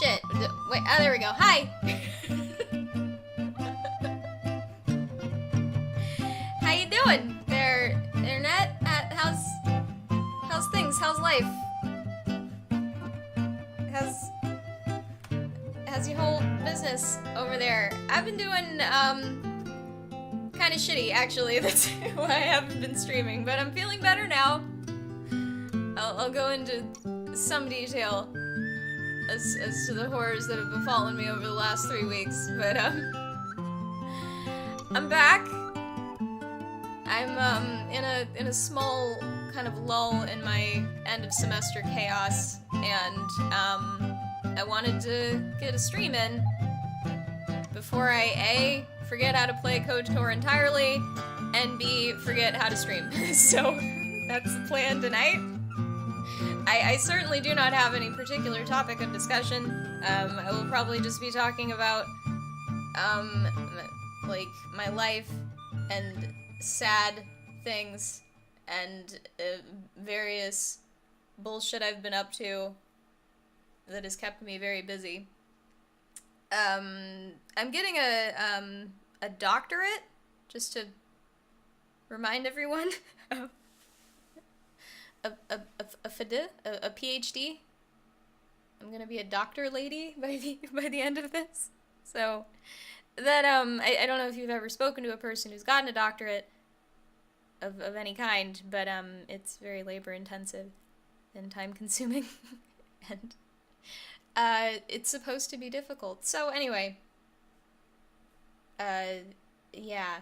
shit. Wait, oh, there we go. Hi! How you doing there, internet? How's things? How's life? How's your whole business over there? I've been doing, kind of shitty, actually. That's why I haven't been streaming, but I'm feeling better now. I'll go into some detail as to the horrors that have befallen me over the last 3 weeks, but, I'm back. I'm, in a small kind of lull in my end of semester chaos, and, I wanted to get a stream in before I, A, forget how to play KOTOR entirely, and B, forget how to stream. So, that's the plan tonight. I certainly do not have any particular topic of discussion. I will probably just be talking about, like, my life and sad things and various bullshit I've been up to that has kept me very busy. I'm getting a doctorate, just to remind everyone. A PhD. I'm gonna be a doctor lady by the end of this. So that I don't know if you've ever spoken to a person who's gotten a doctorate of any kind, but it's very labor intensive and time consuming and it's supposed to be difficult. So anyway, yeah.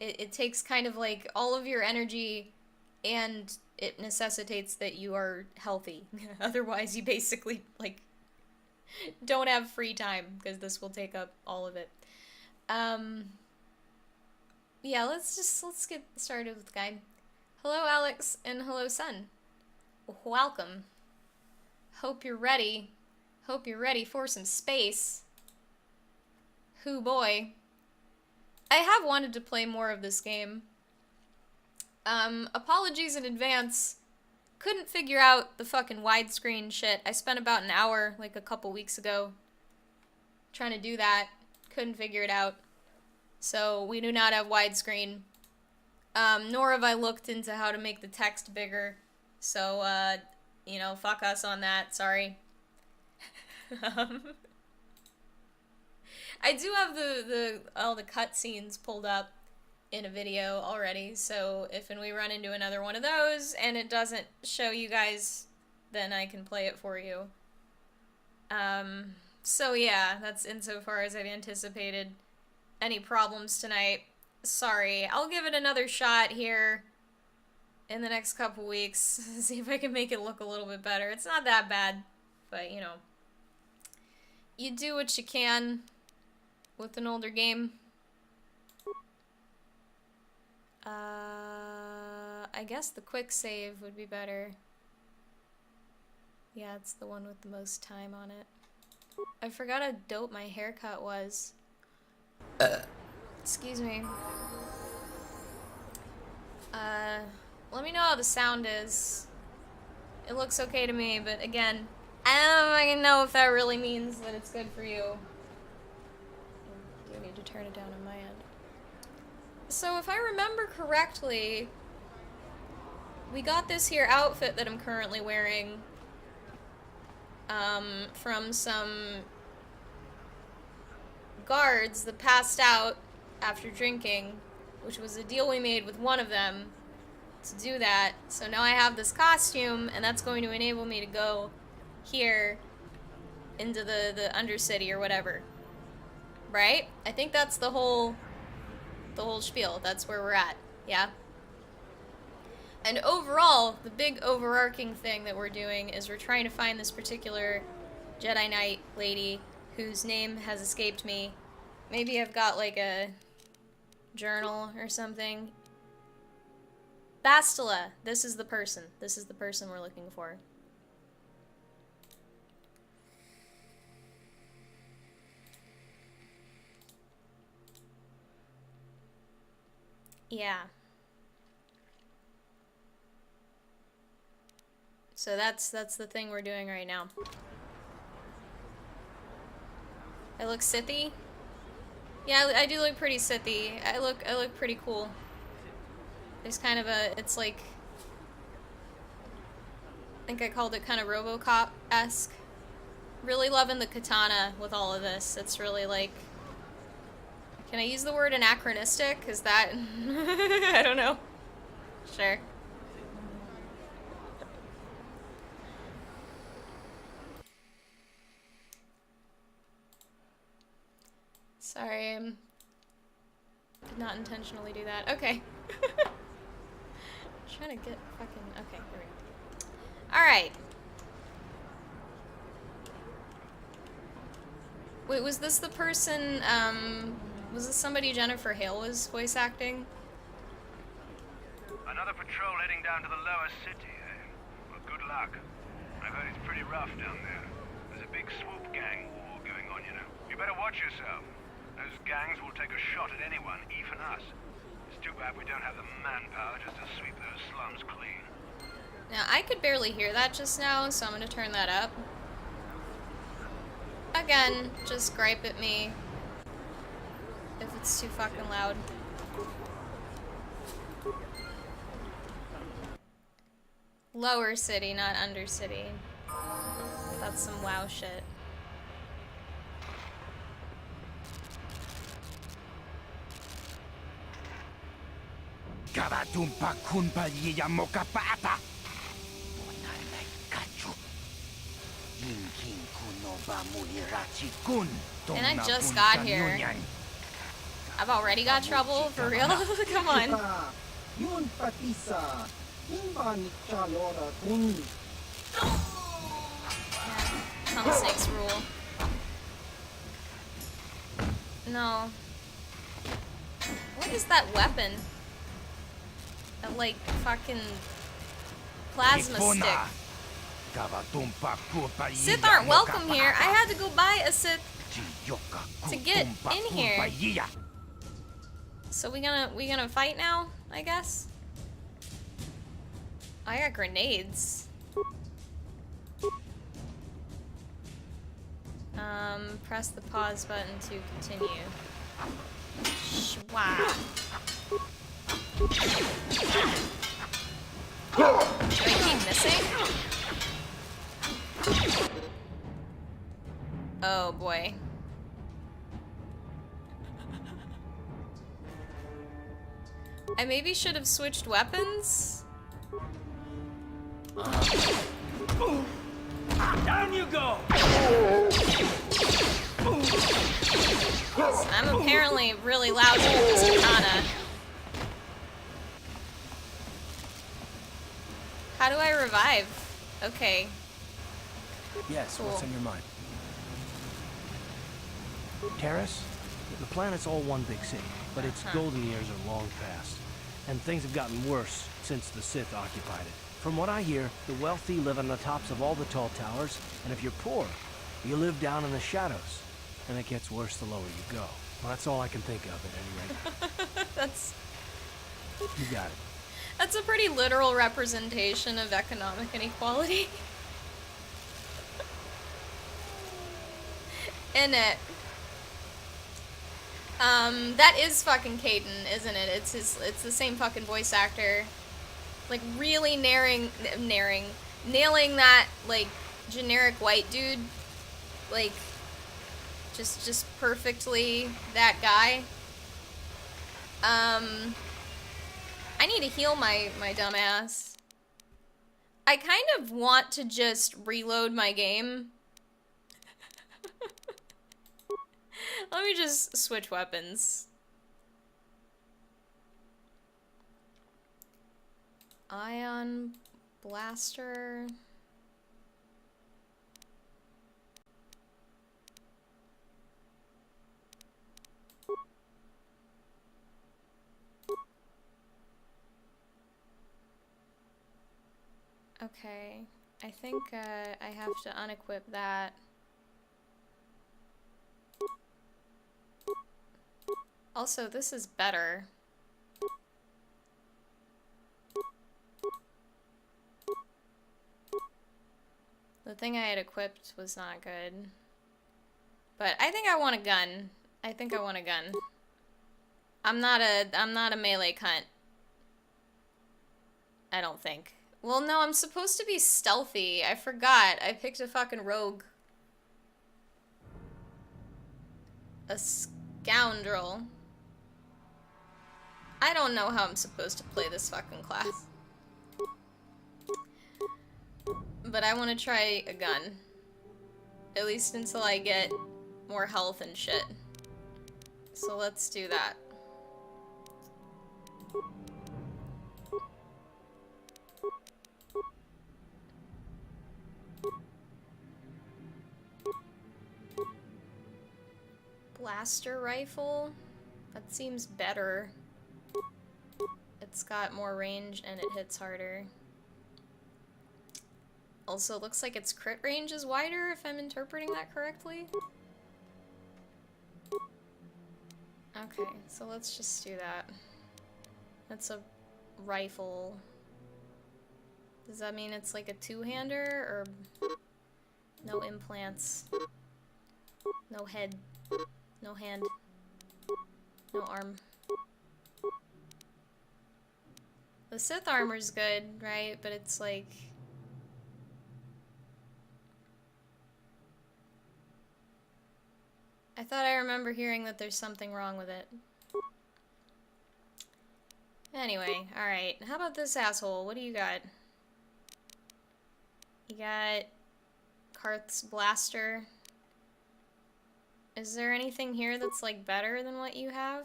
It takes kind of like all of your energy, and it necessitates that you are healthy. Otherwise, you basically, like, don't have free time, because this will take up all of it. Yeah, let's get started with the guy. Hello, Alex, and hello, Sun. Welcome. Hope you're ready. Hope you're ready for some space. Hoo boy. I have wanted to play more of this game. Apologies in advance. Couldn't figure out the fucking widescreen shit. I spent about an hour, like, a couple weeks ago trying to do that. Couldn't figure it out. So, we do not have widescreen. Nor have I looked into how to make the text bigger. So, you know, fuck us on that. Sorry. I do have all the cutscenes pulled up in a video already, so if we run into another one of those and it doesn't show you guys, then I can play it for you. So yeah, that's insofar as I've anticipated any problems tonight. Sorry, I'll give it another shot here in the next couple weeks, see if I can make it look a little bit better. It's not that bad, but you know, you do what you can with an older game. I guess the quick save would be better. Yeah, it's the one with the most time on it. I forgot how dope my haircut was. Excuse me. Let me know how the sound is. It looks okay to me, but again, I don't fucking know if that really means that it's good for you. I need to turn it down on my end. So if I remember correctly, we got this here outfit that I'm currently wearing from some guards that passed out after drinking, which was a deal we made with one of them to do that. So now I have this costume, and that's going to enable me to go here into the Undercity or whatever. Right? I think that's the whole spiel. That's where we're at. Yeah? And overall, the big overarching thing that we're doing is we're trying to find this particular Jedi Knight lady whose name has escaped me. Maybe I've got like a journal or something. Bastila. This is the person. This is the person we're looking for. Yeah. So that's the thing we're doing right now. I look Sithy? Yeah, I do look pretty Sithy. I look pretty cool. There's kind of a, it's like, I think I called it kind of RoboCop-esque. Really loving the katana with all of this. It's really like, can I use the word anachronistic? Is that, I don't know. Sure. Sorry, did not intentionally do that. Okay. Trying to get fucking, okay, here we go. Alright. Wait, was this the person, was this somebody Jennifer Hale was voice acting? Another patrol heading down to the lower city, eh? Well, good luck. I've heard it's pretty rough down there. There's a big swoop gang war going on, you know. You better watch yourself. Those gangs will take a shot at anyone, even us. It's too bad we don't have the manpower just to sweep those slums clean. Now, I could barely hear that just now, so I'm gonna turn that up. Again, just gripe at me if it's too fucking loud. Lower city, not under city. That's some WoW shit. And I just got here. I've already got trouble, for real? Come on. Tongue snakes rule. No. What is that weapon? That, like, fucking plasma stick. Sith aren't welcome here. I had to go buy a Sith to get in here. So we gonna fight now, I guess? I got grenades. Press the pause button to continue. Wow. Do I keep missing? Oh boy. I maybe should have switched weapons? Down you go! I'm apparently really lousy with this katana. How do I revive? Okay. Yes, cool. What's on your mind? Terrace? The planet's all one big city, but its golden years are long past. And things have gotten worse since the Sith occupied it. From what I hear, the wealthy live on the tops of all the tall towers, and if you're poor, you live down in the shadows. And it gets worse the lower you go. Well, that's all I can think of at any rate. That's... You got it. That's a pretty literal representation of economic inequality. In it. That is fucking Caden, isn't it? It's the same fucking voice actor. Like, really nailing that, like, generic white dude. Like, just perfectly that guy. I need to heal my dumb ass. I kind of want to just reload my game. Let me just switch weapons. Ion blaster. Okay, I think I have to unequip that. Also, this is better. thing I had equipped was not good. But I think I want a gun. I think I want a gun. I'm not a melee cunt. I don't think. Well, no, I'm supposed to be stealthy. I forgot. I picked a fucking rogue. A scoundrel. I don't know how I'm supposed to play this fucking class. But I want to try a gun. At least until I get more health and shit. So let's do that. Blaster rifle? That seems better. It's got more range and it hits harder. Also, it looks like its crit range is wider, if I'm interpreting that correctly. Okay, so let's just do that. That's a rifle. Does that mean it's like a two-hander, or no implants? No head. No hand. No arm. The Sith armor's good, right? But it's like... I thought I remember hearing that there's something wrong with it. Anyway, alright. How about this asshole? What do you got? You got... Karth's blaster. Is there anything here that's, like, better than what you have?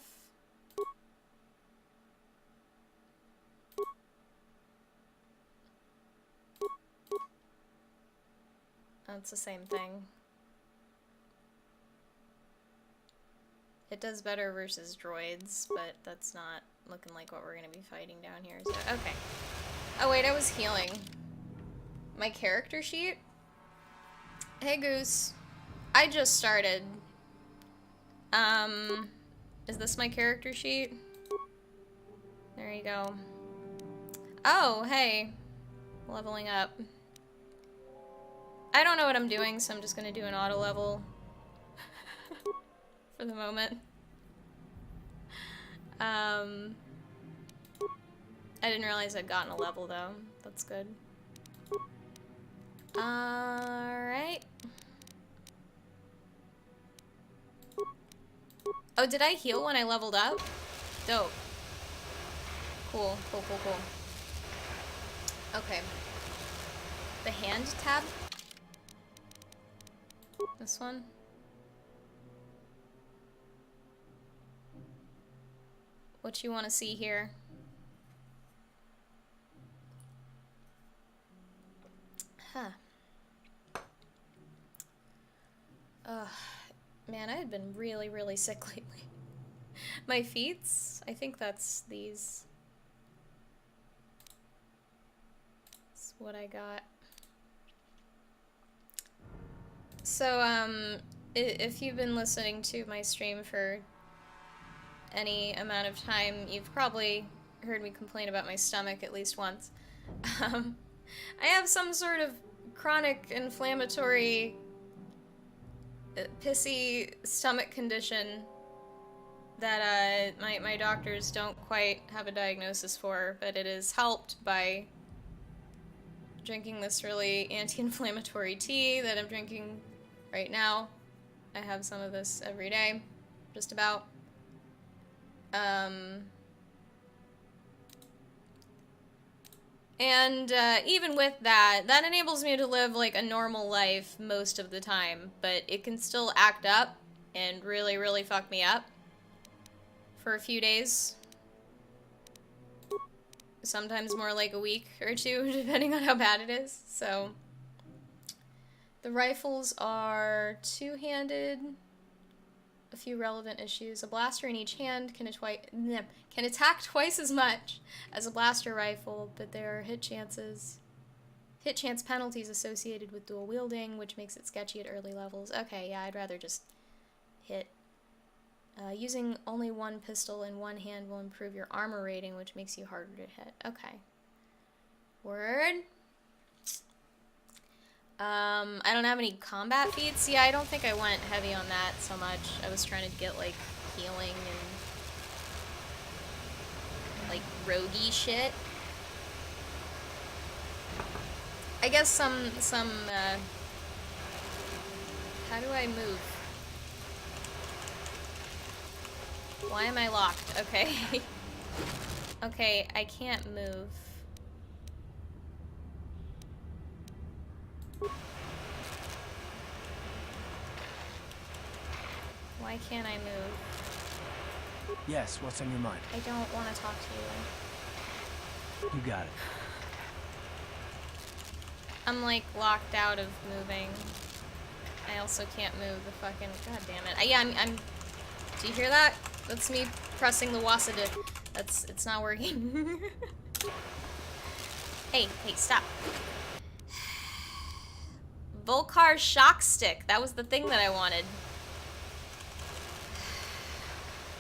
That's the same thing. It does better versus droids, but that's not looking like what we're gonna be fighting down here. So, okay. Oh wait, I was healing. My character sheet? Hey Goose. I just started. Is this my character sheet? There you go. Oh, hey. Leveling up. I don't know what I'm doing, so I'm just gonna do an auto level. For the moment. I didn't realize I'd gotten a level though. That's good. Alright. Oh, did I heal when I leveled up? Dope. Cool, cool, cool, cool. Okay. The hand tab? This one? What you want to see here? Huh. Ugh. Man, I had been really, really sick lately. My feets? I think that's these. That's what I got. So, if you've been listening to my stream for any amount of time, you've probably heard me complain about my stomach at least once. I have some sort of chronic inflammatory pissy stomach condition that my doctors don't quite have a diagnosis for, but it is helped by drinking this really anti-inflammatory tea that I'm drinking right now. I have some of this every day, just about. And even with that, that enables me to live like a normal life most of the time, but it can still act up and really, really fuck me up for a few days. Sometimes more like a week or two, depending on how bad it is. So the rifles are two-handed. A few relevant issues. A blaster in each hand can attack twice as much as a blaster rifle, but there are hit chance penalties associated with dual wielding, which makes it sketchy at early levels. Okay, yeah, I'd rather just hit. Using only one pistol in one hand will improve your armor rating, which makes you harder to hit. Okay. Word. I don't have any combat feats. Yeah, I don't think I went heavy on that so much. I was trying to get, like, healing and, like, roguey shit. I guess some, how do I move? Why am I locked? Okay. Okay, I can't move. Why can't I move? Yes, what's on your mind? I don't want to talk to you. You got it. I'm like locked out of moving. I also can't move the fucking. God damn it! Yeah, I'm. Do you hear that? That's me pressing the wasada. It's not working. Hey, stop. Volcar shock stick. That was the thing that I wanted.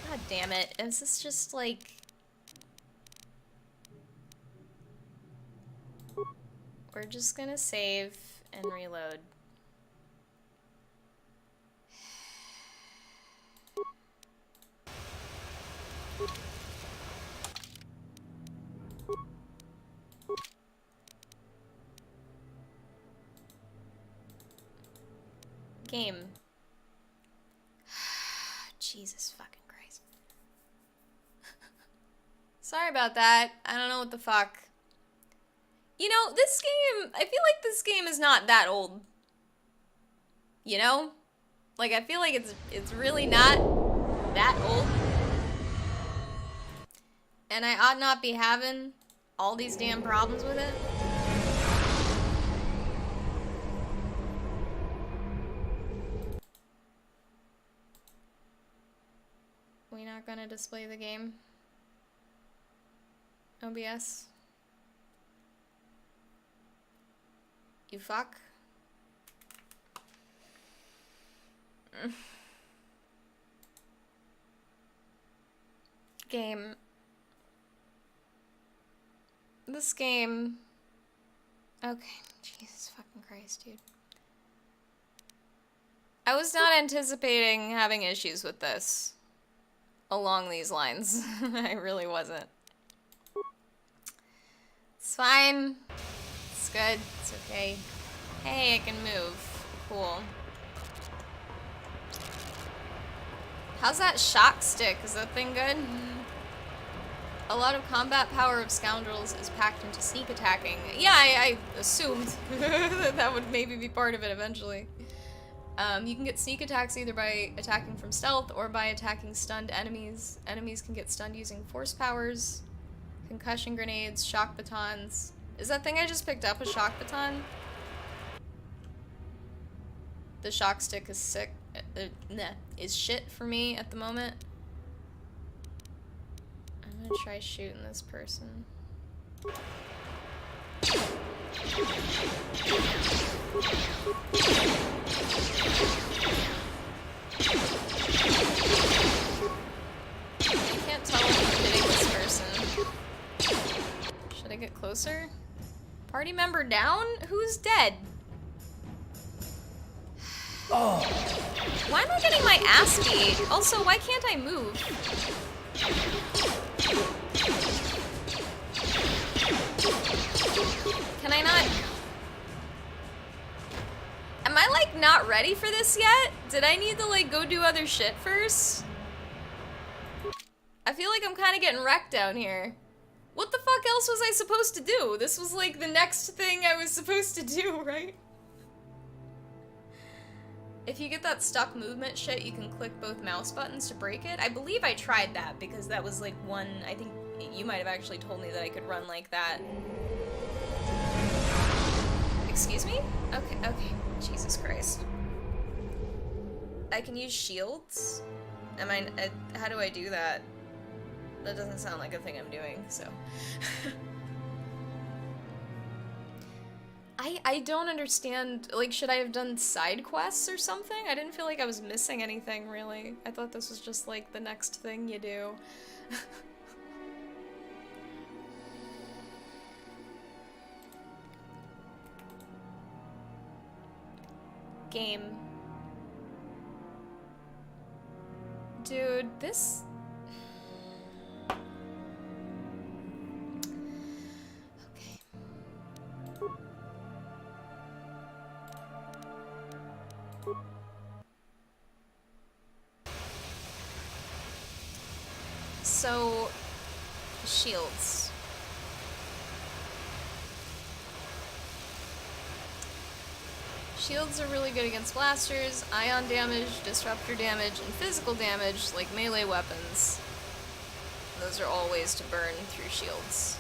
God damn it! Is this just like? We're just gonna save and reload. Game. Jesus fucking Christ. Sorry about that. I don't know what the fuck. You know, this game, I feel like this game is not that old. You know? Like, I feel like it's really not that old. And I ought not be having all these damn problems with it. We not gonna display the game? OBS? You fuck? Game. This game. Okay. Jesus fucking Christ, dude. I was not anticipating having issues with this. Along these lines. I really wasn't. It's fine. It's good. It's okay. Hey, I can move. Cool. How's that shock stick? Is that thing good? A lot of combat power of scoundrels is packed into sneak attacking. Yeah, I assumed that would maybe be part of it eventually. You can get sneak attacks either by attacking from stealth or by attacking stunned enemies. Enemies can get stunned using force powers, concussion grenades, shock batons. Is that thing I just picked up a shock baton? The shock stick is sick. Is shit for me at the moment. I'm gonna try shooting this person. I can't tell if I'm hitting this person. Should I get closer? Party member down? Who's dead? Oh. Why am I getting my ass beat? Also, why can't I move? Can I not? Am I like not ready for this yet? Did I need to like go do other shit first? I feel like I'm kind of getting wrecked down here. What the fuck else was I supposed to do? This was like the next thing I was supposed to do, right? If you get that stuck movement shit, you can click both mouse buttons to break it. I believe I tried that because that was like one, I think you might have actually told me that I could run like that. Excuse me? Okay, okay. Jesus Christ. I can use shields? How do I do that? That doesn't sound like a thing I'm doing, so. I don't understand, like, should I have done side quests or something? I didn't feel like I was missing anything, really. I thought this was just, like, the next thing you do. game. Dude, this... Okay. So, shields. Shields are really good against blasters, ion damage, disruptor damage, and physical damage like melee weapons. Those are all ways to burn through shields.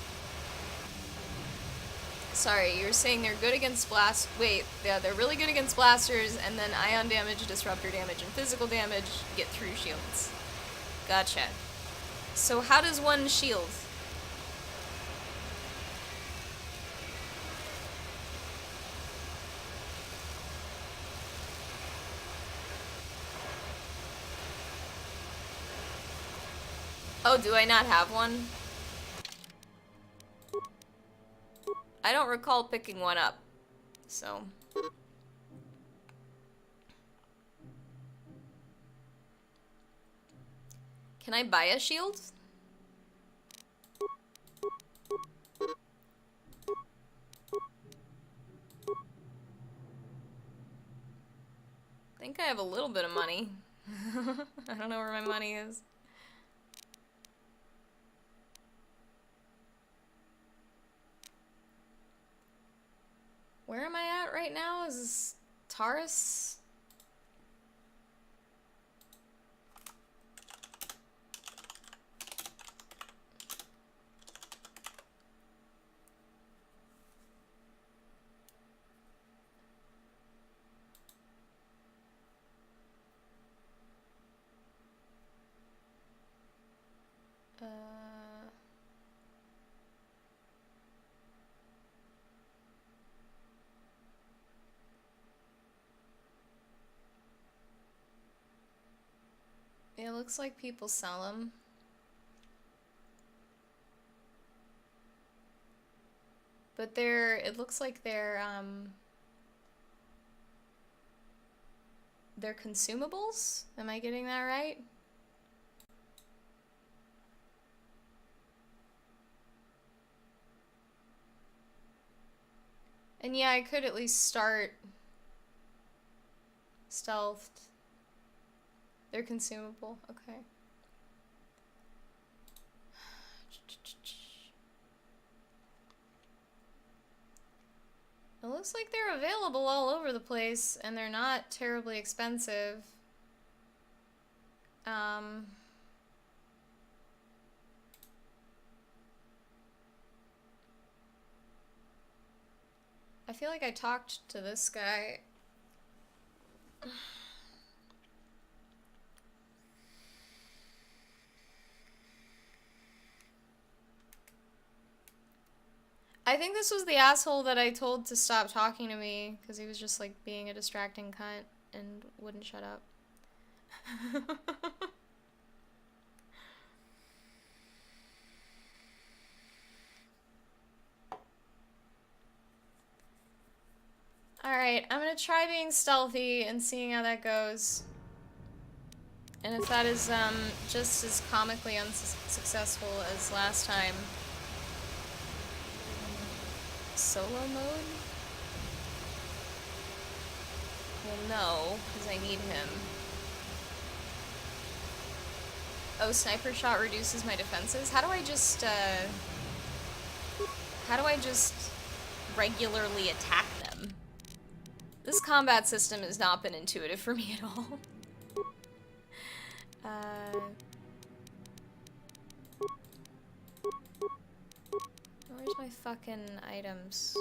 Sorry, you're saying they're good against wait, yeah, they're really good against blasters, and then ion damage, disruptor damage, and physical damage get through shields. Gotcha. So how does one shield? Oh, do I not have one? I don't recall picking one up, so... Can I buy a shield? I think I have a little bit of money. I don't know where my money is. Where am I at right now? Is this Taurus? It looks like people sell them. But it looks like they're consumables? Am I getting that right? And yeah, I could at least start stealthed. They're consumable, okay. It looks like they're available all over the place, and they're not terribly expensive. I feel like I talked to this guy. I think this was the asshole that I told to stop talking to me, because he was just, like, being a distracting cunt and wouldn't shut up. Alright, I'm gonna try being stealthy and seeing how that goes. And if that is, just as comically unsuccessful as last time... Solo mode? Well, no, because I need him. Oh, sniper shot reduces my defenses? How do I just regularly attack them? This combat system has not been intuitive for me at all. Where's my fucking items?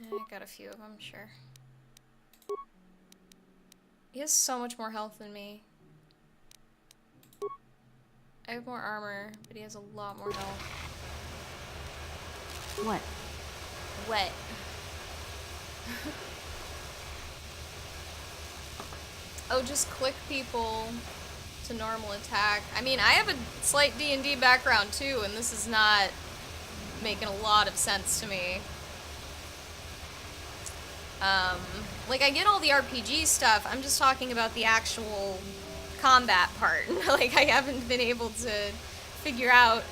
I got a few of them, sure. He has so much more health than me. I have more armor, but he has a lot more health. What? wet. Oh, just click people to normal attack. I mean, I have a slight D&D background too, and this is not making a lot of sense to me. Like, I get all the RPG stuff, I'm just talking about the actual combat part. Like, I haven't been able to figure out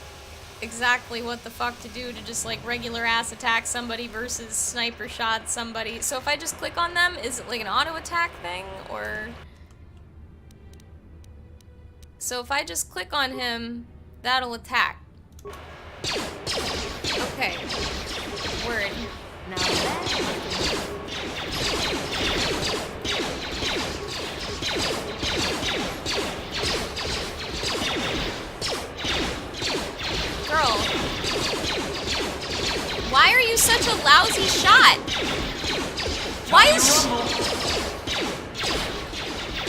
exactly what the fuck to do to just, like, regular ass attack somebody versus sniper shot somebody. So if I just click on them, is it like an auto attack thing, or... So if I just click on him, that'll attack. Okay. Word. Now that... Girl. Why are you such a lousy shot? Why is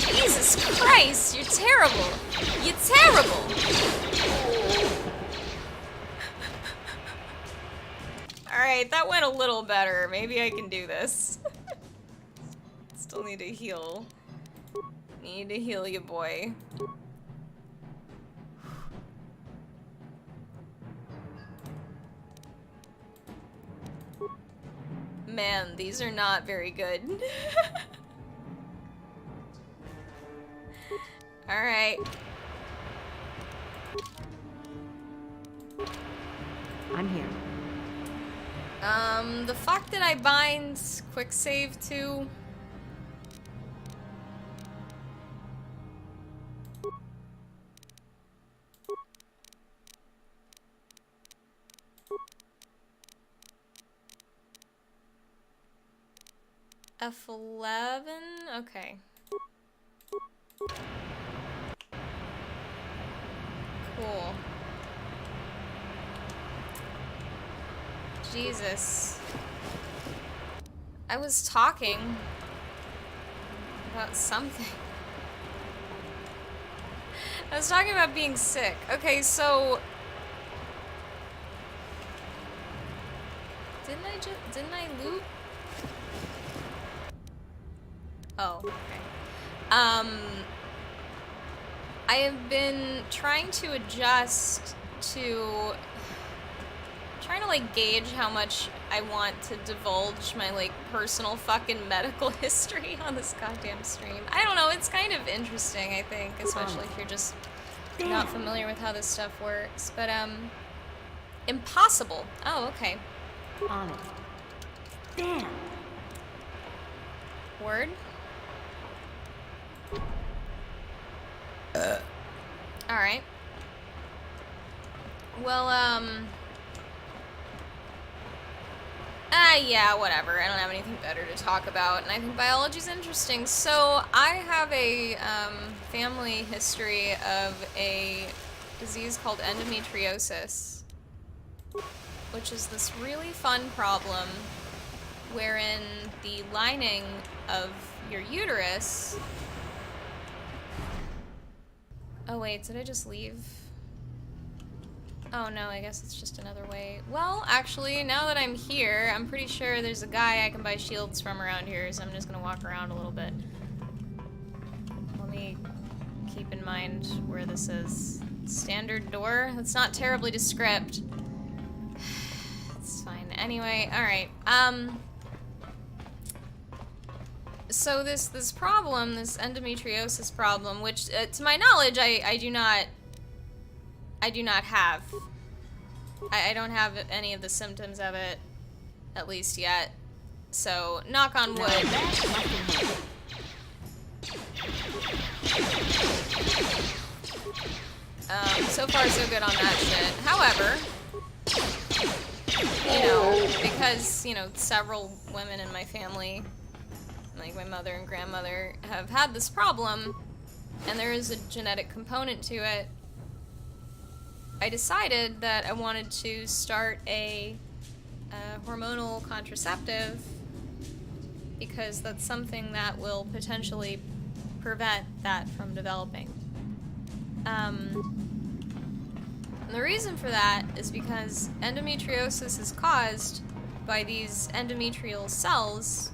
Jesus Christ, you're terrible. You're terrible. Alright, that went a little better. Maybe I can do this. Still need to heal. Need to heal you, boy. Man, these are not very good. Alright. I'm here. The fuck did I bind quick save to? F11? Okay. Cool. Jesus. I was talking about something. I was talking about being sick. Okay, so... Didn't I loot? Oh, okay. I have been trying to adjust to... trying to, like, gauge how much I want to divulge my, like, personal fucking medical history on this goddamn stream. I don't know, it's kind of interesting, I think, especially if you're just not familiar with how this stuff works. But, impossible. Oh, okay. On it. Damn. Word? Alright. Well, yeah, whatever. I don't have anything better to talk about, and I think biology's interesting. So, I have a, family history of a disease called endometriosis, which is this really fun problem wherein the lining of your uterus... Oh wait, did I just leave? Oh no, I guess it's just another way. Well, actually, now that I'm here, I'm pretty sure there's a guy I can buy shields from around here, so I'm just gonna walk around a little bit. Let me keep in mind where this is. Standard door? That's not terribly descript. It's fine. Anyway, alright. So this problem, this endometriosis problem, which, to my knowledge, I do not have. I don't have any of the symptoms of it, at least yet. So, knock on wood. So far so good on that shit. However, you know, because, you know, several women in my family, like my mother and grandmother, have had this problem, and there is a genetic component to it, I decided that I wanted to start a hormonal contraceptive, because that's something that will potentially prevent that from developing. And the reason for that is because endometriosis is caused by these endometrial cells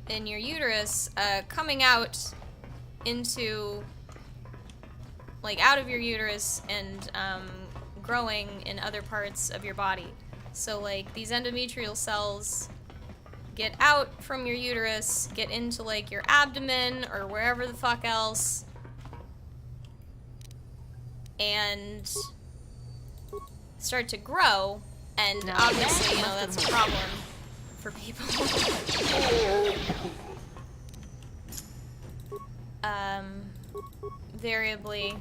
in your uterus coming out into, like, out of your uterus and growing in other parts of your body. So, like, these endometrial cells get out from your uterus, get into, like, your abdomen or wherever the fuck else, and start to grow, and Now obviously, you know, that that's must a have problem for people. Variably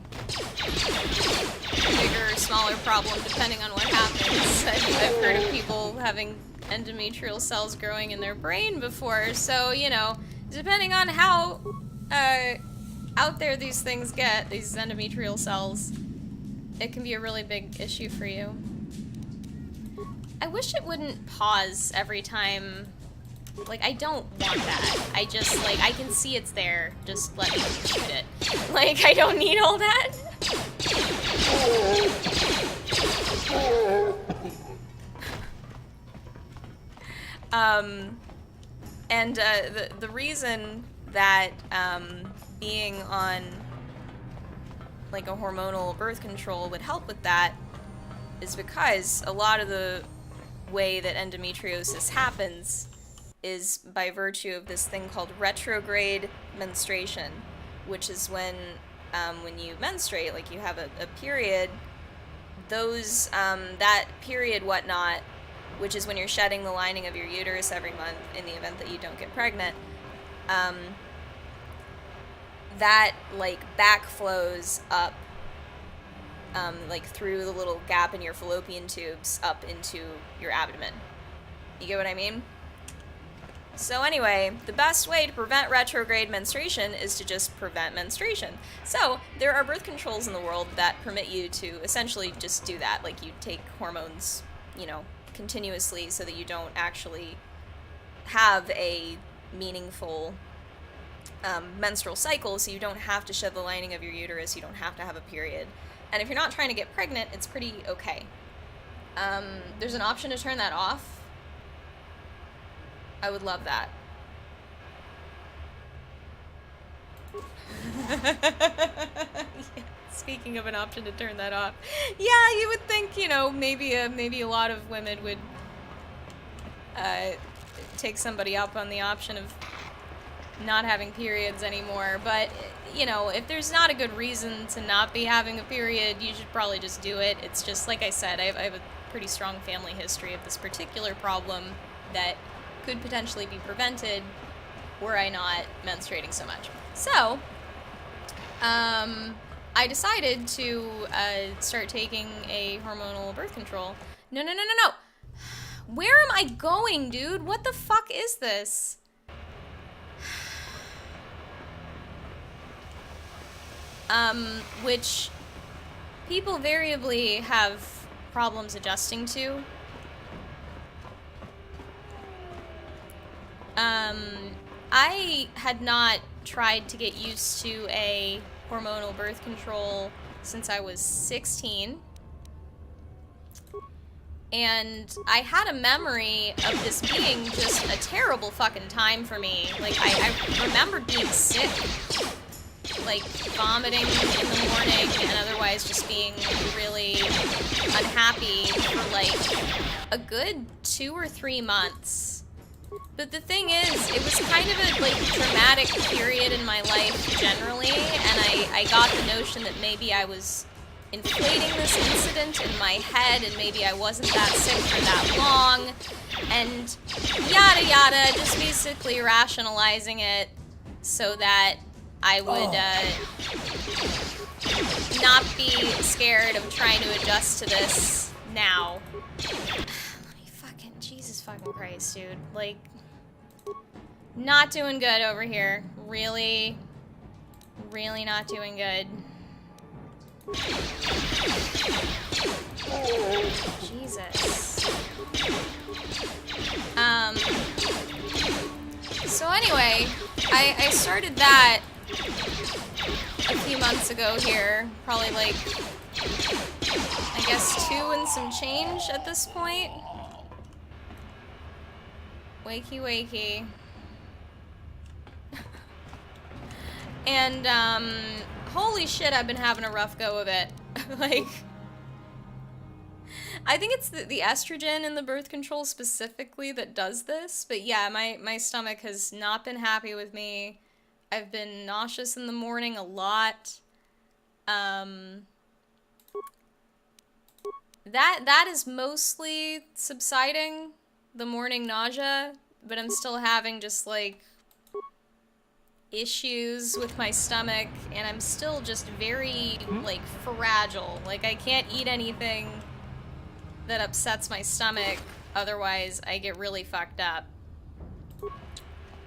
bigger or smaller problem depending on what happens. I've heard of people having endometrial cells growing in their brain before, so, you know, depending on how out there these things get, these endometrial cells, it can be a really big issue for you. I wish it wouldn't pause every time. Like, I don't want that. I just, like, I can see it's there. Just let me shoot it. Like, I don't need all that. And the reason that being on, like, a hormonal birth control would help with that is because a lot of the way that endometriosis happens is by virtue of this thing called retrograde menstruation, which is when you menstruate, like you have a period, those, that period whatnot, which is when you're shedding the lining of your uterus every month in the event that you don't get pregnant, that, like, backflows up, like, through the little gap in your fallopian tubes up into your abdomen. You get what I mean? So anyway, the best way to prevent retrograde menstruation is to just prevent menstruation. So there are birth controls in the world that permit you to essentially just do that. Like, you take hormones, you know, continuously so that you don't actually have a meaningful menstrual cycle, so you don't have to shed the lining of your uterus, you don't have to have a period. And if you're not trying to get pregnant, it's pretty okay. There's an option to turn that off. I would love that. Yeah, speaking of an option to turn that off. Yeah, you would think, you know, maybe a lot of women would take somebody up on the option of not having periods anymore, but, you know, if there's not a good reason to not be having a period, you should probably just do it. It's just, like I said, I have a pretty strong family history of this particular problem that could potentially be prevented were I not menstruating so much. So, I decided to start taking a hormonal birth control. No. Where am I going, dude? What the fuck is this? Which people variably have problems adjusting to. I had not tried to get used to a hormonal birth control since I was 16. And I had a memory of this being just a terrible fucking time for me. Like, I remembered being sick. Like, vomiting in the morning and otherwise just being really unhappy for, like, a good 2 or 3 months. But the thing is, it was kind of a, like, dramatic period in my life generally, and I got the notion that maybe I was inflating this incident in my head, and maybe I wasn't that sick for that long, and yada yada, just basically rationalizing it so that I would not be scared of trying to adjust to this now. Jesus fucking Christ, dude. Like, not doing good over here. Really not doing good. Jesus. So anyway, I started that a few months ago here. Probably like, I guess 2 and some change at this point. Wakey, wakey. And, holy shit, I've been having a rough go of it. Like, I think it's the estrogen in the birth control specifically that does this, but yeah, my stomach has not been happy with me. I've been nauseous in the morning a lot. That is mostly subsiding, the morning nausea, but I'm still having just, like, issues with my stomach, and I'm still just very, like, fragile. Like, I can't eat anything that upsets my stomach, otherwise I get really fucked up.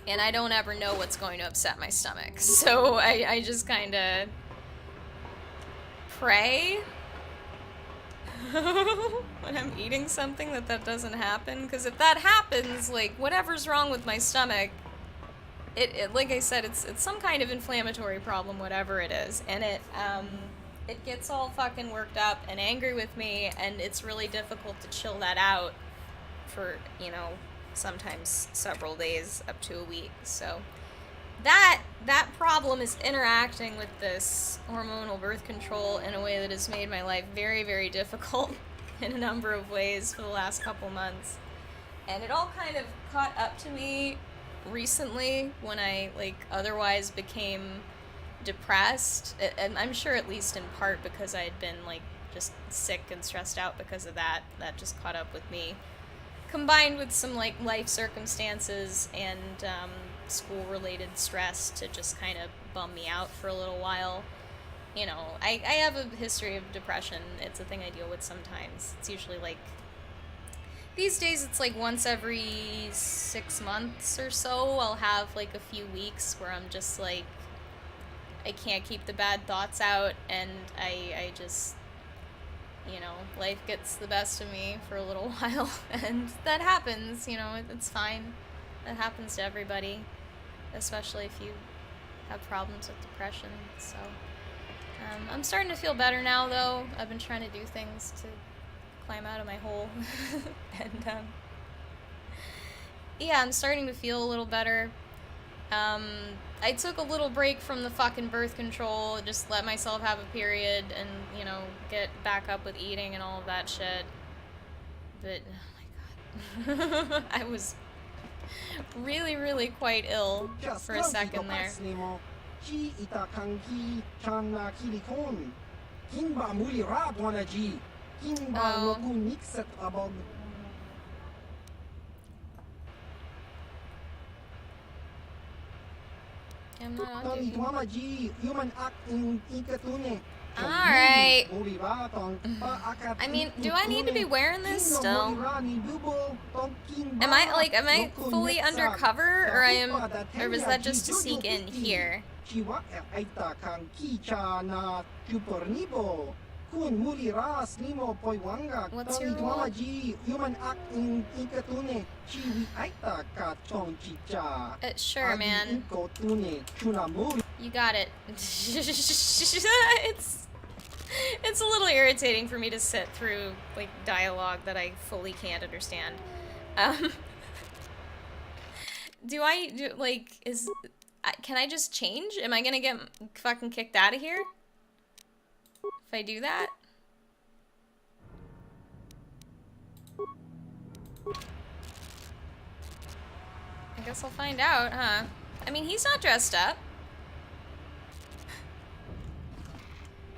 And I don't ever know what's going to upset my stomach, so I just kinda pray when I'm eating something that doesn't happen, because if that happens, like, whatever's wrong with my stomach, it like I said, it's some kind of inflammatory problem, whatever it is, and it gets all fucking worked up and angry with me, and it's really difficult to chill that out for, you know, sometimes several days up to a week. So that problem is interacting with this hormonal birth control in a way that has made my life very, very difficult in a number of ways for the last couple months. And it all kind of caught up to me recently when I, like, otherwise became depressed, and I'm sure at least in part because I had been, like, just sick and stressed out because of that just caught up with me, combined with some, like, life circumstances and school-related stress to just kind of bum me out for a little while. You know, I have a history of depression. It's a thing I deal with sometimes. It's usually, like, these days it's like once every 6 months or so I'll have, like, a few weeks where I'm just, like, I can't keep the bad thoughts out, and I just, you know, life gets the best of me for a little while, and that happens, you know, it's fine. That happens to everybody, especially if you have problems with depression, so. I'm starting to feel better now, though. I've been trying to do things to climb out of my hole, and, yeah, I'm starting to feel a little better. I took a little break from the fucking birth control, just let myself have a period and, you know, get back up with eating and all of that shit. But, oh my god. I was really, really quite ill for a second there. Oh. I'm not on duty. Alright. I mean, do I need to be wearing this still? Am I fully undercover, or or was that just to sneak in here? What's your role? Sure, man. You got it. It's a little irritating for me to sit through, like, dialogue that I fully can't understand. Can I just change? Am I gonna get fucking kicked out of here if I do that? I guess I'll find out, huh? I mean, he's not dressed up.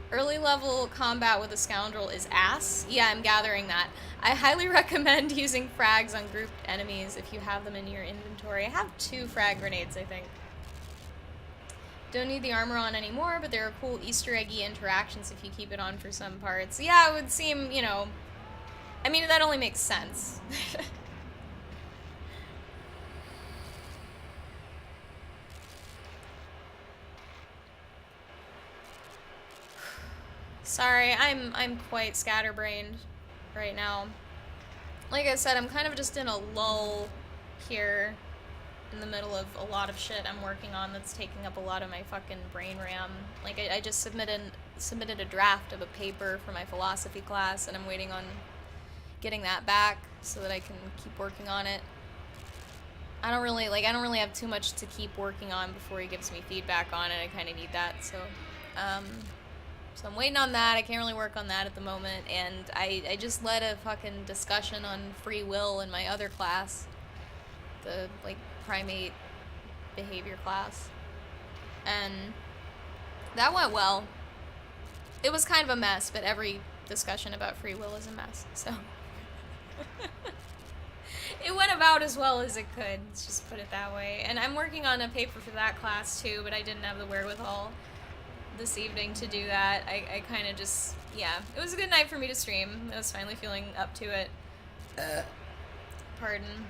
Early level combat with a scoundrel is ass. Yeah, I'm gathering that. I highly recommend using frags on grouped enemies if you have them in your inventory. I have 2 frag grenades, I think. Don't need the armor on anymore, but there are cool Easter eggy interactions if you keep it on for some parts. Yeah, it would seem, you know... I mean, that only makes sense. Sorry, I'm quite scatterbrained right now. Like I said, I'm kind of just in a lull here in the middle of a lot of shit I'm working on that's taking up a lot of my fucking brain RAM. Like, I just submitted a draft of a paper for my philosophy class, and I'm waiting on getting that back so that I can keep working on it. I don't really have too much to keep working on before he gives me feedback on it. I kind of need that, so I'm waiting on that. I can't really work on that at the moment, and I just led a fucking discussion on free will in my other class, the, like, primate behavior class, and that went well. It was kind of a mess, but every discussion about free will is a mess, so it went about as well as it could, let's just put it that way. And I'm working on a paper for that class too, but I didn't have the wherewithal this evening to do that. I kind of just, yeah, it was a good night for me to stream. I was finally feeling up to it. Pardon.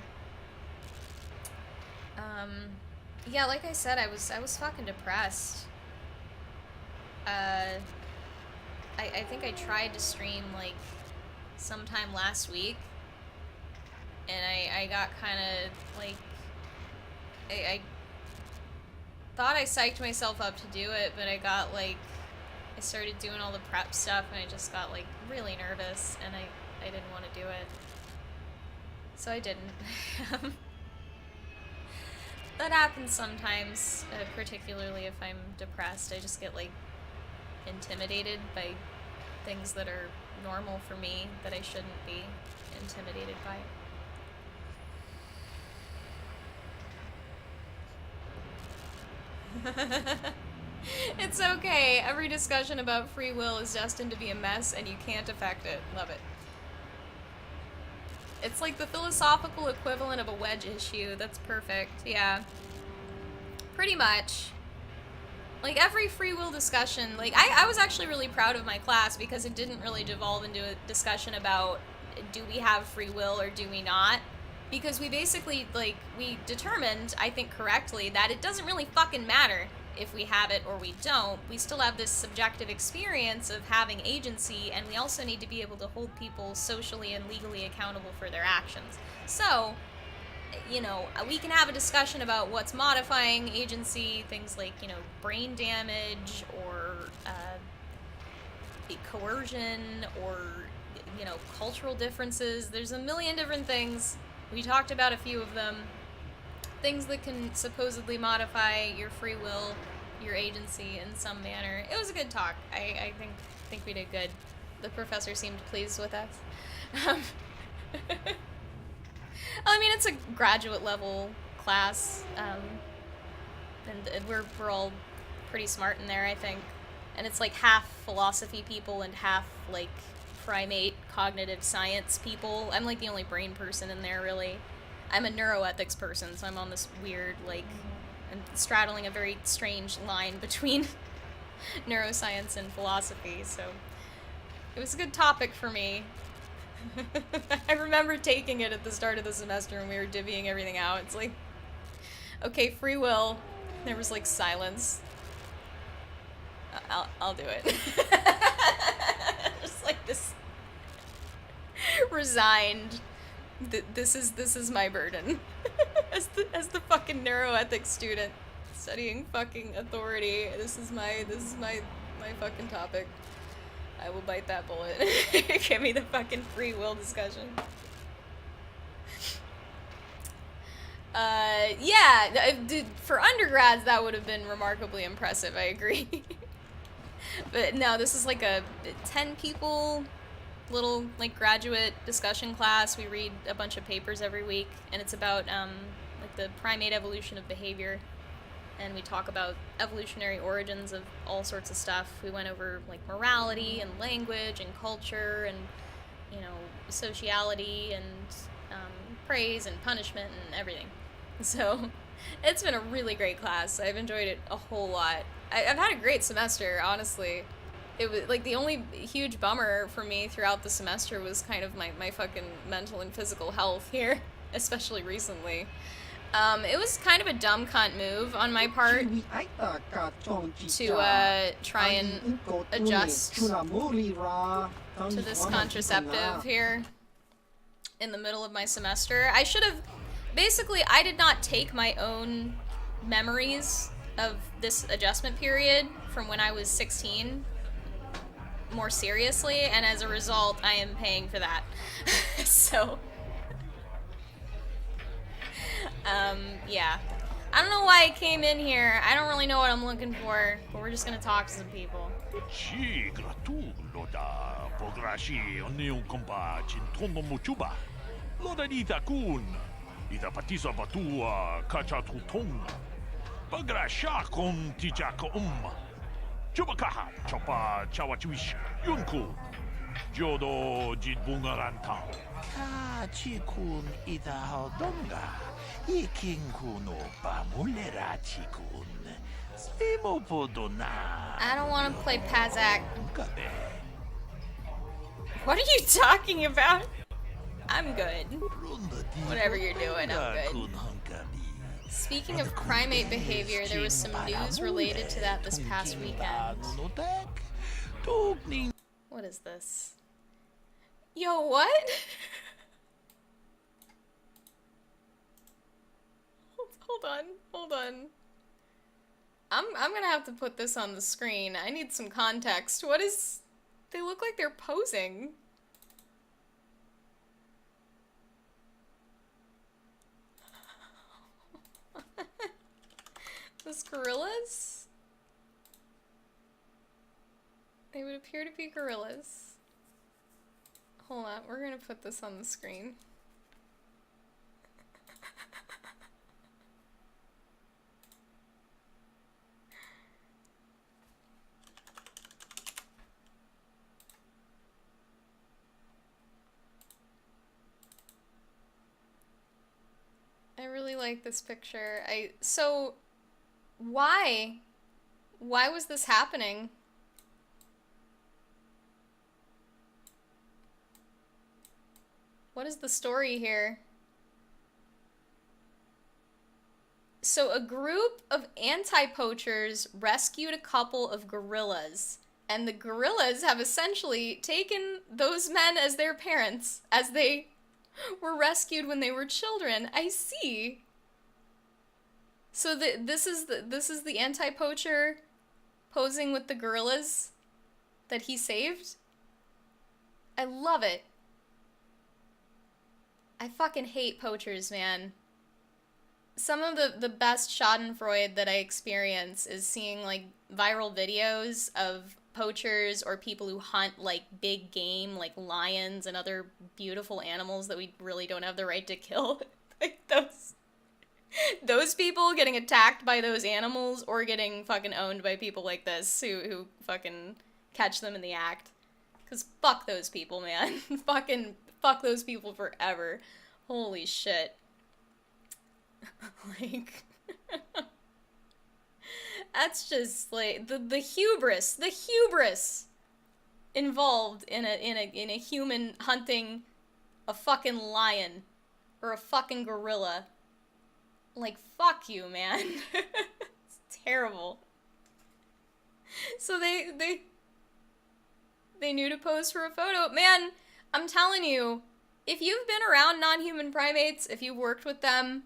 Yeah, like I said, I was fucking depressed. I think I tried to stream, like, sometime last week, and I got kind of, like, I thought I psyched myself up to do it, but I got, like, I started doing all the prep stuff, and I just got, like, really nervous, and I didn't want to do it. So I didn't. That happens sometimes, particularly if I'm depressed. I just get, like, intimidated by things that are normal for me that I shouldn't be intimidated by. It's okay. Every discussion about free will is destined to be a mess and you can't affect it. Love it. It's like the philosophical equivalent of a wedge issue. That's perfect. Yeah. Pretty much. Like, every free will discussion, like, I was actually really proud of my class because it didn't really devolve into a discussion about do we have free will or do we not? Because we basically, like, we determined, I think correctly, that it doesn't really fucking matter if we have it or we don't. We still have this subjective experience of having agency, and we also need to be able to hold people socially and legally accountable for their actions. So, you know, we can have a discussion about what's modifying agency, things like, you know, brain damage or coercion or, you know, cultural differences. There's a million different things. We talked about a few of them. Things that can supposedly modify your free will, your agency in some manner. It was a good talk. I think we did good. The professor seemed pleased with us. I mean, it's a graduate level class, and we're all pretty smart in there, I think. And it's like half philosophy people and half like primate cognitive science people. I'm like the only brain person in there, really. I'm a neuroethics person, so I'm on this weird, like, I'm straddling a very strange line between neuroscience and philosophy, so it was a good topic for me. I remember taking it at the start of the semester when we were divvying everything out. It's like, okay, free will. There was, like, silence. I'll do it. Just like this resigned. This is my burden. as the fucking neuroethics student studying fucking authority. This is my fucking topic. I will bite that bullet. Give me the fucking free will discussion. Yeah, dude, for undergrads that would have been remarkably impressive, I agree. But no, this is like a 10 people little, like, graduate discussion class. We read a bunch of papers every week, and it's about, like, the primate evolution of behavior. And we talk about evolutionary origins of all sorts of stuff. We went over, like, morality and language and culture and, you know, sociality and praise and punishment and everything. So it's been a really great class. I've enjoyed it a whole lot. I've had a great semester, honestly. It was, like, the only huge bummer for me throughout the semester was kind of my fucking mental and physical health here, especially recently. It was kind of a dumb cunt move on my part to try and adjust to this contraceptive here in the middle of my semester. I should have, basically, I did not take my own memories of this adjustment period from when I was 16 more seriously, and as a result, I am paying for that. So Yeah. I don't know why I came in here. I don't really know what I'm looking for, but we're just gonna talk to some people. Sì, gratu, loda, pograshi, onion kompa, chintomo muchuba. Loda dita kun, ita patisa batua, kacha tutong. Pagrasha kon tijaka Chubakaha, chopa chawachuish, yunku. Jodo jitbungaranta. Kachikun ita hodonga. Ikinkuno pamulerachikun. I don't want to play Pazak. What are you talking about? I'm good. Whatever you're doing, I'm good. Speaking of primate behavior, there was some news related to that this past weekend. What is this? Yo, what? Hold on. I'm gonna have to put this on the screen. I need some context. What is... They look like they're posing. Those gorillas? They would appear to be gorillas. Hold on, we're gonna put this on the screen. I really like this picture. So, why? Why was this happening? What is the story here? So, a group of anti-poachers rescued a couple of gorillas, and the gorillas have essentially taken those men as their parents, as they were rescued when they were children. I see. So this is the anti-poacher posing with the gorillas that he saved. I love it. I fucking hate poachers, man. Some of the best schadenfreude that I experience is seeing like viral videos of poachers or people who hunt like big game like lions and other beautiful animals that we really don't have the right to kill. Like those people getting attacked by those animals or getting fucking owned by people like this who fucking catch them in the act. Cause fuck those people, man. Fucking fuck those people forever. Holy shit. Like that's just like the hubris involved in a human hunting a fucking lion or a fucking gorilla. Like fuck you, man. It's terrible. So they knew to pose for a photo. Man, I'm telling you, if you've been around non-human primates, if you've worked with them,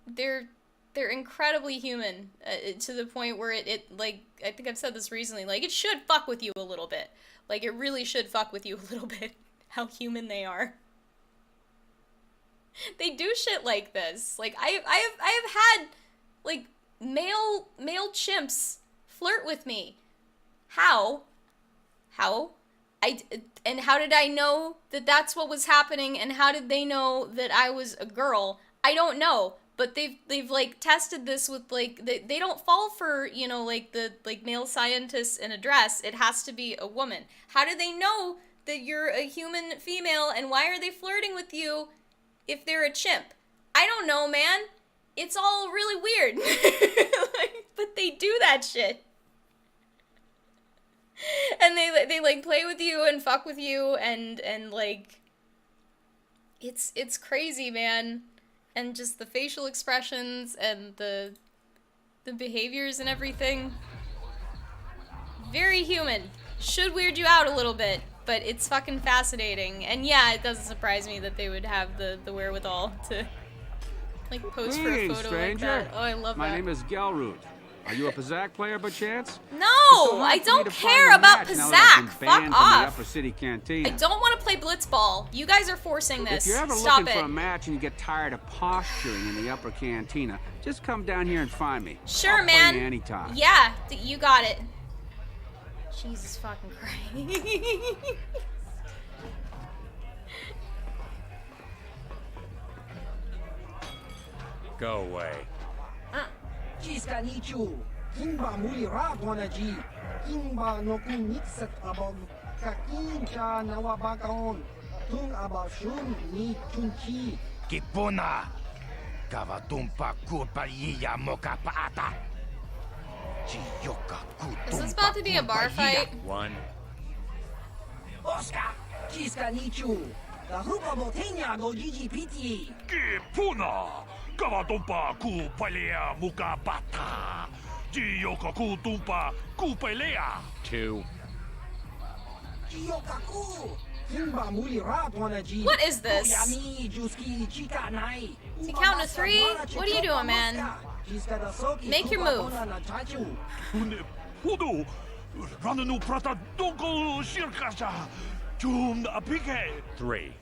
they're incredibly human, to the point where it like, I think I've said this recently, like, it should fuck with you a little bit. Like, it really should fuck with you a little bit, how human they are. They do shit like this. Like, I have had, like, male chimps flirt with me. How? And how did I know that that's what was happening, and how did they know that I was a girl? I don't know. But they've like tested this with like they don't fall for, you know, like the like male scientists in a dress. It has to be a woman. How do they know that you're a human female, and why are they flirting with you if they're a chimp? I don't know, man. It's all really weird. Like, but they do that shit. And they like play with you and fuck with you and like it's crazy, man. And just the facial expressions and the behaviors and everything. Very human. Should weird you out a little bit, but it's fucking fascinating. And yeah, it doesn't surprise me that they would have the wherewithal to like pose for a photo stranger. like that. Oh, I love My that. name is Galroot. Are you a Pizzac player by chance? No, I don't care about Pizzac. Fuck off. Upper City Canteen. I don't want to play blitzball. You guys are forcing this. If you're ever Stop looking it. for a match and you get tired of posturing in the upper cantina, just come down here and find me. Sure, I'll man. play you anytime. Yeah, you got it. Jesus fucking Christ. Go away. Ciska nichu, kimba muli ratwanaji, kimba no kunitset abog, kakincha nawabakaon, tung abashun ni chunchi. Kipuna, kavatumpa kurpaliya mokapaata. Is this about to be a bar fight? One. Oscar, ciska nichu, the hupa botenya go GGPT. Kipuna! Kavatumpa kupalea mukapata. Jiyoka kutumpa kupalea. 2. Kiyokaku, kimba muli ratwanaji. What is this? Koyami juski chika nai. Does he count to 3? What are you doing, man? Make your move. Une pudu. Rananu prata donko shirkasha. Jum apike. 3.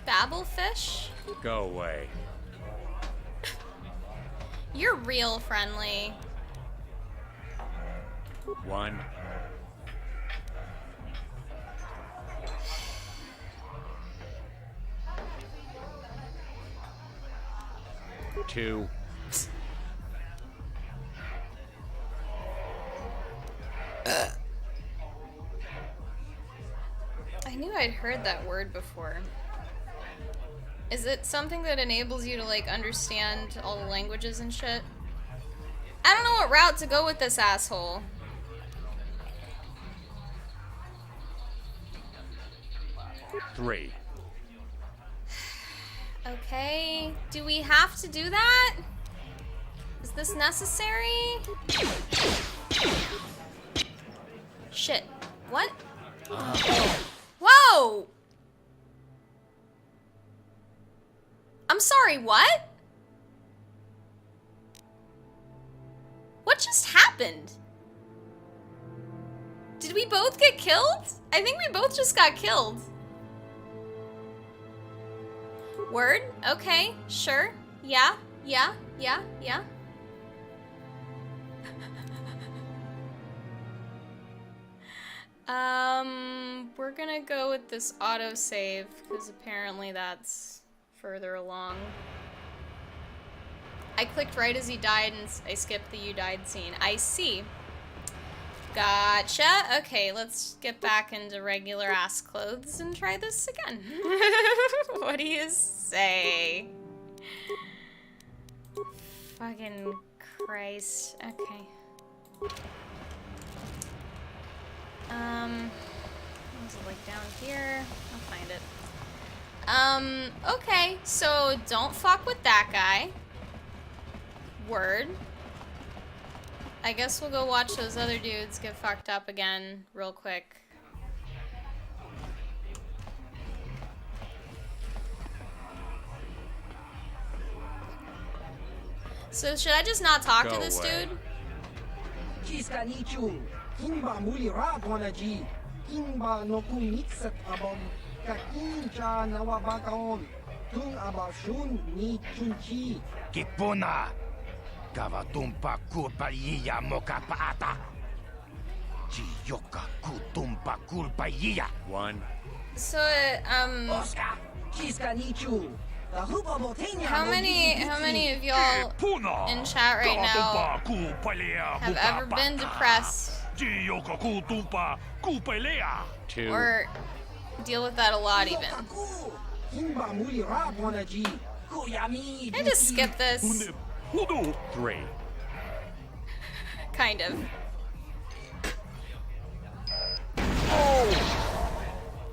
Babblefish? Go away. You're real friendly. 1. Two. I knew I'd heard that word before. Is it something that enables you to, like, understand all the languages and shit? I don't know what route to go with this asshole. Three. Okay, do we have to do that? Is this necessary? Shit. What? Whoa! I'm sorry, what? What just happened? Did we both get killed? I think we both just got killed. Word? Okay, sure. Yeah. We're gonna go with this autosave, because apparently that's further along. I clicked right as he died and I skipped the you died scene. I see. Gotcha. Okay, let's get back into regular ass clothes and try this again. What do you say? Fucking Christ. Okay. Was it like down here? I'll find it. Okay, so don't fuck with that guy. Word. I guess we'll go watch those other dudes get fucked up again real quick. So should I just not talk to this dude? Ciska nichu, kimba muli ratwanaji, kimba no kunitset abog, kakincha nawabakaon, tung abashun ni chunchi. Kipuna, kavatumpa kurpaliya mokapaata. Jiyoka kutumpa kurpaliya. 1. So, Oscar, ciska nichu, the hupa botenya. how many of y'all in chat right now have ever been depressed Two. or deal with that a lot even? Kimba muli ratwanaji, koyami. Can I just skip this? 3. Kind of.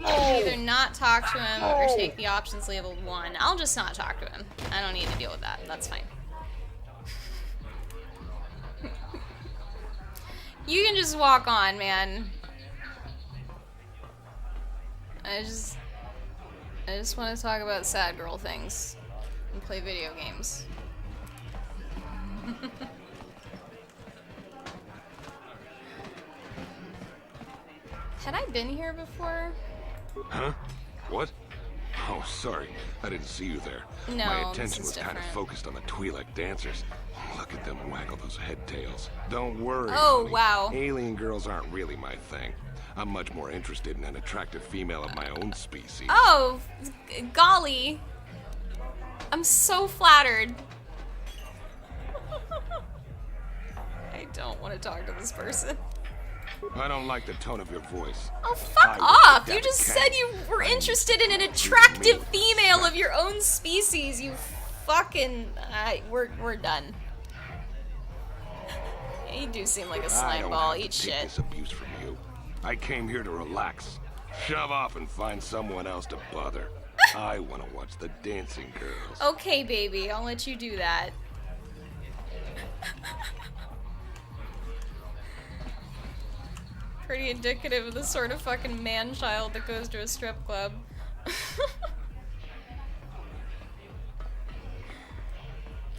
Either not talk to him or take the options labeled 1. I'll just not talk to him. I don't need to deal with that. That's fine. You can just walk on, man. I just want to talk about sad girl things and play video games. Had I been here before? Huh? What? Oh, sorry. I didn't see you there. No, My this attention is was kind of different. focused on the Twi'lek dancers. Look at them waggle those head tails. Don't worry. Oh, honey. wow. Alien girls aren't really my thing. I'm much more interested in an attractive female of my own species. Oh, golly. I'm so flattered. I don't want to talk to this person. I don't like the tone of your voice. Oh, fuck I off! would You just cat. said you were interested in an attractive female of your own species. You fucking... we're done. You do seem like a I slime don't ball. have to Eat take shit. this abuse from you. I came here to relax. Shove off and find someone else to bother. I want to watch the dancing girls. Okay, baby. I'll let you do that. Pretty indicative of the sort of fucking man-child that goes to a strip club.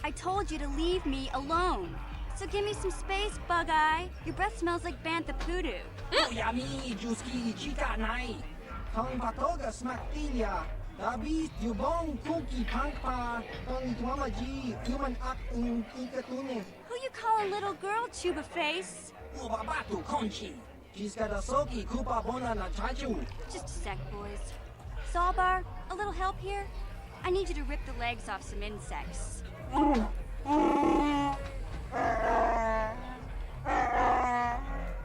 I told you to leave me alone. So give me some space, Bug-Eye. Your breath smells like bantha poodoo. Yummy, juicy, chica night. Tong patoga smaktilia. Dabi, tubong, cookie, pangpa. Tong tuamaji, human ak ikatune. Who you calling little girl, Chuba Face? Ubabatu conchi. She's got a soki, kupa bona na chachu. Just a sec, boys. Sawbar, a little help here? I need you to rip the legs off some insects.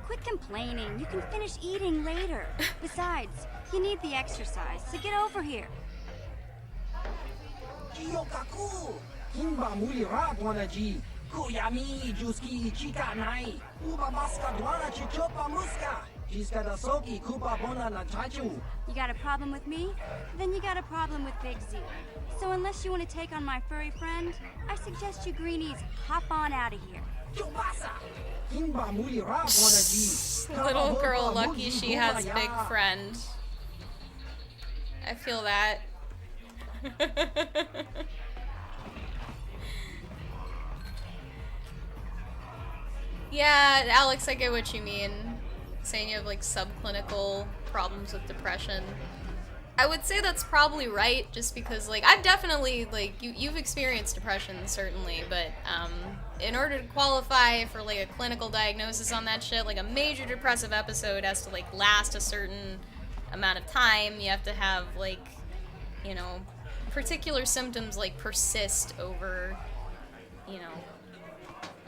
Quit complaining. You can finish eating later. Besides, you need the exercise, so get over here. Jiyokaku. Kimba muli rap wanaji. Kuyami, juski, chica night. Ubabaska duana chichopa muska. She's got a soki, kupa bona na chachu. You got a problem with me? Then you got a problem with Big Z. So unless you want to take on my furry friend, I suggest you greenies hop on out of here. Chubasa. Kimba muli rap wanaji. Little girl lucky she has big friend. I feel that. Yeah, Alex, I get what you mean. Saying you have like subclinical problems with depression. I would say that's probably right, just because like I've definitely like you've experienced depression certainly, but in order to qualify for like a clinical diagnosis on that shit, like a major depressive episode has to like last a certain amount of time. You have to have like, you know, particular symptoms like persist over, you know,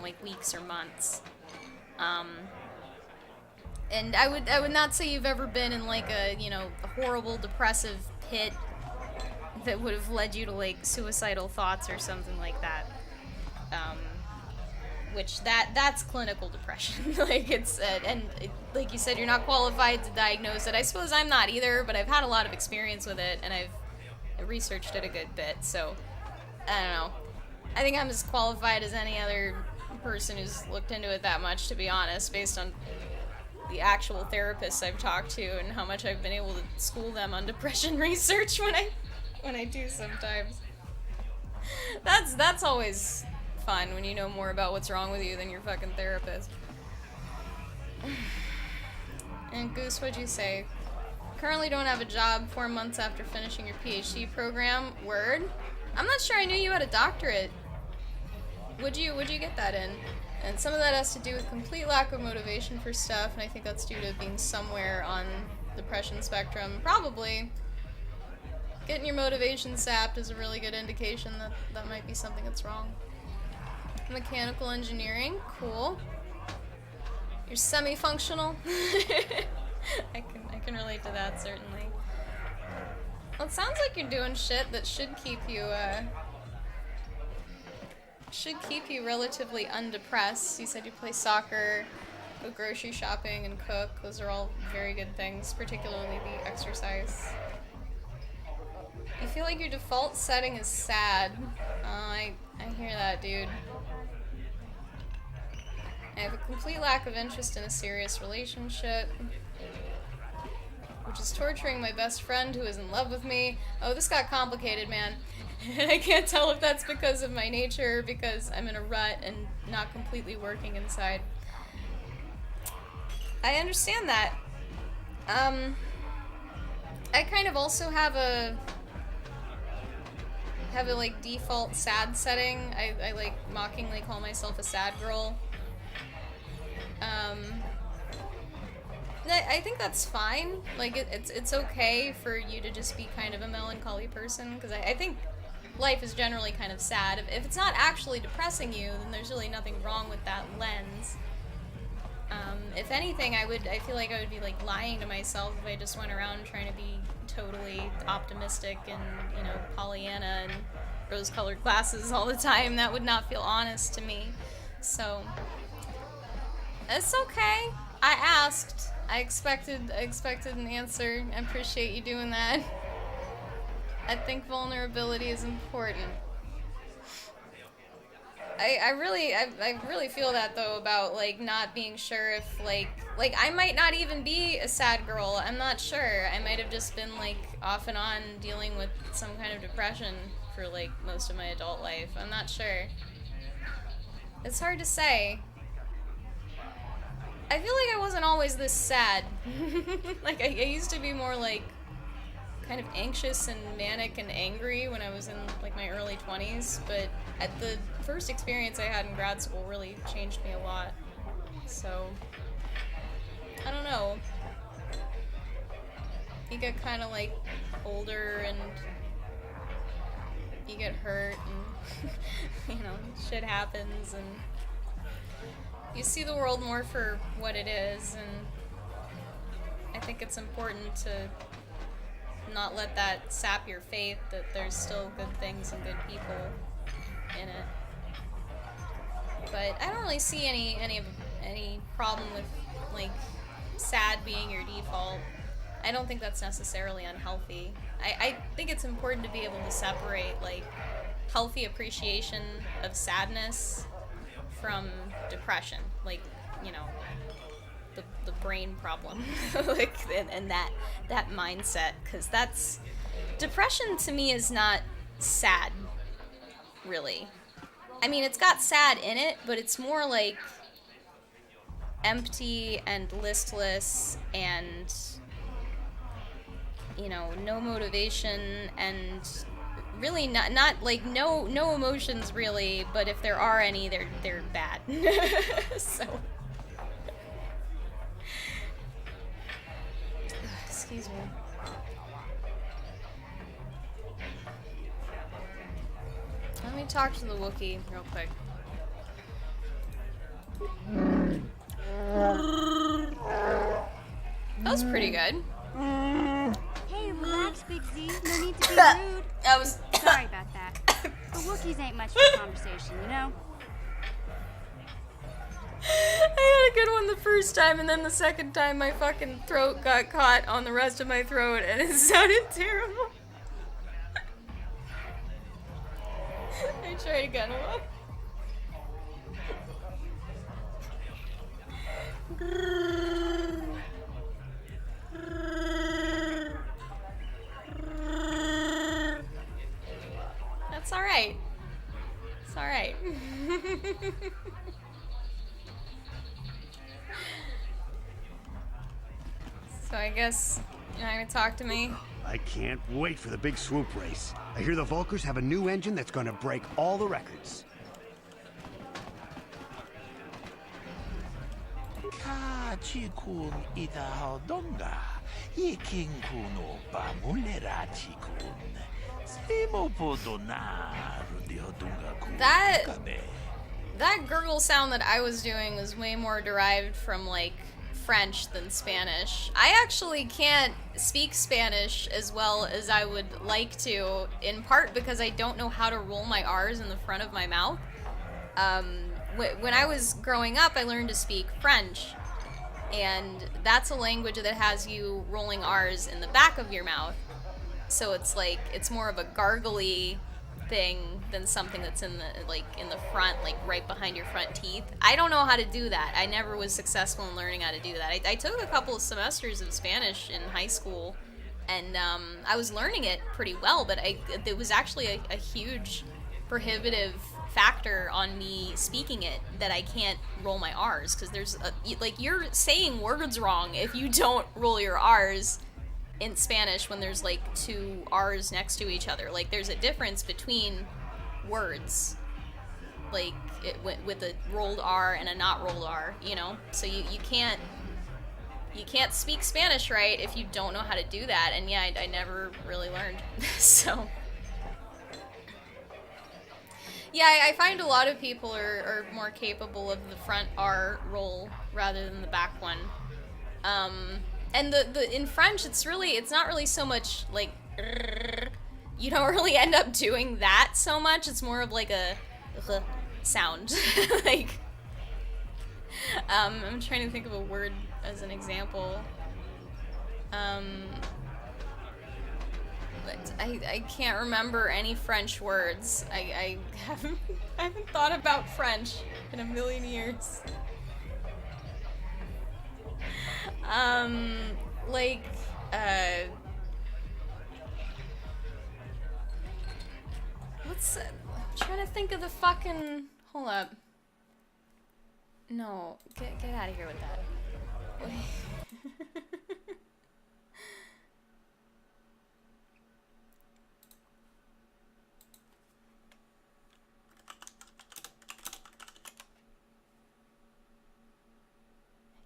like weeks or months. And I would not say you've ever been in like a, you know, a horrible depressive pit that would have led you to like suicidal thoughts or something like that. Which that's clinical depression. Like it's like you said, you're not qualified to diagnose it. I suppose I'm not either, but I've had a lot of experience with it and I've researched it a good bit. So I don't know. I think I'm as qualified as any other person who's looked into it that much, to be honest, based on the actual therapists I've talked to and how much I've been able to school them on depression research when I do sometimes. That's always fun when you know more about what's wrong with you than your fucking therapist. And Goose, what'd you say? Currently don't have a job 4 months after finishing your PhD program. Word? I'm not sure I knew you had a doctorate. Would you get that in? And some of that has to do with complete lack of motivation for stuff, and I think that's due to being somewhere on the depression spectrum. Probably. Getting your motivation sapped is a really good indication that that might be something that's wrong. Mechanical engineering, cool. You're semi-functional. I can relate to that, certainly. Well, it sounds like you're doing shit that should keep you relatively undepressed. You said you play soccer, go grocery shopping, and cook. Those are all very good things, particularly the exercise. You feel like your default setting is sad. I hear that, dude. I have a complete lack of interest in a serious relationship, which is torturing my best friend who is in love with me. Oh, this got complicated, man. I can't tell if that's because of my nature or because I'm in a rut and not completely working inside. I understand that. I kind of also have a like default sad setting. I like mockingly call myself a sad girl. I think that's fine. Like it's okay for you to just be kind of a melancholy person, because I think life is generally kind of sad. If it's not actually depressing you, then there's really nothing wrong with that lens. If anything, I feel like I would be like lying to myself if I just went around trying to be totally optimistic and, you know, Pollyanna and rose-colored glasses all the time. That would not feel honest to me. So it's okay. I asked. I expected an answer. I appreciate you doing that. I think vulnerability is important. I really feel that though about like not being sure if like I might not even be a sad girl. I'm not sure. I might have just been like off and on dealing with some kind of depression for like most of my adult life. I'm not sure. It's hard to say. I feel like I wasn't always this sad. Like I used to be more like kind of anxious and manic and angry when I was in like my early 20s, but at the first experience I had in grad school really changed me a lot. So I don't know. You get kind of like older and you get hurt and you know, shit happens and you see the world more for what it is, and I think it's important to not let that sap your faith that there's still good things and good people in it. But I don't really see any problem with like sad being your default. I don't think that's necessarily unhealthy. I think it's important to be able to separate like healthy appreciation of sadness from depression, like, you know, the brain problem, like, and that mindset, because that's, depression to me is not sad, really. I mean, it's got sad in it, but it's more like empty and listless and, you know, no motivation and really not like no emotions really, but if there are any, they're bad. So excuse me. Let me talk to the Wookiee real quick. That was pretty good. Hey, relax, Big Z. No need to be rude. That was Sorry about that. The Wookiees ain't much for conversation, you know? I had a good one the first time, and then the second time my fucking throat got caught on the rest of my throat, and it sounded terrible. I tried again. That's alright. It's alright. So I guess you're not gonna talk to me? I can't wait for the big swoop race. I hear the Vulkars have a new engine that's gonna break all the records. Chikun idahaldonga, Yikinku no bamulera chikun. That gurgle sound that I was doing was way more derived from like French than Spanish. I actually can't speak Spanish as well as I would like to, in part because I don't know how to roll my R's in the front of my mouth. When I was growing up, I learned to speak French, and that's a language that has you rolling R's in the back of your mouth. So it's like, it's more of a gargly thing than something that's in the front, like right behind your front teeth. I don't know how to do that. I never was successful in learning how to do that. I took a couple of semesters of Spanish in high school, and I was learning it pretty well, but it was actually a huge prohibitive factor on me speaking it that I can't roll my R's, because there's you're saying words wrong if you don't roll your R's in Spanish when there's like two R's next to each other. Like there's a difference between words, like with a rolled R and a not rolled R, you know? So you can't speak Spanish right if you don't know how to do that, and yeah, I never really learned. So yeah, I find a lot of people are more capable of the front R roll rather than the back one. And the in French, it's not really so much like, you don't really end up doing that so much. It's more of like a sound. Like, I'm trying to think of a word as an example. But I can't remember any French words. I haven't thought about French in a million years. I'm trying to think of the fucking, hold up. No, get out of here with that.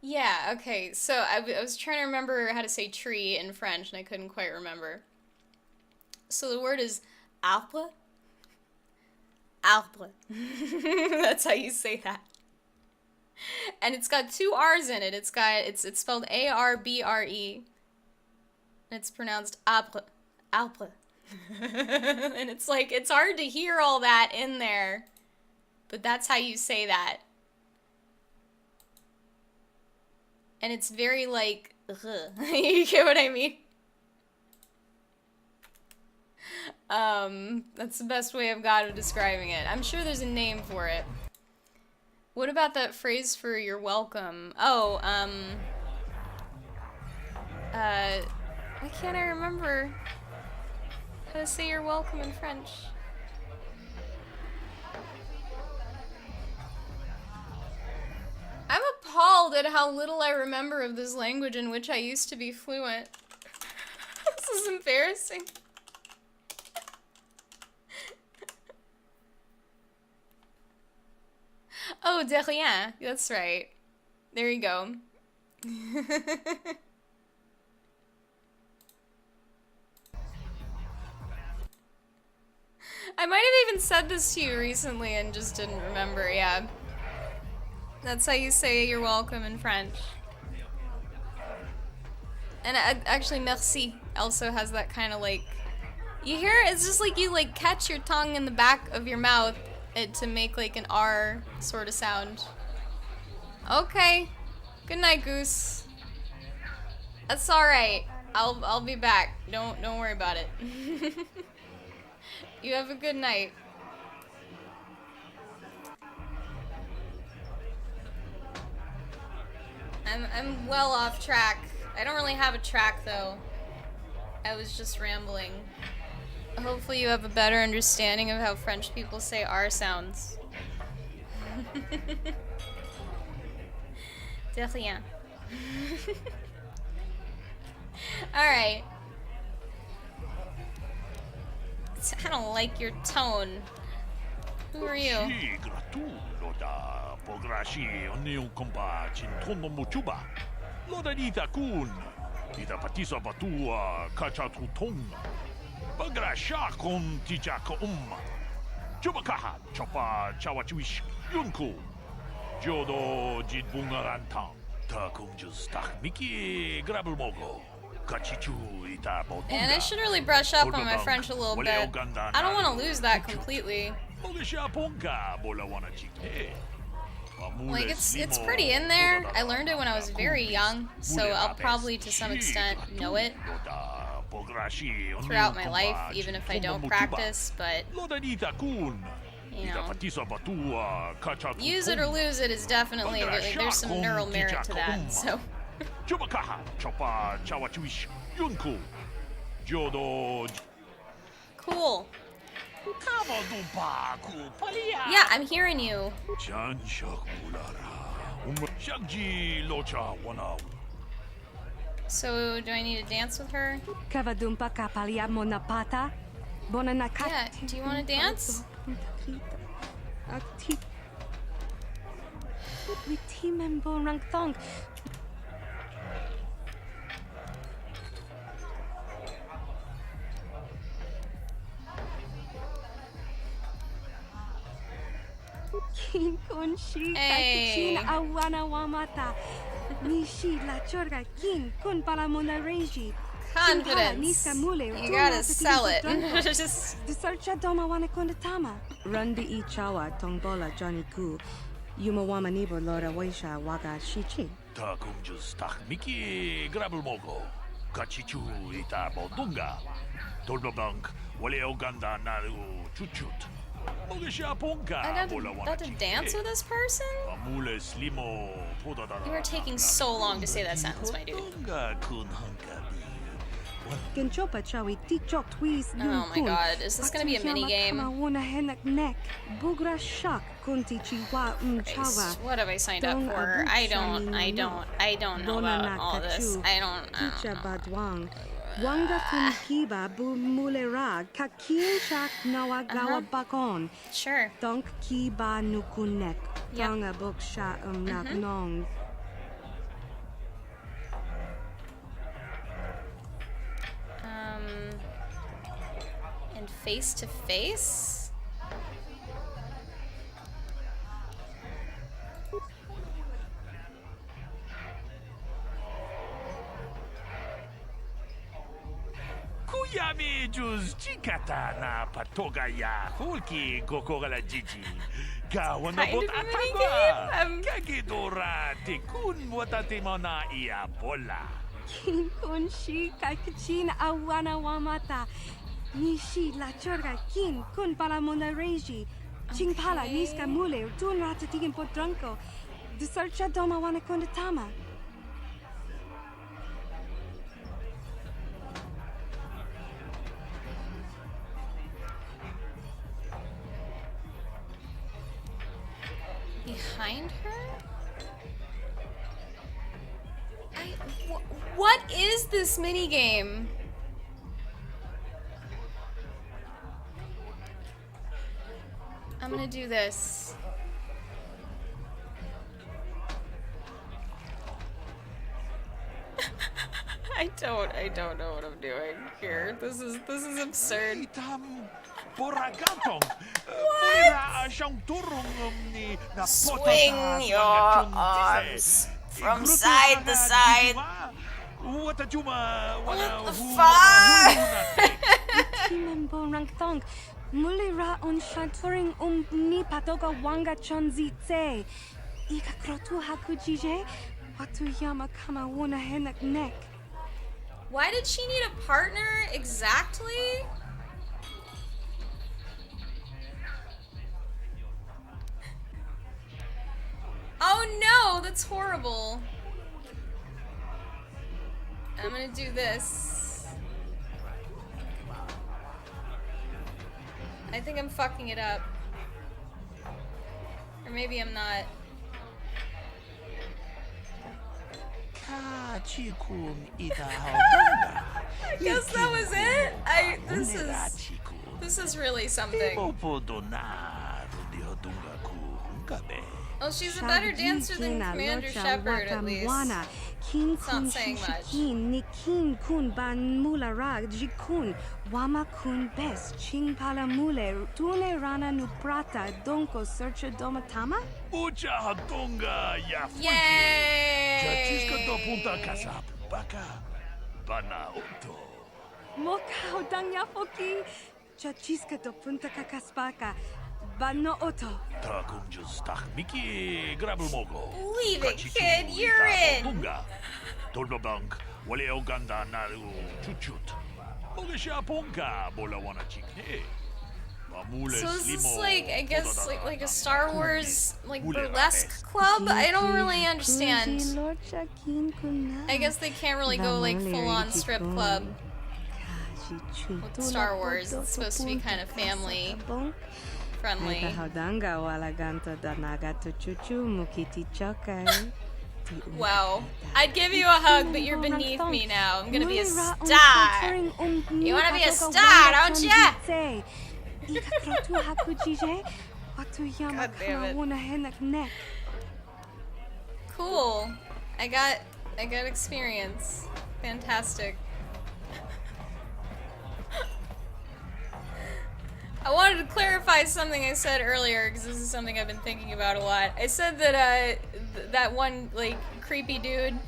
Yeah, okay, so I was trying to remember how to say tree in French, and I couldn't quite remember. So the word is arbre. Arbre. That's how you say that. And it's got two R's in it. It's spelled A-R-B-R-E. And it's pronounced arbre. Arbre. And it's like, it's hard to hear all that in there. But that's how you say that. And it's very like, ugh. You get what I mean? That's the best way I've got of describing it. I'm sure there's a name for it. What about that phrase for you're welcome? Oh, why can't I remember how to say you're welcome in French? I'm appalled at how little I remember of this language in which I used to be fluent. This is embarrassing. Oh, de rien. That's right. There you go. I might have even said this to you recently and just didn't remember, yeah. That's how you say you're welcome in French. And actually, merci also has that kind of like, you hear it? It's just like you like catch your tongue in the back of your mouth to make like an R sort of sound. Okay. Good night, Goose. That's all right. I'll be back. Don't worry about it. You have a good night. I'm well off track. I don't really have a track though. I was just rambling. Hopefully you have a better understanding of how French people say R sounds. De rien. Alright. I don't like your tone. Who are you? And I should really brush up on my French a little bit. I don't want to lose that completely. Like, it's pretty in there. I learned it when I was very young, so I'll probably to some extent know it throughout my life, even if I don't practice, but you know, use it or lose it is definitely, like, there's some neural merit to that, so. Cool. Yeah, I'm hearing you. So, do I need to dance with her? Yeah, do you want to dance? Hey. Confidence. You gotta sell it. Just. Rundi ichawa tongbola Johnny Ku. Yumawama nibo lora waisha waga shichi. Takum just tak miki grabul mogo. Kachichu ita bodunga. Dolbabang wale oganda naru chuchut. I got to dance with this person? You are taking so long to say that sentence, my dude. Oh my god, is this gonna be a minigame? Christ, what have I signed up for? I don't know about all this. I don't know. Wanga kiba bu mulera kakin shak nawagawa bakon. Sure. Donk kiba nukunek. Tonga book sha nak nong. And face to face? Kuyami juz chikata na patoga ya hulki gokora jiji. Kawana bot atagwa. Kagidora tikun watatimona ia bola. Kin shi kakichin awana wamata. Nishi la chorga kin kun palamona reji. Chingpala niska mule tun ratatikin podranko. The searcha doma wana kondatama. Behind her? What is this minigame? I'm gonna do this. I don't know what I'm doing here. This is absurd. Swing your arms from side to side. What the fuck? Mulira on shanturing ni patoga wanga chonzitse. Ika krotu hakujije. Watu yama kama wuna henak neck. Why did she need a partner exactly? Oh no, that's horrible. I'm gonna do this. I think I'm fucking it up. Or maybe I'm not. I guess that was it. This is really something. Oh, she's a better dancer than Commander Shepard, at least. It's not saying much. Bano Oto. Takunjus Miki Grabulmogo. Leave it, kid. You're in. Dunga. Dolbabank, Wale Oganda Naru Chuchut. Ogesha Ponka, Bolawana Chikne. So is this like, I guess, like a Star Wars, like, burlesque club? I don't really understand. I guess they can't really go, like, full-on strip club with Star Wars. It's supposed to be kind of family friendly. Wow. I'd give you a hug, but you're beneath me now. I'm gonna be a star. You wanna be a star, don't ya? God damn it. Cool. I got experience. Fantastic. I wanted to clarify something I said earlier, because this is something I've been thinking about a lot. I said that that one, like, creepy dude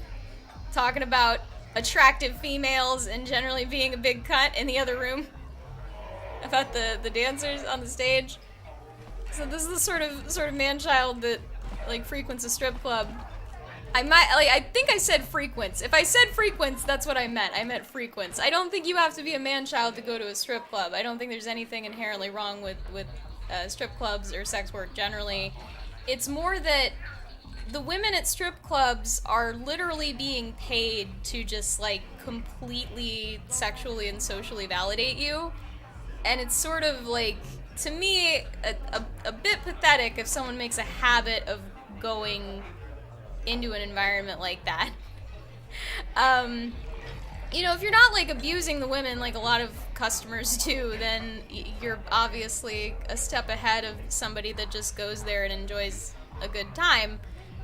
talking about attractive females and generally being a big cunt in the other room about the dancers on the stage. So this is the sort of man-child that, like, frequents a strip club. I think I said frequents. If I said frequents, that's what I meant. I meant frequents. I don't think you have to be a man-child to go to a strip club. I don't think there's anything inherently wrong with strip clubs or sex work generally. It's more that the women at strip clubs are literally being paid to just, like, completely sexually and socially validate you. And it's sort of, like, to me, a bit pathetic if someone makes a habit of going into an environment like that. You know, if you're not, like, abusing the women like a lot of customers do, then you're obviously a step ahead of somebody that just goes there and enjoys a good time.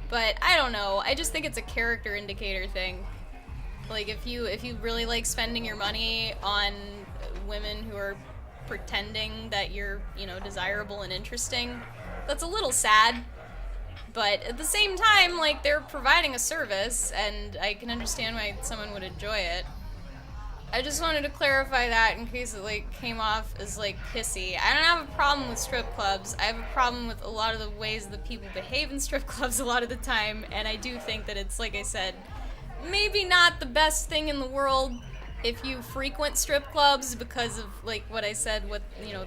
But I don't know, I just think it's a character indicator thing. Like, if you really like spending your money on women who are pretending that you're, you know, desirable and interesting, that's a little sad. But at the same time, like, they're providing a service, and I can understand why someone would enjoy it. I just wanted to clarify that in case it, like, came off as, like, pissy. I don't have a problem with strip clubs. I have a problem with a lot of the ways that people behave in strip clubs a lot of the time, and I do think that it's, like I said, maybe not the best thing in the world if you frequent strip clubs because of, like, what I said with, you know,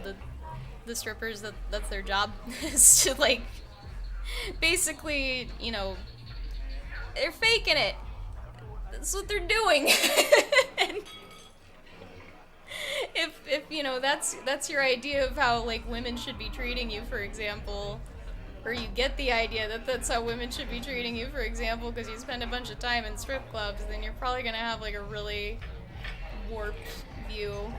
the strippers, that's their job, is to, like, basically, you know, they're faking it. That's what they're doing. And if you know, that's your idea of how, like, women should be treating you, for example, or you get the idea that that's how women should be treating you, for example, because you spend a bunch of time in strip clubs, then you're probably gonna have, like, a really warped view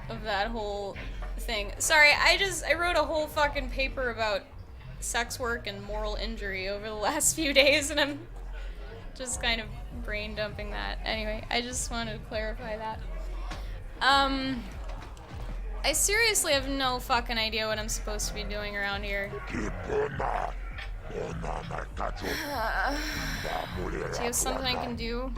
of that whole thing. Sorry, I wrote a whole fucking paper about sex work and moral injury over the last few days, and I'm just kind of brain dumping that. Anyway, I just wanted to clarify that. I seriously have no fucking idea what I'm supposed to be doing around here. Do you have something I can do?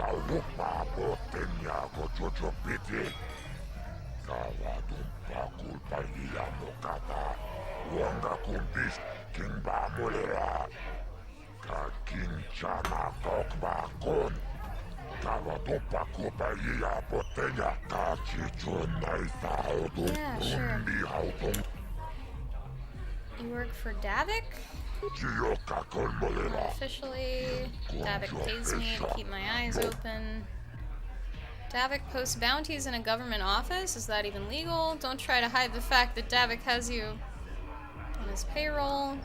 Yeah, sure. You work for Davik? Officially, Davik pays me to keep my eyes open. Davik posts bounties in a government office? Is that even legal? Don't try to hide the fact that Davik has you on his payroll.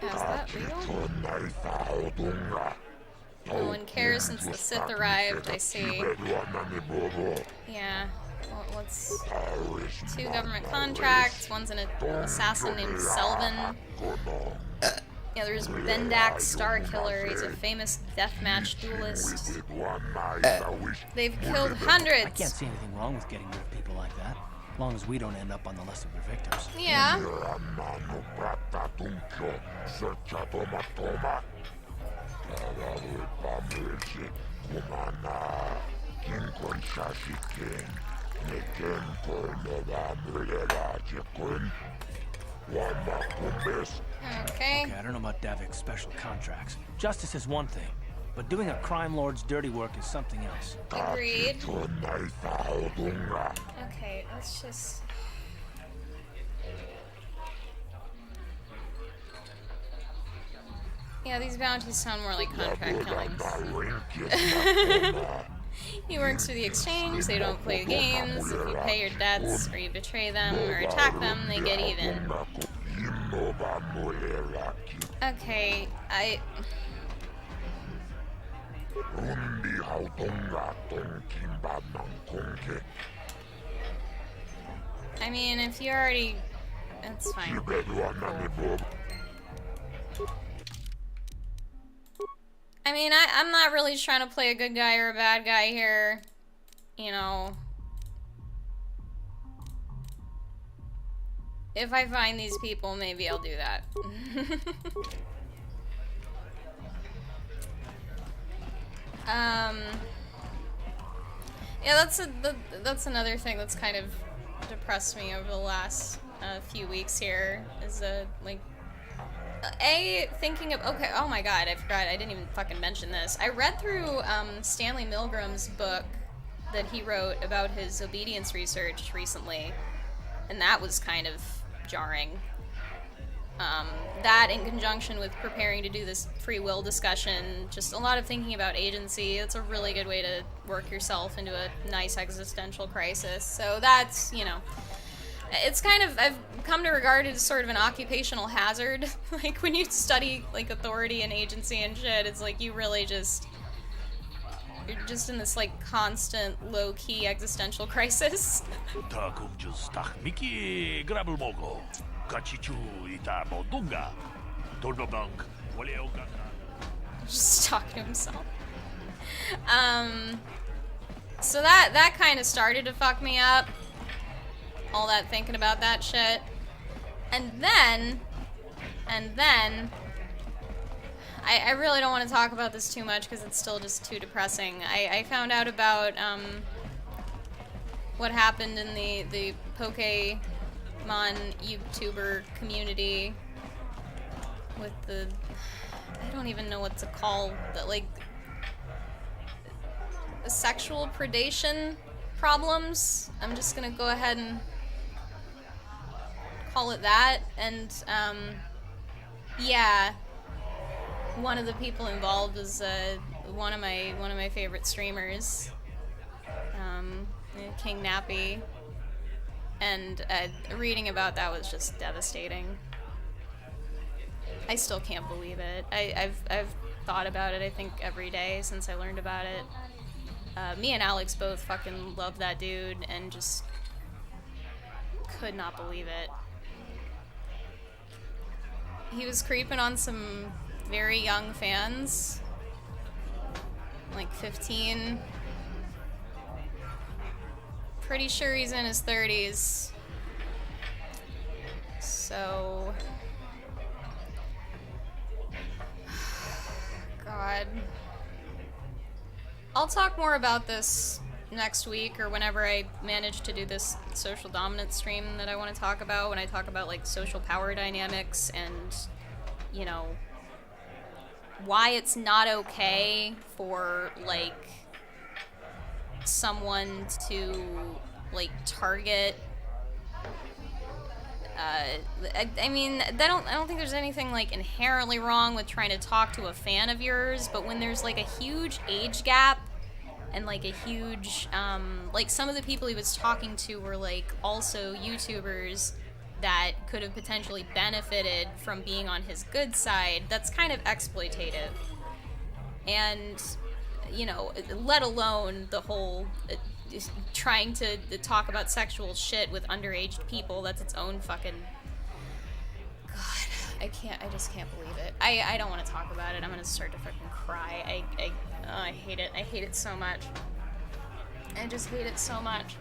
Is that legal? No one cares since the Sith arrived, I see. Yeah. Well, what's 2 government contracts, one's an assassin named Selvin. The other is Bendak Starkiller, he's a famous deathmatch duelist. They've killed hundreds! I can't see anything wrong with getting rid of people like that, as long as we don't end up on the list of their victims. Yeah. Okay. I don't know about Davik's special contracts. Justice is one thing, but doing a crime lord's dirty work is something else. Agreed. Okay, let's just... Yeah, these bounties sound more like contract killings. He works for the exchange, they don't play games. If you pay your debts, or you betray them, or attack them, they get even. Okay, I mean, if you already... That's fine. Cool. I mean, I'm not really trying to play a good guy or a bad guy here. You know. If I find these people, maybe I'll do that. Yeah, that's another thing that's kind of depressed me over the last few weeks here, is like, thinking of, okay, oh my god, I forgot, I didn't even fucking mention this. I read through Stanley Milgram's book that he wrote about his obedience research recently, and that was kind of jarring. That in conjunction with preparing to do this free will discussion, just a lot of thinking about agency. It's a really good way to work yourself into a nice existential crisis. So that's, you know, it's kind of, I've come to regard it as sort of an occupational hazard. Like, when you study, like, authority and agency and shit, it's like you really just, you're just in this, like, constant, low-key existential crisis. Just talking to himself. So that kind of started to fuck me up. All that thinking about that shit. And then, I really don't want to talk about this too much because it's still just too depressing. I found out about, what happened in the Pokemon YouTuber community with the, I don't even know what to call that, like, the sexual predation problems. I'm just gonna go ahead and call it that. And yeah, one of the people involved is one of my favorite streamers, King Nappy, and reading about that was just devastating. I still can't believe it. I've thought about it, I think, every day since I learned about it. Me and Alex both fucking love that dude and just could not believe it. He was creeping on some very young fans, like 15. Pretty sure he's in his 30s. So, God. I'll talk more about this next week or whenever I manage to do this social dominance stream that I want to talk about, when I talk about, like, social power dynamics and, you know, why it's not okay for, like, someone to, like, target. I mean, I don't think there's anything, like, inherently wrong with trying to talk to a fan of yours, but when there's, like, a huge age gap and, like, a huge, like, some of the people he was talking to were, like, also YouTubers that could have potentially benefited from being on his good side, that's kind of exploitative. And, you know, let alone the whole trying to talk about sexual shit with underage people. That's its own fucking... God, I just can't believe it. I don't want to talk about it. I'm gonna start to fucking cry. I hate it. I hate it so much. I just hate it so much.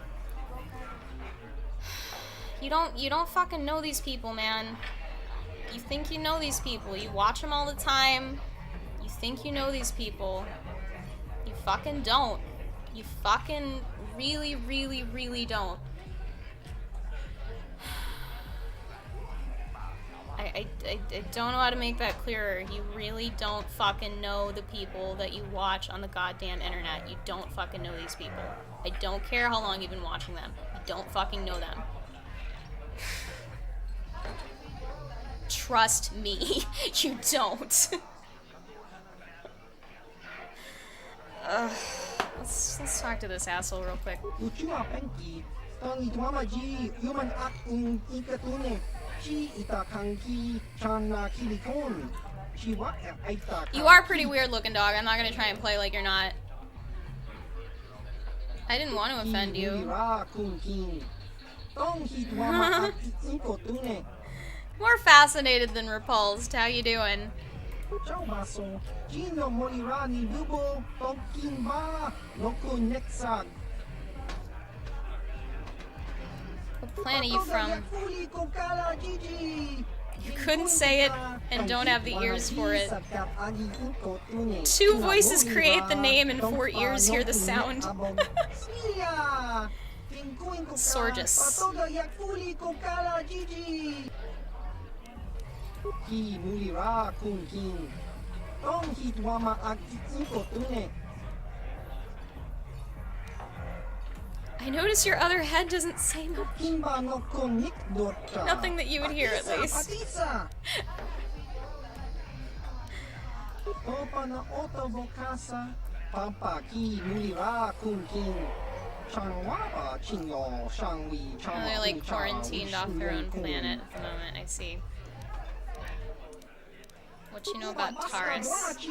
You don't fucking know these people, man. You think you know these people. You watch them all the time. You think you know these people. You fucking don't. You fucking really, really, really don't. I don't know how to make that clearer. You really don't fucking know the people that you watch on the goddamn internet. You don't fucking know these people. I don't care how long you've been watching them. You don't fucking know them. Trust me, you don't. Let's talk to this asshole real quick. You are pretty weird looking, dog. I'm not gonna try and play like you're not. I didn't want to offend you. More fascinated than repulsed. How you doing? What planet are you from? You couldn't say it and don't have the ears for it. 2 voices create the name and 4 ears hear the sound. Sorgus. I notice your other head doesn't say much. Nothing that you would hear, at least. Oh, they're like quarantined off their own planet at the moment, I see. What you know about Taurus?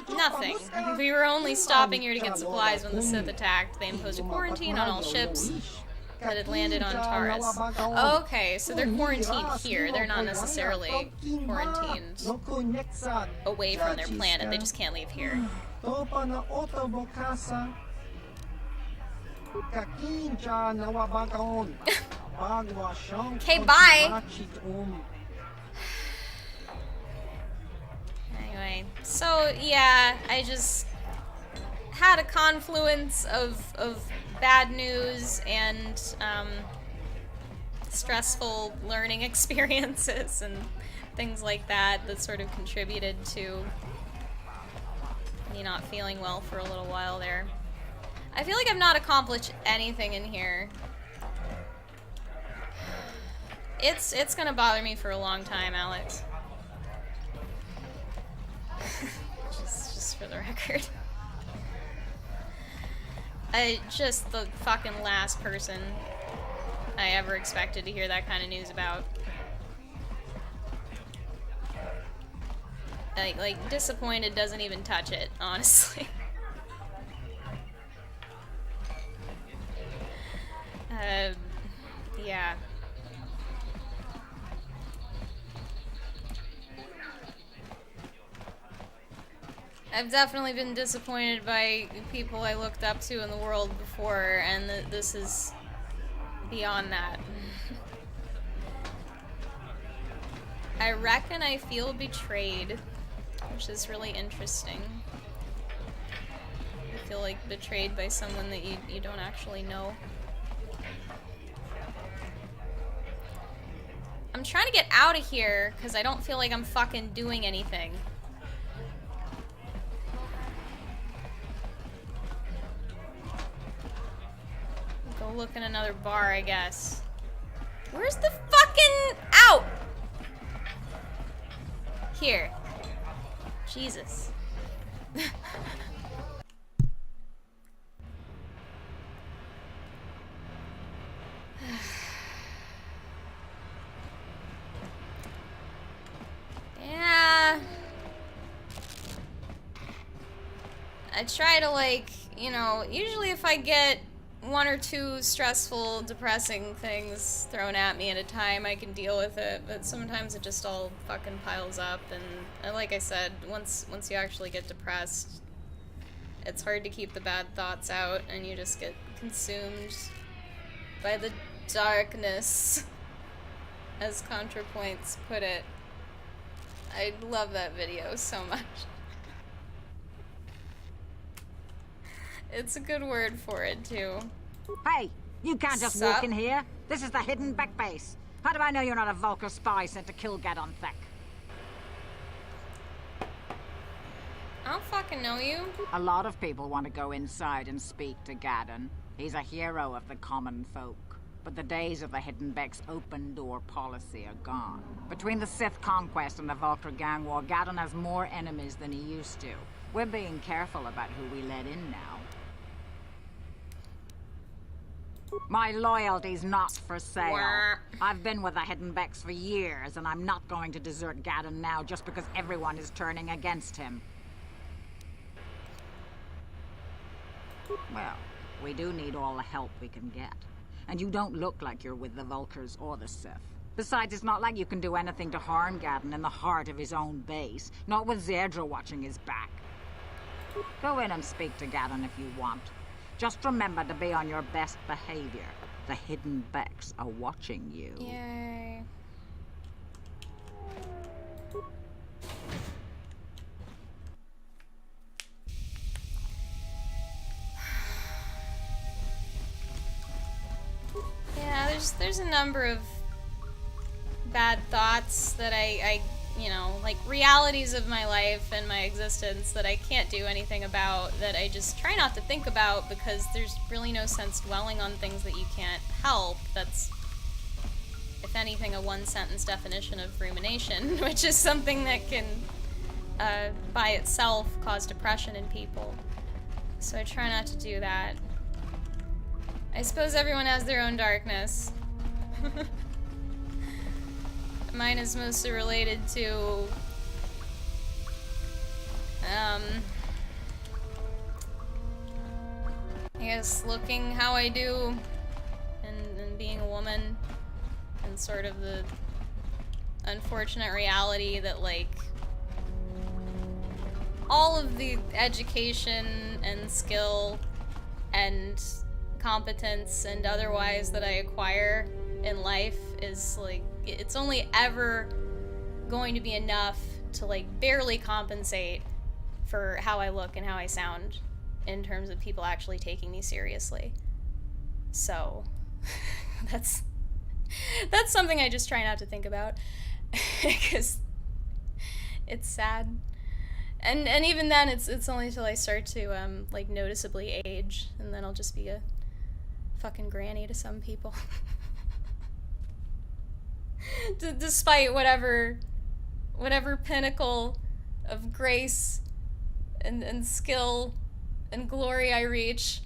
Nothing. We were only stopping here to get supplies when the Sith attacked. They imposed a quarantine on all ships that had landed on Taurus. Okay, so they're quarantined here. They're not necessarily quarantined away from their planet. They just can't leave here. Okay, bye! Anyway, so yeah, I just had a confluence of bad news and stressful learning experiences and things like that that sort of contributed to me not feeling well for a little while there. I feel like I've not accomplished anything in here. It's gonna bother me for a long time, Alex. just for the record. Just the fucking last person I ever expected to hear that kind of news about. Like disappointed doesn't even touch it, honestly. Yeah. I've definitely been disappointed by people I looked up to in the world before, and this is beyond that. I reckon I feel betrayed, which is really interesting. I feel like betrayed by someone that you don't actually know. I'm trying to get out of here because I don't feel like I'm fucking doing anything. Go look in another bar, I guess. Where's the fucking out? Here. Jesus. Yeah. I try to, like, you know, usually if I get 1 or 2 stressful, depressing things thrown at me at a time, I can deal with it, but sometimes it just all fucking piles up, and like I said, once you actually get depressed, it's hard to keep the bad thoughts out, and you just get consumed by the darkness, as ContraPoints put it. I love that video so much. It's a good word for it, too. Hey, you can't just Sup? walk in here. This is the hidden back base. How do I know you're not a Vulcar spy sent to kill Gadon Thek? I don't fucking know you. A lot of people want to go inside and speak to Gadon. He's a hero of the common folk. But the days of the Hidden Beck's open door policy are gone. Between the Sith conquest and the Vulcar gang war, Gadon has more enemies than he used to. We're being careful about who we let in now. My loyalty's not for sale. Wah. I've been with the Hidden Becks for years, and I'm not going to desert Gadon now just because everyone is turning against him. Well, we do need all the help we can get. And you don't look like you're with the Vulcars or the Sith. Besides, it's not like you can do anything to harm Gadon in the heart of his own base. Not with Zerdra watching his back. Go in and speak to Gadon if you want. Just remember to be on your best behavior. The Hidden Becks are watching you. Yay. Yeah, there's a number of bad thoughts that I you know, like realities of my life and my existence that I can't do anything about, that I just try not to think about because there's really no sense dwelling on things that you can't help. That's, if anything, a one-sentence definition of rumination, which is something that can, by itself, cause depression in people. So I try not to do that. I suppose everyone has their own darkness. Mine is mostly related to, I guess looking how I do, and being a woman, and sort of the unfortunate reality that, like, all of the education and skill and competence and otherwise that I acquire in life is, like, it's only ever going to be enough to, like, barely compensate for how I look and how I sound in terms of people actually taking me seriously. So that's something I just try not to think about because it's sad. And even then it's only till I start to like noticeably age, and then I'll just be a fucking granny to some people. Despite whatever pinnacle of grace and skill and glory I reach.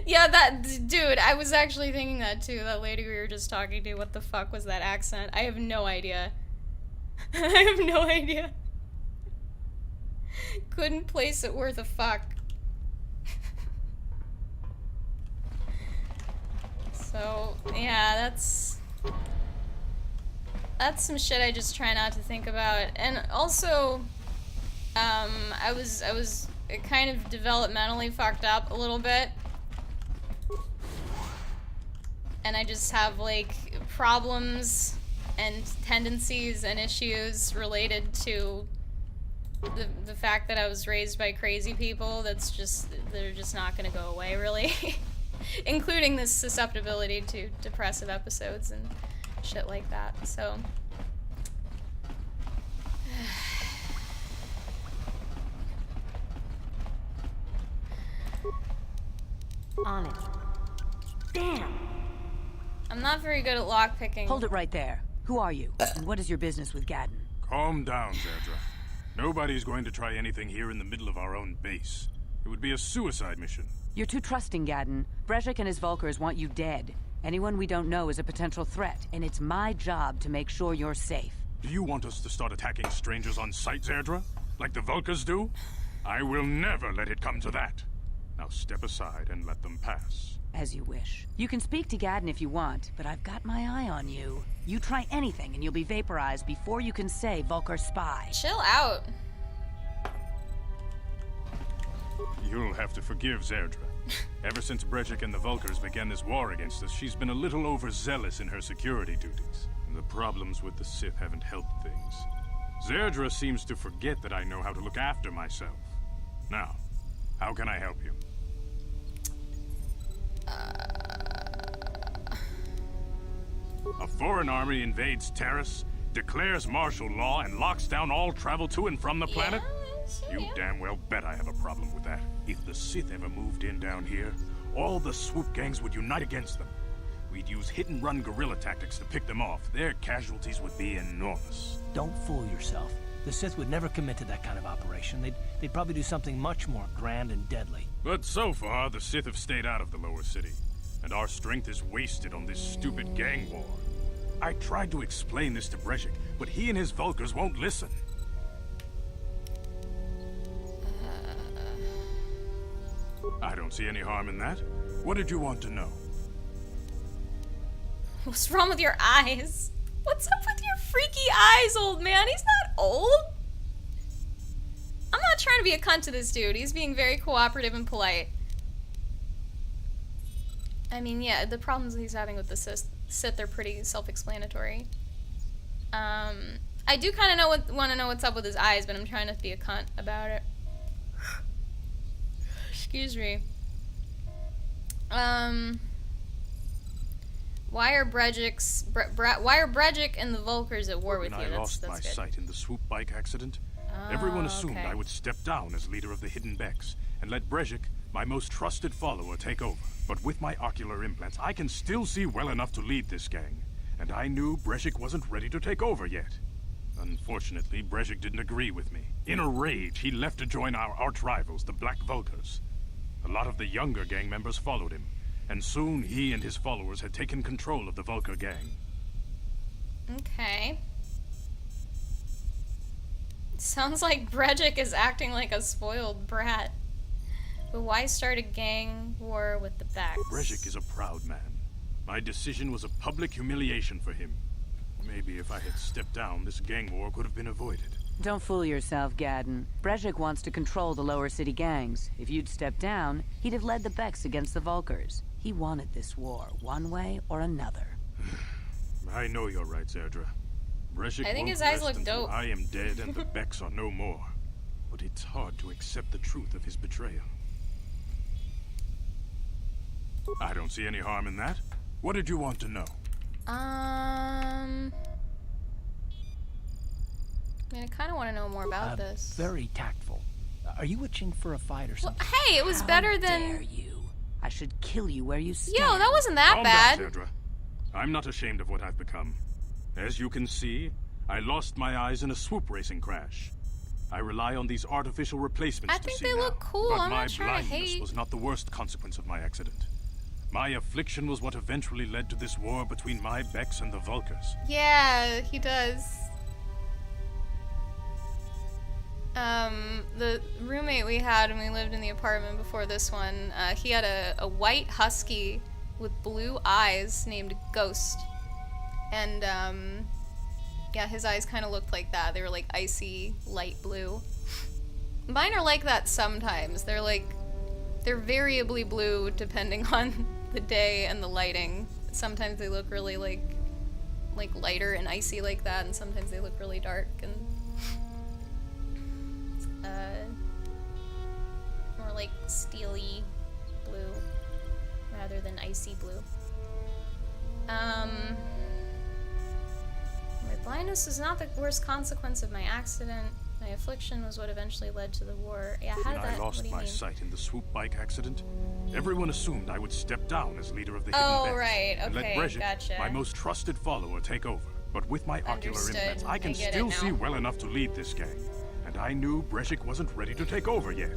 Yeah, that dude, I was actually thinking that too. That lady we were just talking to, what the fuck was that accent? I have no idea. I have no idea. Couldn't place it worth a fuck. So, yeah, that's some shit I just try not to think about. And also, I was kind of developmentally fucked up a little bit. And I just have, like, problems and tendencies and issues related to the fact that I was raised by crazy people they're just not gonna go away, really. Including this susceptibility to depressive episodes and shit like that, so. On it. Damn! I'm not very good at lockpicking. Hold it right there. Who are you? And what is your business with Gadon? Calm down, Zerdra. Nobody's going to try anything here in the middle of our own base. It would be a suicide mission. You're too trusting, Gadon. Brezhik and his Vulcars want you dead. Anyone we don't know is a potential threat, and it's my job to make sure you're safe. Do you want us to start attacking strangers on sight, Zerdra? Like the Vulcars do? I will never let it come to that. Now step aside and let them pass. As you wish. You can speak to Gadon if you want, but I've got my eye on you. You try anything and you'll be vaporized before you can say Vulcar spy. Chill out. You'll have to forgive Zerdra. Ever since Brezhik and the Vulcars began this war against us, she's been a little overzealous in her security duties. And the problems with the Sith haven't helped things. Zerdra seems to forget that I know how to look after myself. Now, How can I help you? A foreign army invades Terrace, declares martial law, and locks down all travel to and from the planet? You damn well bet I have a problem with that. If the Sith ever moved in down here, all the swoop gangs would unite against them. We'd use hit-and-run guerrilla tactics to pick them off. Their casualties would be enormous. Don't fool yourself. The Sith would never commit to that kind of operation. They'd probably do something much more grand and deadly. But so far, the Sith have stayed out of the lower city, and our strength is wasted on this stupid gang war. I tried to explain this to Brezhik, but he and his Vulkars won't listen. I don't see any harm in that. What did you want to know? What's wrong with your eyes? What's up with your freaky eyes, old man? He's not old. I'm not trying to be a cunt to this dude. He's being very cooperative and polite. I mean, yeah, the problems he's having with the Sith are pretty self-explanatory. I do kind of want to know what's up with his eyes, but I'm trying not to be a cunt about it. Excuse me. Why are Brejik and the Vulkars at war with you? When I lost my sight in the swoop bike accident, everyone assumed I would step down as leader of the Hidden Becks and let Brejik, my most trusted follower, take over. But with my ocular implants, I can still see well enough to lead this gang, and I knew Brejik wasn't ready to take over yet. Unfortunately, Brejik didn't agree with me. In a rage, he left to join our arch-rivals, the Black Vulkars. A lot of the younger gang members followed him, and soon he and his followers had taken control of the Vulkar gang. Okay. Sounds like Brejik is acting like a spoiled brat. But why start a gang war with the Becks? Brejik is a proud man. My decision was a public humiliation for him. Maybe if I had stepped down, this gang war could have been avoided. Don't fool yourself, Gadden. Brejik wants to control the lower city gangs. If you'd stepped down, he'd have led the Becks against the Vulkars. He wanted this war, one way or another. I know you're right, Zerdra. Brejik I think won't his eyes rest look until dope. I am dead and the Becks are no more. But it's hard to accept the truth of his betrayal. I don't see any harm in that. What did you want to know? I mean, I kind of want to know more about this. Very tactful. Are you itching for a fight or something? Well, hey, it was better than... Dare you? I should kill you where you stand. Yo, that wasn't that Calm bad. down, Zerdra. I'm not ashamed of what I've become. As you can see, I lost my eyes in a swoop racing crash. I rely on these artificial replacements I to think see they now. look cool. But I'm my not trying to blindness hate. was not the worst consequence of my accident. My affliction was what eventually led to this war between my Becks and the Vulkars. Yeah, he does. The roommate we had when we lived in the apartment before this one, he had a white husky with blue eyes named Ghost. And, yeah, his eyes kind of looked like that. They were like icy, light blue. Mine are like that sometimes. They're variably blue depending on the day and the lighting. Sometimes they look really like lighter and icy like that, and sometimes they look really dark and more like steely blue rather than icy blue. My blindness is not the worst consequence of my accident. My affliction was what eventually led to the war. Yeah, how did When that... I lost my sight in the swoop bike accident, everyone assumed I would step down as leader of the Hidden Becks right, and let okay, Brejik, gotcha. my most trusted follower, take over. But with my ocular Understood. implants, I can I get it still now. see well enough to lead this gang. And I knew Brejik wasn't ready to take over yet.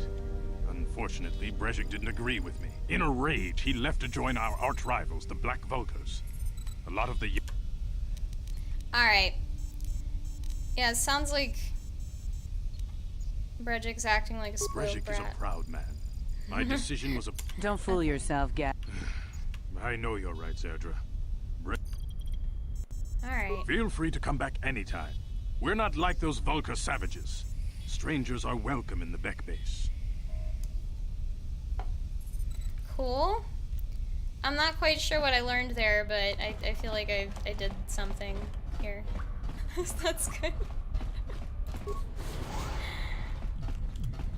Unfortunately, Brejik didn't agree with me. In a rage, he left to join our arch-rivals, the Black Vulkars. A lot of the... Alright. Yeah, it sounds like Brejik's acting like a spoiled Brejik brat. is a proud man. My decision was a... Don't fool yourself, Gadden. I know you're right, Zerdra. Alright. Feel free to come back anytime. We're not like those Vulkar savages. Strangers are welcome in the Beck base. Cool. I'm not quite sure what I learned there, but I feel like I did something here. That's good.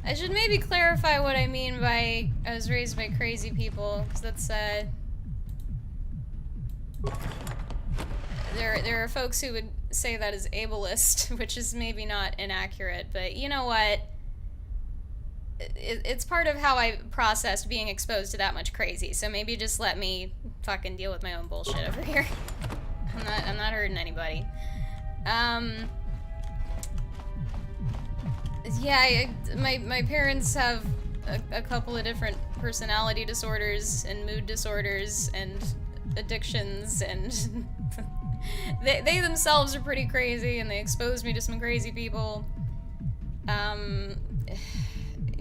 I should maybe clarify what I mean by I was raised by crazy people, because that's, there are folks who would say that is ableist, which is maybe not inaccurate, but you know what? It's part of how I processed being exposed to that much crazy, so maybe just let me fucking deal with my own bullshit over here. I'm not hurting anybody. Yeah, my parents have a couple of different personality disorders and mood disorders and addictions, and they themselves are pretty crazy, and they exposed me to some crazy people.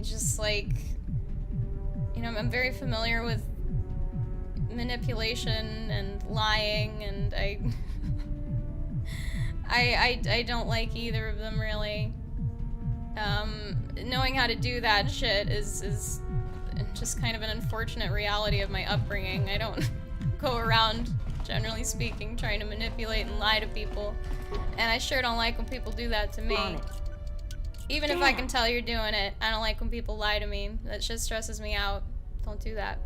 Just like, you know, I'm very familiar with manipulation and lying, and I don't like either of them really. Knowing how to do that shit is just kind of an unfortunate reality of my upbringing. I don't go around, generally speaking, trying to manipulate and lie to people, and I sure don't like when people do that to me. Even if I can tell you're doing it, I don't like when people lie to me. That shit stresses me out. Don't do that.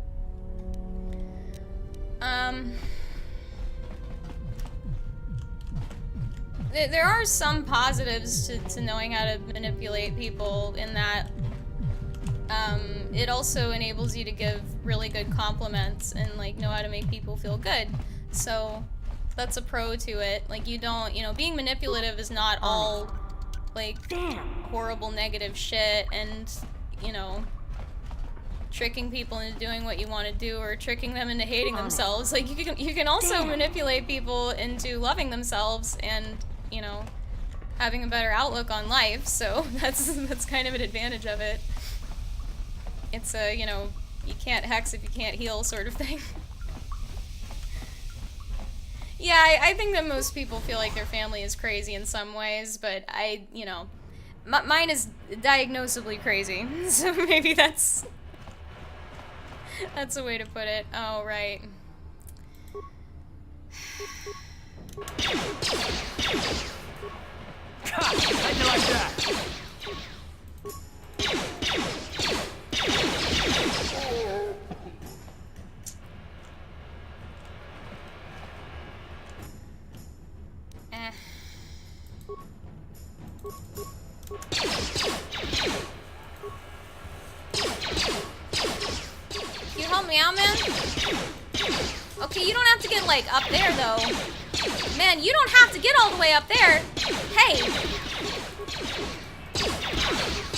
There are some positives to knowing how to manipulate people in that it also enables you to give really good compliments and like know how to make people feel good. So that's a pro to it. Like you don't, you know, being manipulative is not all like horrible negative shit, and you know, tricking people into doing what you want to do or tricking them into hating themselves. Like you can also manipulate people into loving themselves and, you know, having a better outlook on life. So that's kind of an advantage of it. It's a, you know, you can't hex if you can't heal sort of thing. Yeah, I think that most people feel like their family is crazy in some ways, but you know, mine is diagnosably crazy, so maybe that's a way to put it. Oh, right. How'd you like that? Can you help me out, man? Okay, you don't have to get, like, up there, though. Man, you don't have to get all the way up there. Hey!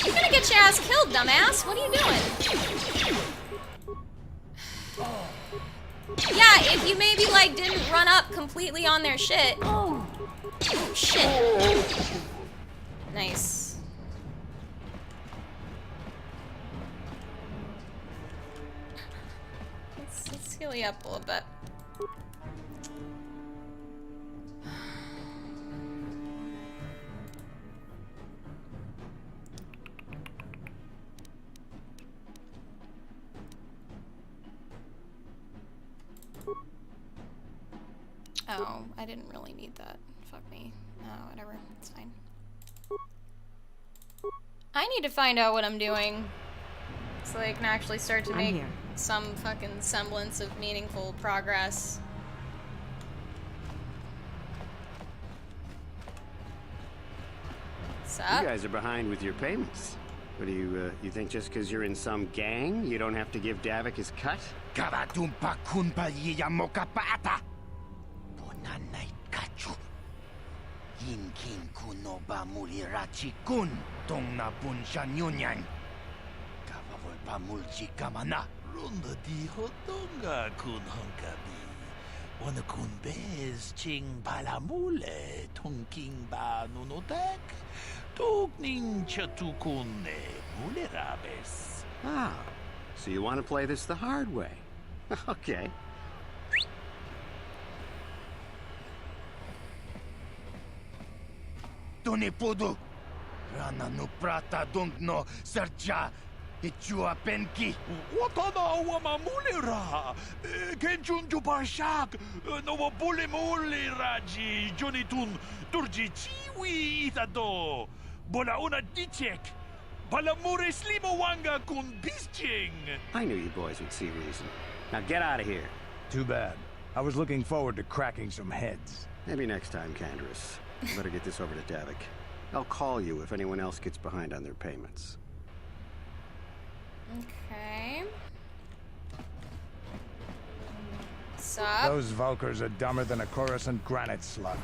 You're gonna get your ass killed, dumbass. What are you doing? Yeah, if you maybe, like, didn't run up completely on their shit. Oh, shit. Nice. Let's heal you up a little bit. Oh, I didn't really need that. Fuck me. Oh, whatever. It's fine. I need to find out what I'm doing so I can actually start to make some fucking semblance of meaningful progress. What's up? You guys are behind with your payments. What do you think just because you're in some gang, you don't have to give Davik his cut? Karatumpa kunpa yiya mokapaata. Bonanay kachu. Yinkin kuno ba mulirachi kun. Tong na bunsha nyunyang. Kavavol pa mulchi kamana. Runda di hotonga kun honkabi. Wana kun bez ching palamule. Tongking ba nunotek. Tokning chatukune mulerabes. Ah, so you want to play this the hard way? Okay. Tuni pudu. Rana no prata dungno serja. Ichua penki. Watana wama mulera. Kenchun jupashak. No bule muleraji. Jonitun turji chiwi itado. Bola una dichek. Palamures limawanga kun bisting. I knew you boys would see reason. Now get out of here. Too bad. I was looking forward to cracking some heads. Maybe next time, Canderous. Better get this over to Davik. I'll call you if anyone else gets behind on their payments. Okay. What's up? Those Vulkars are dumber than a Coruscant granite slug.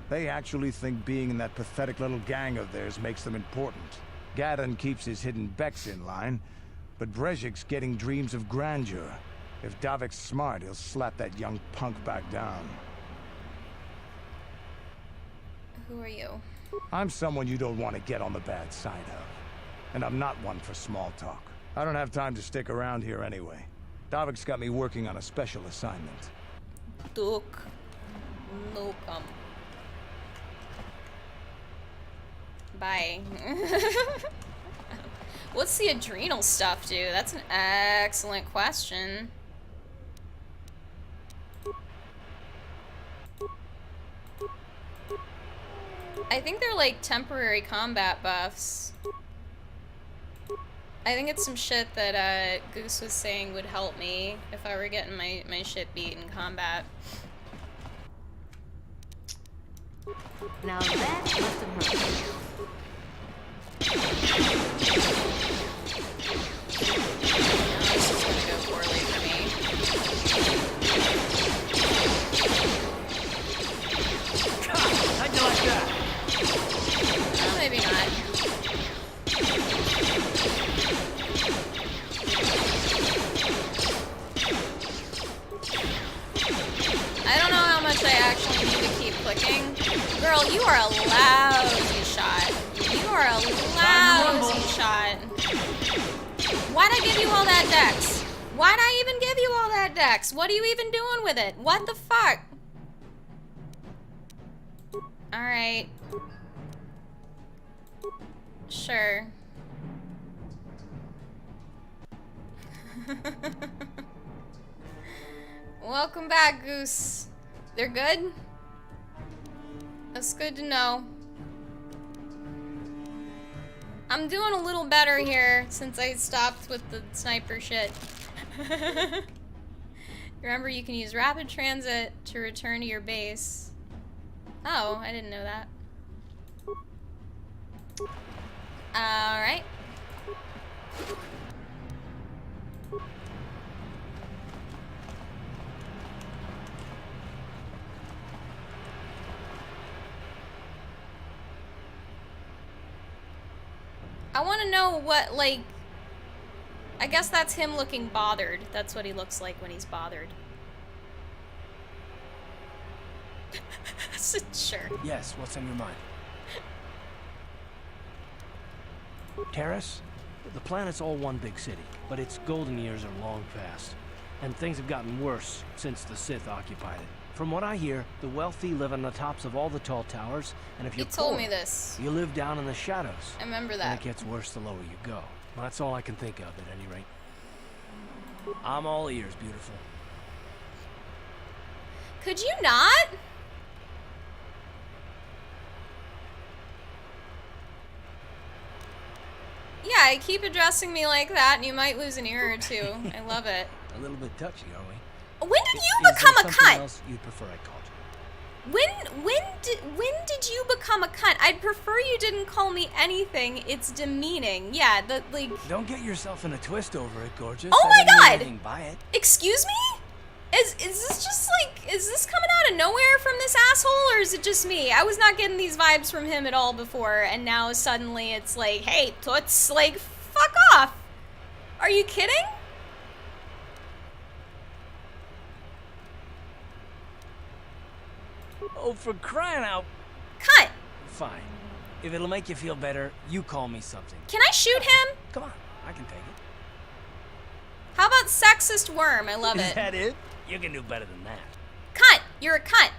They actually think being in that pathetic little gang of theirs makes them important. Gadon keeps his hidden Becks in line, but Brejik's getting dreams of grandeur. If Davik's smart, he'll slap that young punk back down. Who are you? I'm someone you don't want to get on the bad side of. And I'm not one for small talk. I don't have time to stick around here anyway. Davik's got me working on a special assignment. Duk. No come. Bye. What's the adrenal stuff do? That's an excellent question. I think they're like temporary combat buffs. I think it's some shit that Goose was saying would help me if I were getting my shit beat in combat. Now that must have hurt. This is gonna go poorly for me. How'd you like that? Well, maybe not. I don't know how much I actually need to keep clicking. Girl, you are a lousy shot. You are a lousy shot. Why'd I give you all that dex? Why'd I even give you all that dex? What are you even doing with it? What the fuck? Alright. Sure. Welcome back, Goose. They're good? That's good to know. I'm doing a little better here since I stopped with the sniper shit. Remember, you can use rapid transit to return to your base. Oh, I didn't know that. Alright. I want to know what, like... I guess that's him looking bothered. That's what he looks like when he's bothered. Sure. Yes, what's on your mind? Terrace? The planet's all one big city, but its golden years are long past. And things have gotten worse since the Sith occupied it. From what I hear, the wealthy live on the tops of all the tall towers, and if you're You told poor, me this. you live down in the shadows. I remember And that. it gets worse the lower you go. Well, that's all I can think of, at any rate. I'm all ears, beautiful. Could you not? Yeah, keep addressing me like that and you might lose an ear or two. I love it. A little bit touchy, are we? When did you Is become there a something cunt? else you'd prefer I called you? When did you become a cunt? I'd prefer you didn't call me anything. It's demeaning. Yeah, like. Don't get yourself in a twist over it, gorgeous. Oh I my didn't mean God! anything by it. Excuse me? Is this just like, is this coming out of nowhere from this asshole, or is it just me? I was not getting these vibes from him at all before, and now suddenly it's like, hey, toots, like, fuck off. Are you kidding? Oh, for crying out. Cut. Fine. If it'll make you feel better, you call me something. Can I shoot him? Come on, I can take it. How about sexist worm? I love Is it. that it? You can do better than that. Cunt! You're a cunt.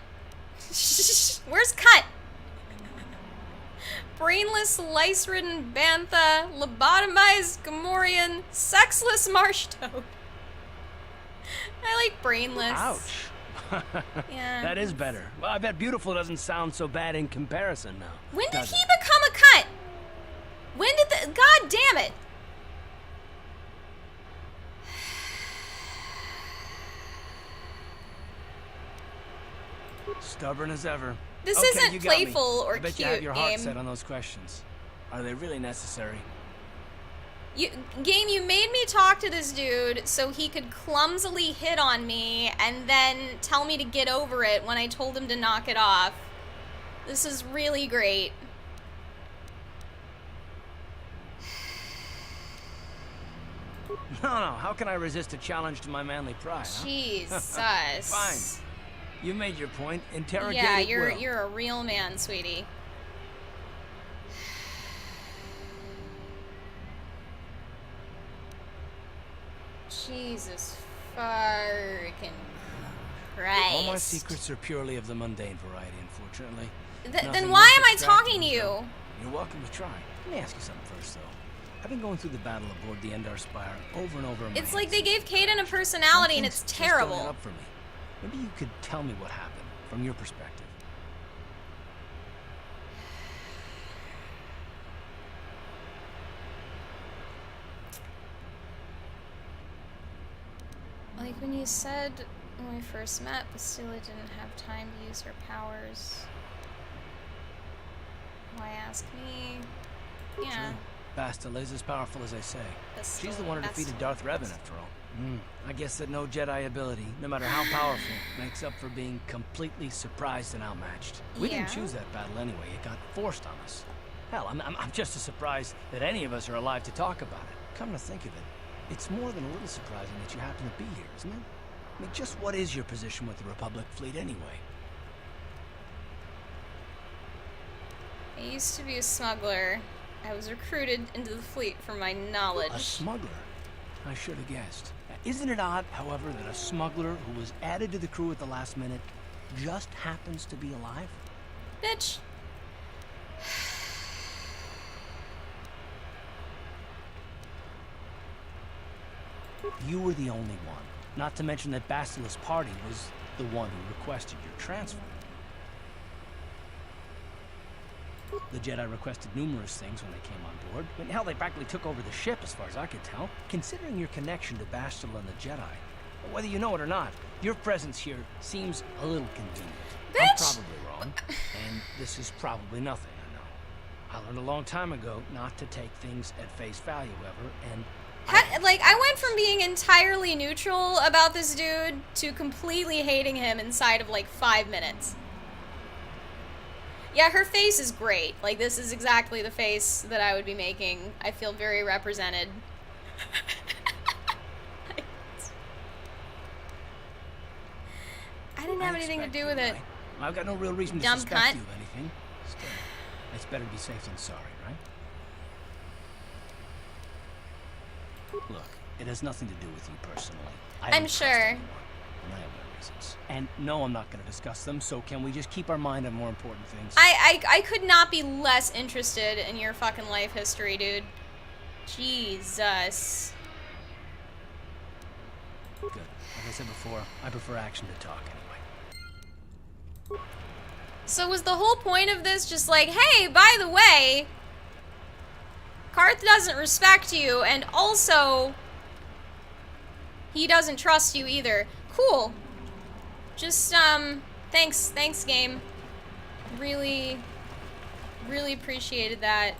Where's cunt? Brainless, lice-ridden bantha, lobotomized Gamorrean, sexless marsh toad. I like brainless. Ouch. Yeah. That is better. Well, I bet beautiful doesn't sound so bad in comparison now. When did does he it? become a cunt? When did the... God damn it! Stubborn as ever. This Okay, isn't you got me. playful or I bet cute, you have your heart game. set on those questions. Are they really necessary? Game, you made me talk to this dude so he could clumsily hit on me and then tell me to get over it when I told him to knock it off. This is really great. No, how can I resist a challenge to my manly pride, huh? Jesus. Fine. You made your point. Interrogate Yeah, it well. you're a real man, sweetie. Jesus fucking Christ. All my secrets are purely of the mundane variety, unfortunately. Then Nothing why worth am I extracting talking to from you? them. You're welcome to try. Let me ask you something first, though. I've been going through the battle aboard the Endar Spire over and over in my It's like head. they gave Kaden a personality and Some it's things just don't add terrible. up for me. Maybe you could tell me what happened from your perspective. Like when you said when we first met, Bastila didn't have time to use her powers. Why ask me? Yeah. True. Bastila is as powerful as they say. Bastila, She's the one who defeated Bastila. Darth Revan, after all. I guess that no Jedi ability, no matter how powerful, makes up for being completely surprised and outmatched. We didn't Yeah. choose that battle anyway. It got forced on us. Hell, I'm just as surprised that any of us are alive to talk about it. Come to think of it, it's more than a little surprising that you happen to be here, isn't it? I mean, just what is your position with the Republic fleet anyway? I used to be a smuggler. I was recruited into the fleet for my knowledge. A smuggler? I should have guessed. Isn't it odd, however, that a smuggler who was added to the crew at the last minute just happens to be alive? Bitch. You were the only one. Not to mention that Bastila's party was the one who requested your transfer. The Jedi requested numerous things when they came on board. I mean, hell, they practically took over the ship, as far as I could tell. Considering your connection to Bastila and the Jedi, whether you know it or not, your presence here seems a little convenient. I'm Bitch! probably wrong, and this is probably nothing, I know. I learned a long time ago not to take things at face value, ever, and I went from being entirely neutral about this dude to completely hating him inside of like 5 minutes. Yeah, her face is great. Like, this is exactly the face that I would be making. I feel very represented. I didn't have anything to do with it. I've got no real reason to Dumb suspect cunt. you of anything. Still, it's better to be safe than sorry, right? Look, it has nothing to do with you personally. I I'm don't trust sure. anyone, and I have my reasons. And no, I'm not going to discuss them, so can we just keep our mind on more important things? I could not be less interested in your fucking life history, dude. Jesus. Good. Like I said before, I prefer action to talk anyway. So was the whole point of this just like, hey, by the way, Karth doesn't respect you, and also he doesn't trust you either. Cool. Just, thanks, game. Really appreciated that.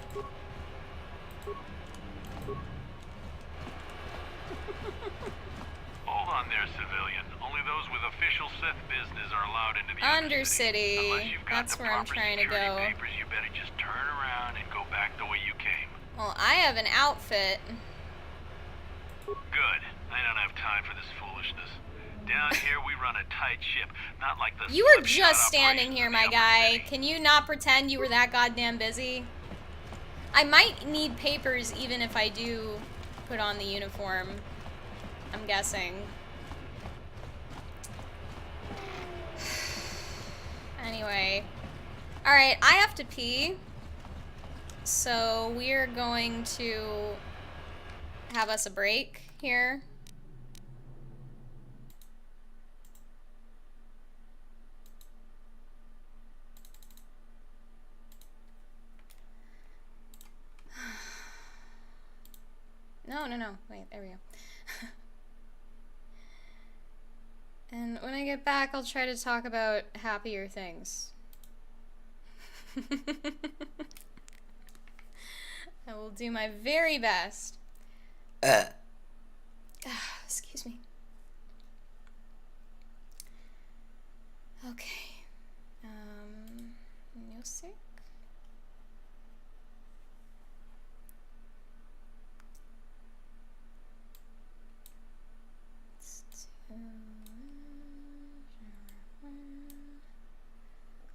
Hold on there, civilian. Only those with official Sith business are allowed into the Undercity. Unless you've got That's the where I'm proper trying to security go. papers, you better just turn around and go back the way you came. Well, I have an outfit. Good. I don't have time for this foolishness. Down here, we run a tight ship, not like the You were slipshod just standing here, my guy. Can you not pretend you were that goddamn busy? I might need papers even if I do put on the uniform. I'm guessing. Anyway. Alright, I have to pee. So we're going to have us a break here. No. Wait, there we go. And when I get back, I'll try to talk about happier things. I will do my very best. Excuse me. Okay. Music.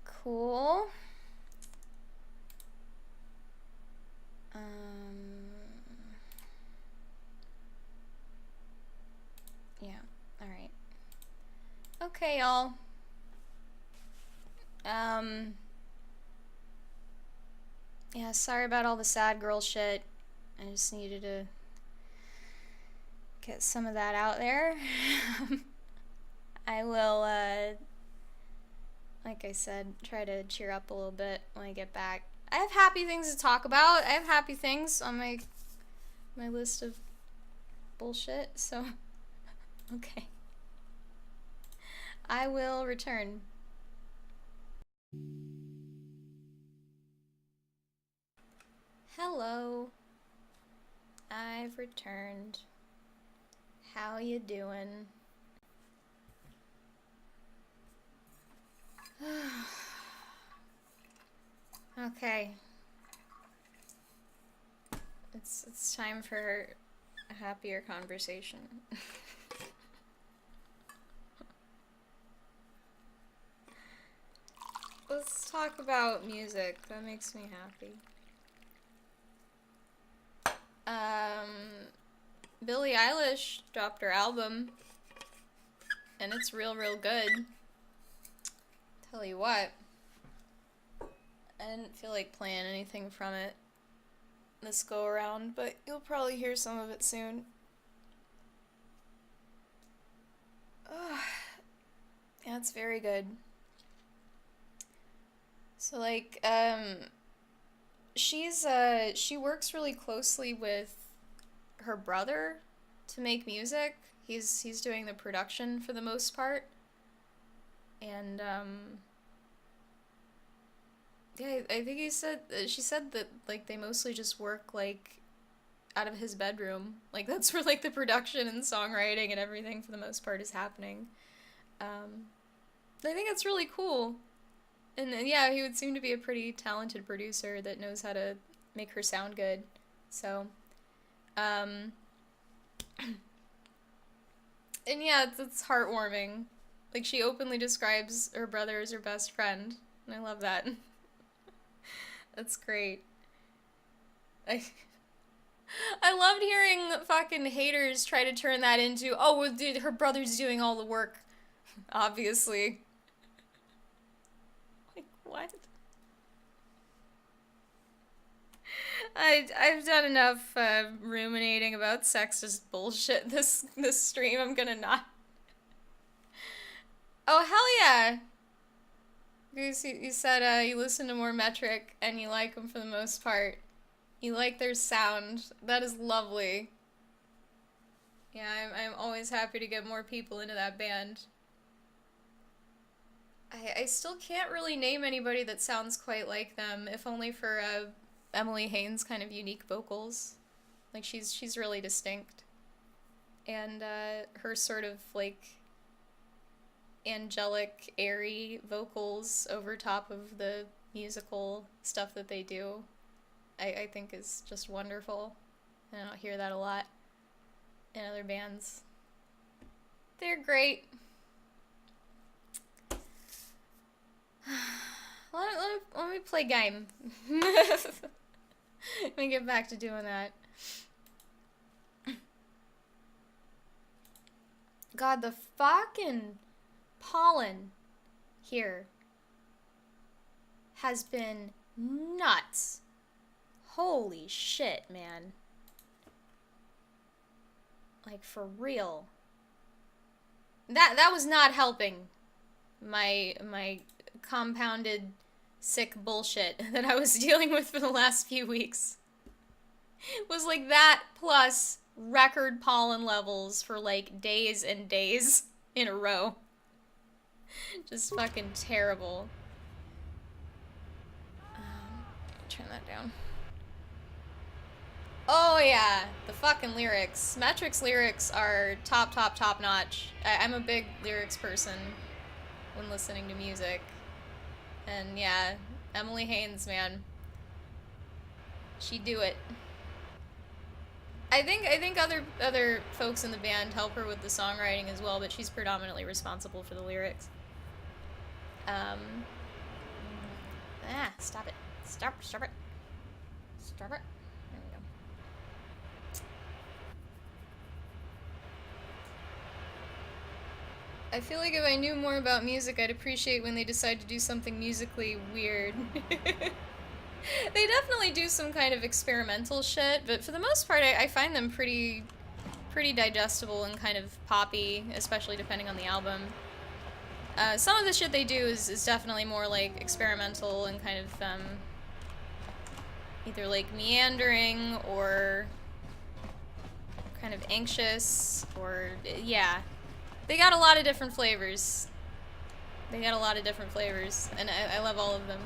Cool. Yeah, alright. Okay, y'all. Yeah, sorry about all the sad girl shit. I just needed to get some of that out there. I will, like I said, try to cheer up a little bit when I get back. I have happy things to talk about. I have happy things on my list of bullshit, so okay. I will return. Hello. I've returned. How you doing? Okay. It's time for a happier conversation. Let's talk about music. That makes me happy. Billie Eilish dropped her album, and it's real good. Tell you what, I didn't feel like playing anything from it this go around, but you'll probably hear some of it soon. Yeah, it's very good. So like, she works really closely with her brother to make music. He's doing the production for the most part. And, yeah, I think she said that, like, they mostly just work, like, out of his bedroom. Like, that's where, like, the production and songwriting and everything, for the most part, is happening. I think it's really cool. And yeah, he would seem to be a pretty talented producer that knows how to make her sound good. So, and yeah, it's heartwarming. Like, she openly describes her brother as her best friend, and I love that. That's great. I loved hearing fucking haters try to turn that into, oh, well, dude, her brother's doing all the work. Obviously. Like, what? I've done enough ruminating about sexist bullshit this stream. I'm gonna not. Oh, hell yeah! You said you listen to more Metric and you like them for the most part. You like their sound. That is lovely. Yeah, I'm always happy to get more people into that band. I still can't really name anybody that sounds quite like them, if only for Emily Haynes' kind of unique vocals. Like, she's really distinct. And her sort of, like, angelic, airy vocals over top of the musical stuff that they do, I think is just wonderful. And I don't hear that a lot in other bands. They're great. Let me play game. Let me get back to doing that. God, the fucking pollen here has been nuts. Holy shit, man. Like, for real. That was not helping my compounded sick bullshit that I was dealing with for the last few weeks. It was like that plus record pollen levels for like days and days in a row. Just fucking terrible. Turn that down. Oh yeah, the fucking lyrics. Metric's lyrics are top notch. I'm a big lyrics person when listening to music. And yeah, Emily Haynes, man. She do it. I think other folks in the band help her with the songwriting as well, but she's predominantly responsible for the lyrics. Stop it. Stop it. Stop it. There we go. I feel like if I knew more about music, I'd appreciate when they decide to do something musically weird. They definitely do some kind of experimental shit, but for the most part, I find them pretty digestible and kind of poppy, especially depending on the album. Some of the shit they do is definitely more like experimental and kind of either like meandering or kind of anxious, or yeah. They got a lot of different flavors. And I love all of them.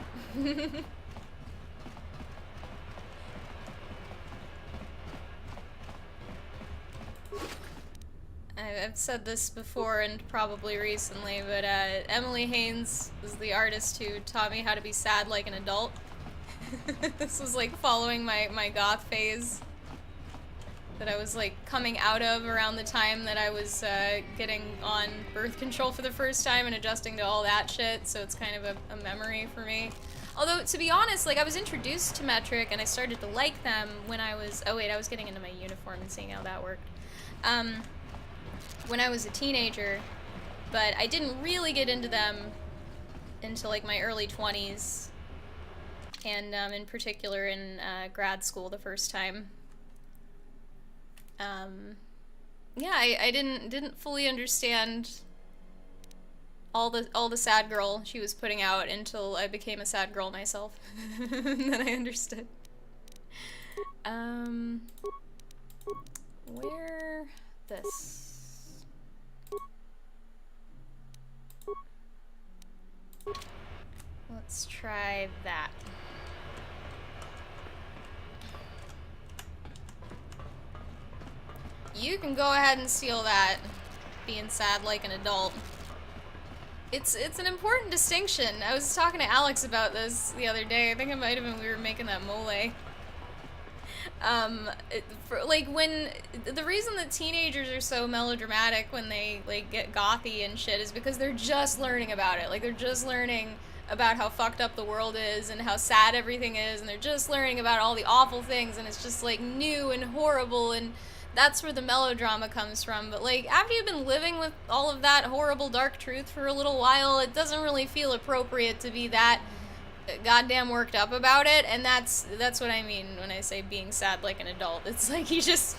I've said this before and probably recently, but Emily Haynes was the artist who taught me how to be sad like an adult. This was like following my goth phase that I was like coming out of around the time that I was getting on birth control for the first time and adjusting to all that shit, so it's kind of a memory for me. Although, to be honest, like I was introduced to Metric and I started to like them when I was, oh wait, I was getting into my uniform and seeing how that worked. When I was a teenager, but I didn't really get into them until like my early 20s, and in particular in grad school the first time. Yeah, I didn't fully understand all the sad girl she was putting out until I became a sad girl myself. Then I understood. Where this? Let's try that. You can go ahead and steal that, being sad like an adult. It's an important distinction. I was talking to Alex about this the other day. I think it might have been we were making that mole. The reason that teenagers are so melodramatic when they like get gothy and shit is because they're just learning about it. Like they're just learning about how fucked up the world is and how sad everything is, and they're just learning about all the awful things, and it's just like new and horrible, and that's where the melodrama comes from. But like after you've been living with all of that horrible dark truth for a little while, it doesn't really feel appropriate to be that goddamn worked up about it. And that's what I mean when I say being sad like an adult. It's like you just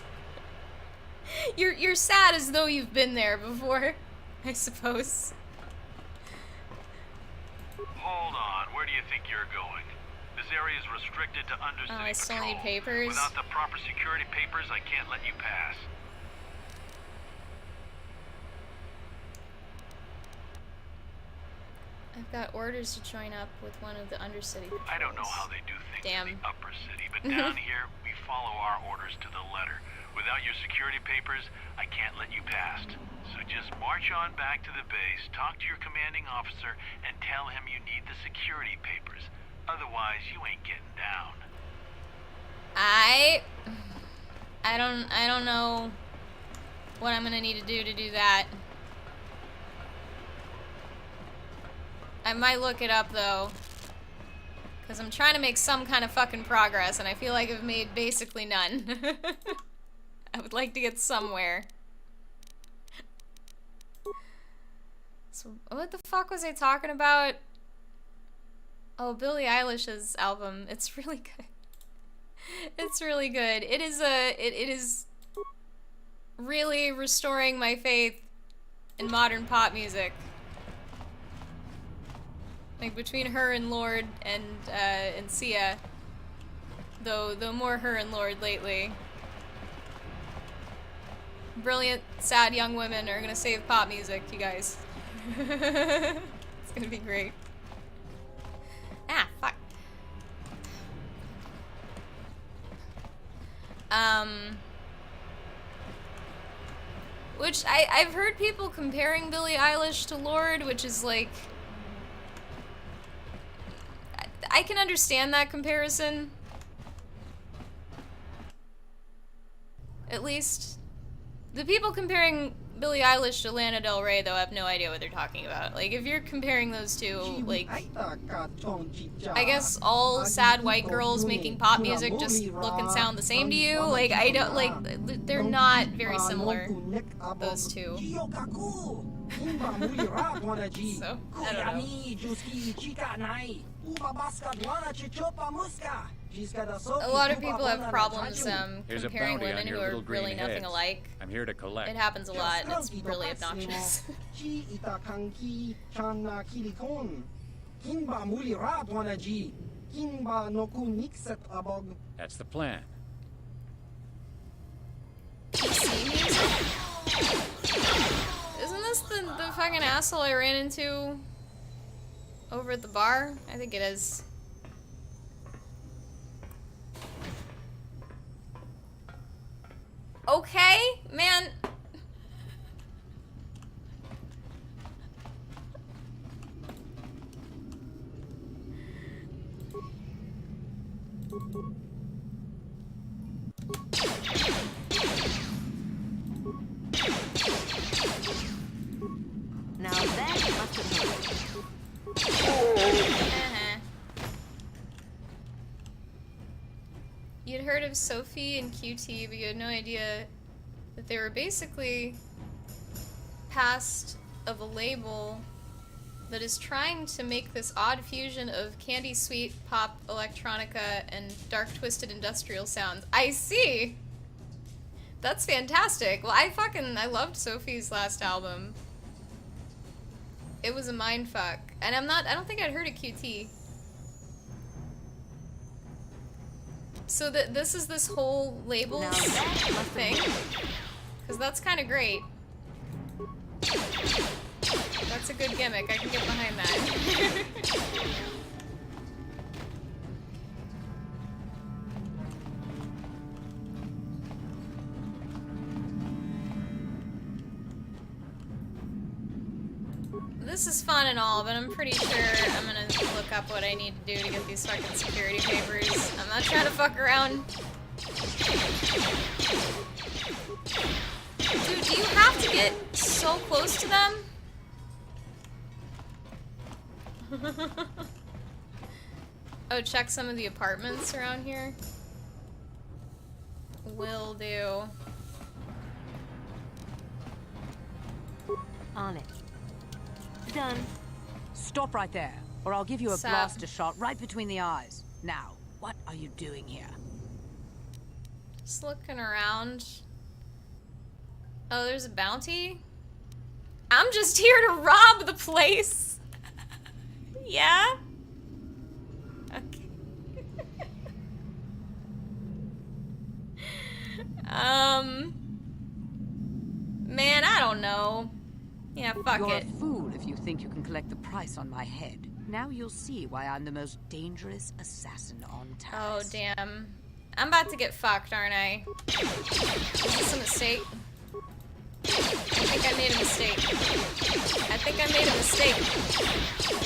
you're sad as though you've been there before, I suppose. Hold on, where do you think you're going? This area is restricted to undercity I still patrol. need papers. Without the proper security papers, I can't let you pass. I've got orders to join up with one of the undercity patrols. I don't know how they do things Damn. in the upper city, but down here, we follow our orders to the letter. Without your security papers, I can't let you past. So just march on back to the base, talk to your commanding officer, and tell him you need the security papers. Otherwise, you ain't getting down. I don't know what I'm gonna need to do that. I might look it up though, because I'm trying to make some kind of fucking progress, and I feel like I've made basically none. I would like to get somewhere. So, what the fuck was I talking about? Oh, Billie Eilish's album. It's really good. It's really good. It is really restoring my faith in modern pop music. Like between her and Lord and Sia, though more her and Lord lately. brilliant, sad young women are gonna save pop music, you guys. It's gonna be great. Ah, fuck. Which I've heard people comparing Billie Eilish to Lorde, which is like, I can understand that comparison. At least, the people comparing Billie Eilish to Lana Del Rey, though, have no idea what they're talking about. Like, if you're comparing those two, like, I guess all sad white girls making pop music just look and sound the same to you. Like, I don't, like, they're not very similar, those two. So, I don't know. A lot of people have problems comparing women who are really nothing alike. I'm here to collect. It happens a lot, and it's really obnoxious. That's the plan. Isn't this the fucking asshole I ran into over at the bar? I think it is. Okay, man. Now that must have hurt. You'd heard of Sophie and QT, but you had no idea that they were basically past of a label that is trying to make this odd fusion of candy sweet pop electronica and dark twisted industrial sounds. I see! That's fantastic. Well, I loved Sophie's last album. It was a mindfuck. And I don't think I'd heard of QT. So this is this whole labels thing? Because that's kind of great. That's a good gimmick. I can get behind that. This is fun and all, but I'm pretty sure I'm gonna look up what I need to do to get these fucking security papers. I'm not trying to fuck around. Dude, do you have to get so close to them? Oh, check some of the apartments around here. Will do. On it. Done. Stop right there, or I'll give you a Sup? blaster shot right between the eyes. Now, what are you doing here? Just looking around. Oh, there's a bounty? I'm just here to rob the place. Yeah? Okay. Man, I don't know. Yeah, fuck You're it. a fool if you think you can collect the price on my head. Now you'll see why I'm the most dangerous assassin on town. Oh, damn. I'm about to get fucked, aren't I? Is this a mistake? I think I made a mistake. I think I made a mistake.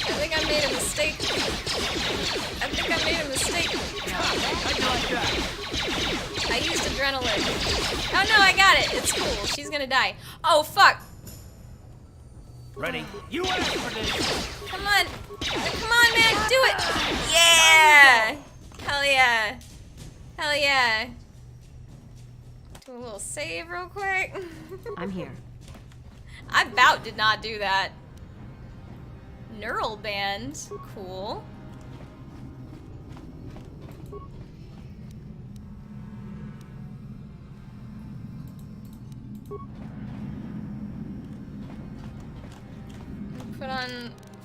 I think I made a mistake. I think I made a mistake. I used adrenaline. Oh no, I got it. It's cool. She's gonna die. Oh, fuck. Ready? You asked for this! Come on. Come on, man. Do it. Yeah. Hell yeah. Hell yeah. Do a little save real quick. I'm here. I about did not do that. Neural band. Cool.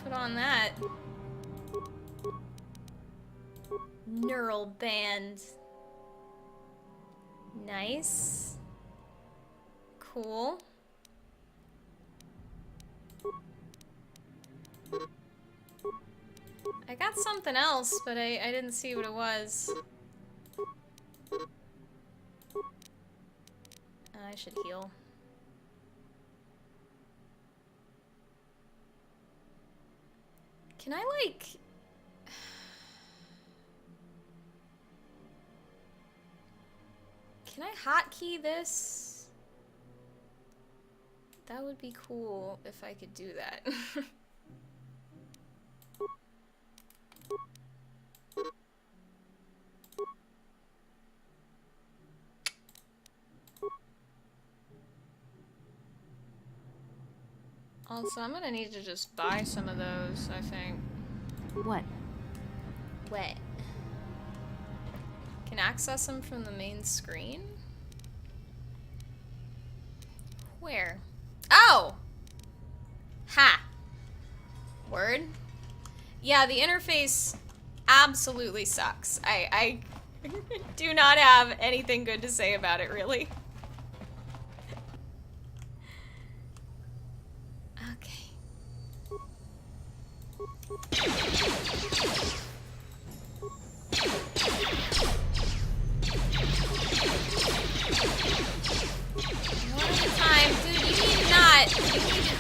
Put on that. Neural band. Nice. Cool. I got something else, but I didn't see what it was. I should heal. Can I, like... Can I hotkey this? That would be cool if I could do that. Also, I'm gonna need to just buy some of those, I think. What? What? Can access them from the main screen? Where? Oh! Ha! Word? Yeah, the interface absolutely sucks. I do not have anything good to say about it, really. One time, dude, you need not. You need to...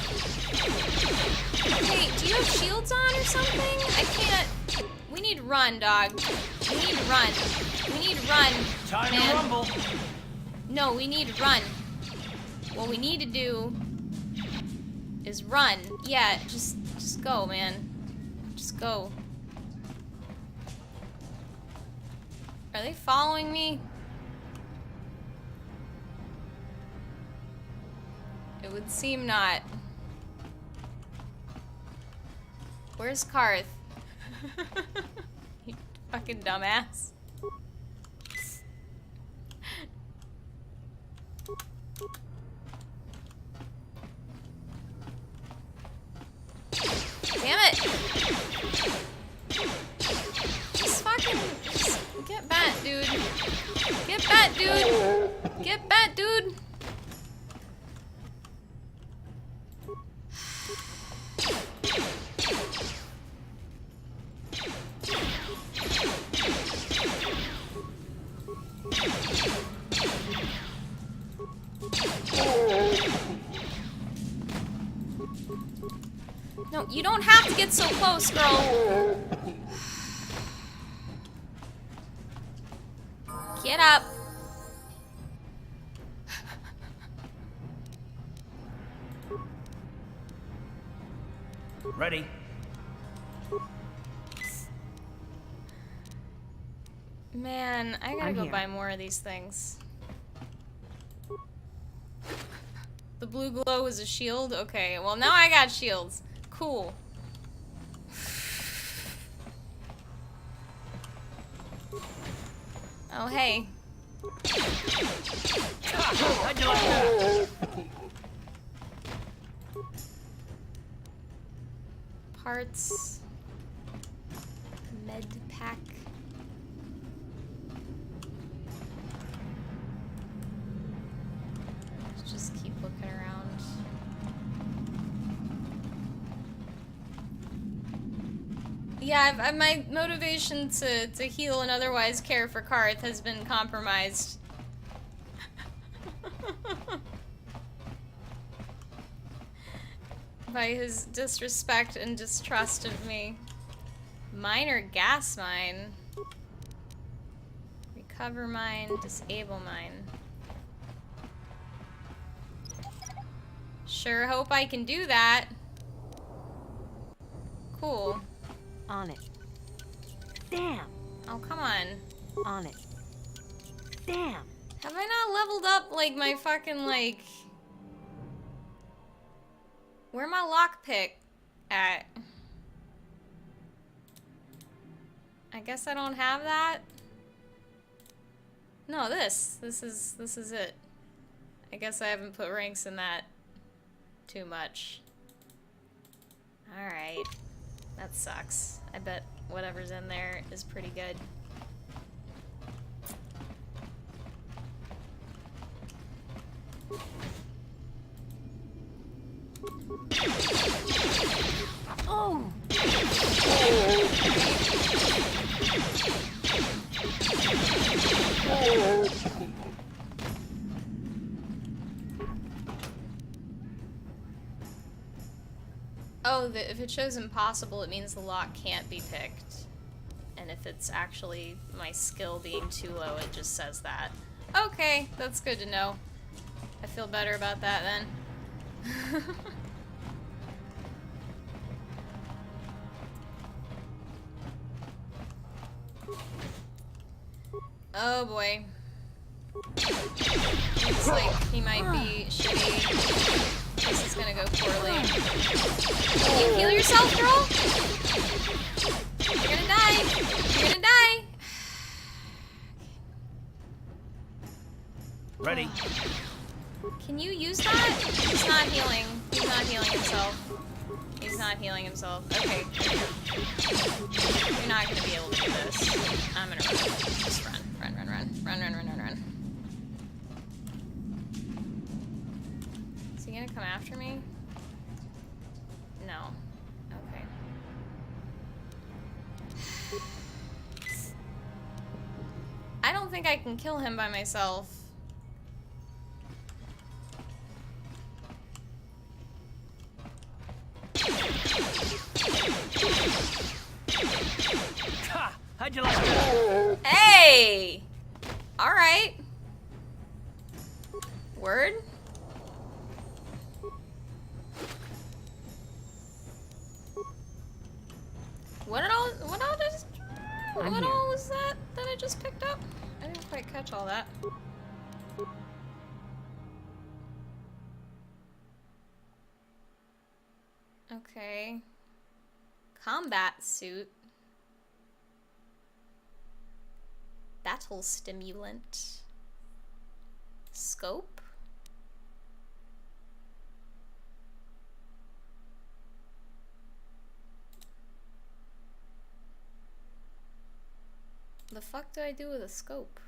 Wait, do you have shields on or something? I can't. We need run, dog. We need run. We need run. Time man. to rumble. No, we need run. What we need to do is run. Yeah, just go, man. Just go. Are they following me? It would seem not. Where's Karth? You fucking dumbass. Damn it! Just get bat, dude. Get bat, dude. Get bat, dude. No, you don't have to get so close, girl. Get up. Ready. Man, I gotta go here. buy more of these things. The blue glow is a shield? Okay, well now I got shields. Cool. Oh, hey. How'd you like that? Parts. Med pack. Let's just keep looking around. Yeah, my motivation to heal and otherwise care for Karth has been compromised. By his disrespect and distrust of me. Minor gas mine. Recover mine, disable mine. Sure hope I can do that. Cool. On it. Damn. Oh, come on. On it. Damn. Have I not leveled up, like, my fucking, like... Where my lockpick at? I guess I don't have that? No, this is it. I guess I haven't put ranks in that too much. Alright. That sucks. I bet whatever's in there is pretty good. if it shows impossible, it means the lock can't be picked. And if it's actually my skill being too low, it just says that. Okay, that's good to know. I feel better about that then. Oh boy. Looks like he might be shitty. This is gonna go poorly. Can you heal yourself, girl? You're gonna die. You're gonna die. Ready. Can you use that? He's not healing. He's not healing himself. He's not healing himself. Okay. You're not gonna be able to do this. I'm gonna run. Just run. Run, run, run. Run, run, run, run, run. Is he gonna come after me? No. Okay. I don't think I can kill him by myself. How'd you like that? Hey! Alright. Word? What all was that I just picked up? I didn't quite catch all that. Okay. Combat suit. Battle stimulant. Scope? The fuck do I do with a scope?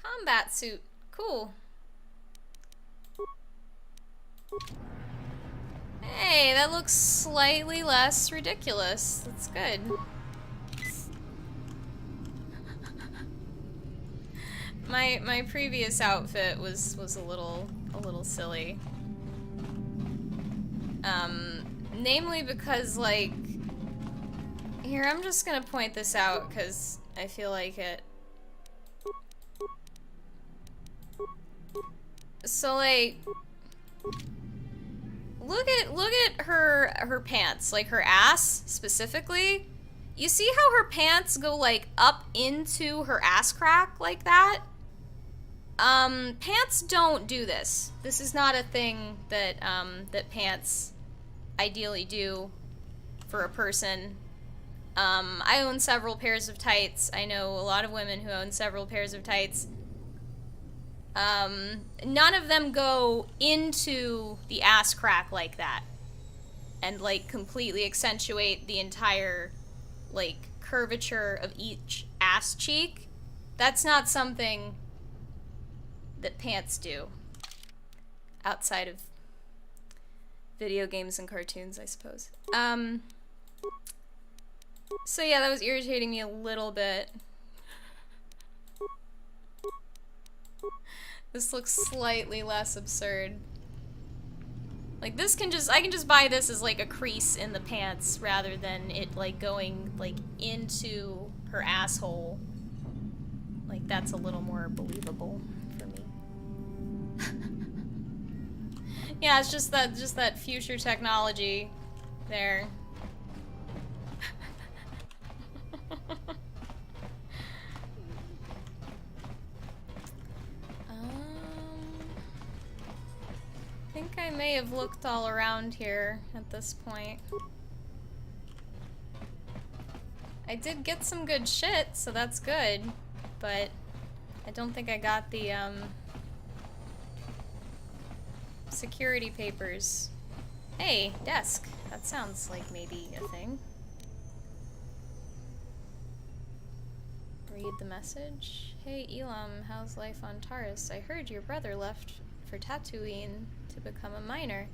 Combat suit. Cool. Hey, that looks slightly less ridiculous. That's good. My previous outfit was a little silly. Namely because, like, here, I'm just gonna point this out because I feel like it. So, like, look at her pants, like her ass specifically. You see how her pants go like up into her ass crack like that? Pants don't do this. This is not a thing that that pants ideally do for a person. I own several pairs of tights. I know a lot of women who own several pairs of tights. None of them go into the ass crack like that and like completely accentuate the entire like curvature of each ass cheek. That's not something that pants do outside of video games and cartoons, I suppose. So yeah, that was irritating me a little bit. This looks slightly less absurd. Like this can just, I can just buy this as like a crease in the pants rather than it like going like into her asshole. Like that's a little more believable for me. Yeah, it's just that future technology there. I think I may have looked all around here at this point. I did get some good shit, so that's good, but I don't think I got the security papers. Hey, desk. That sounds like maybe a thing. Read the message. Hey Elam, how's life on Taurus? I heard your brother left for Tatooine to become a miner.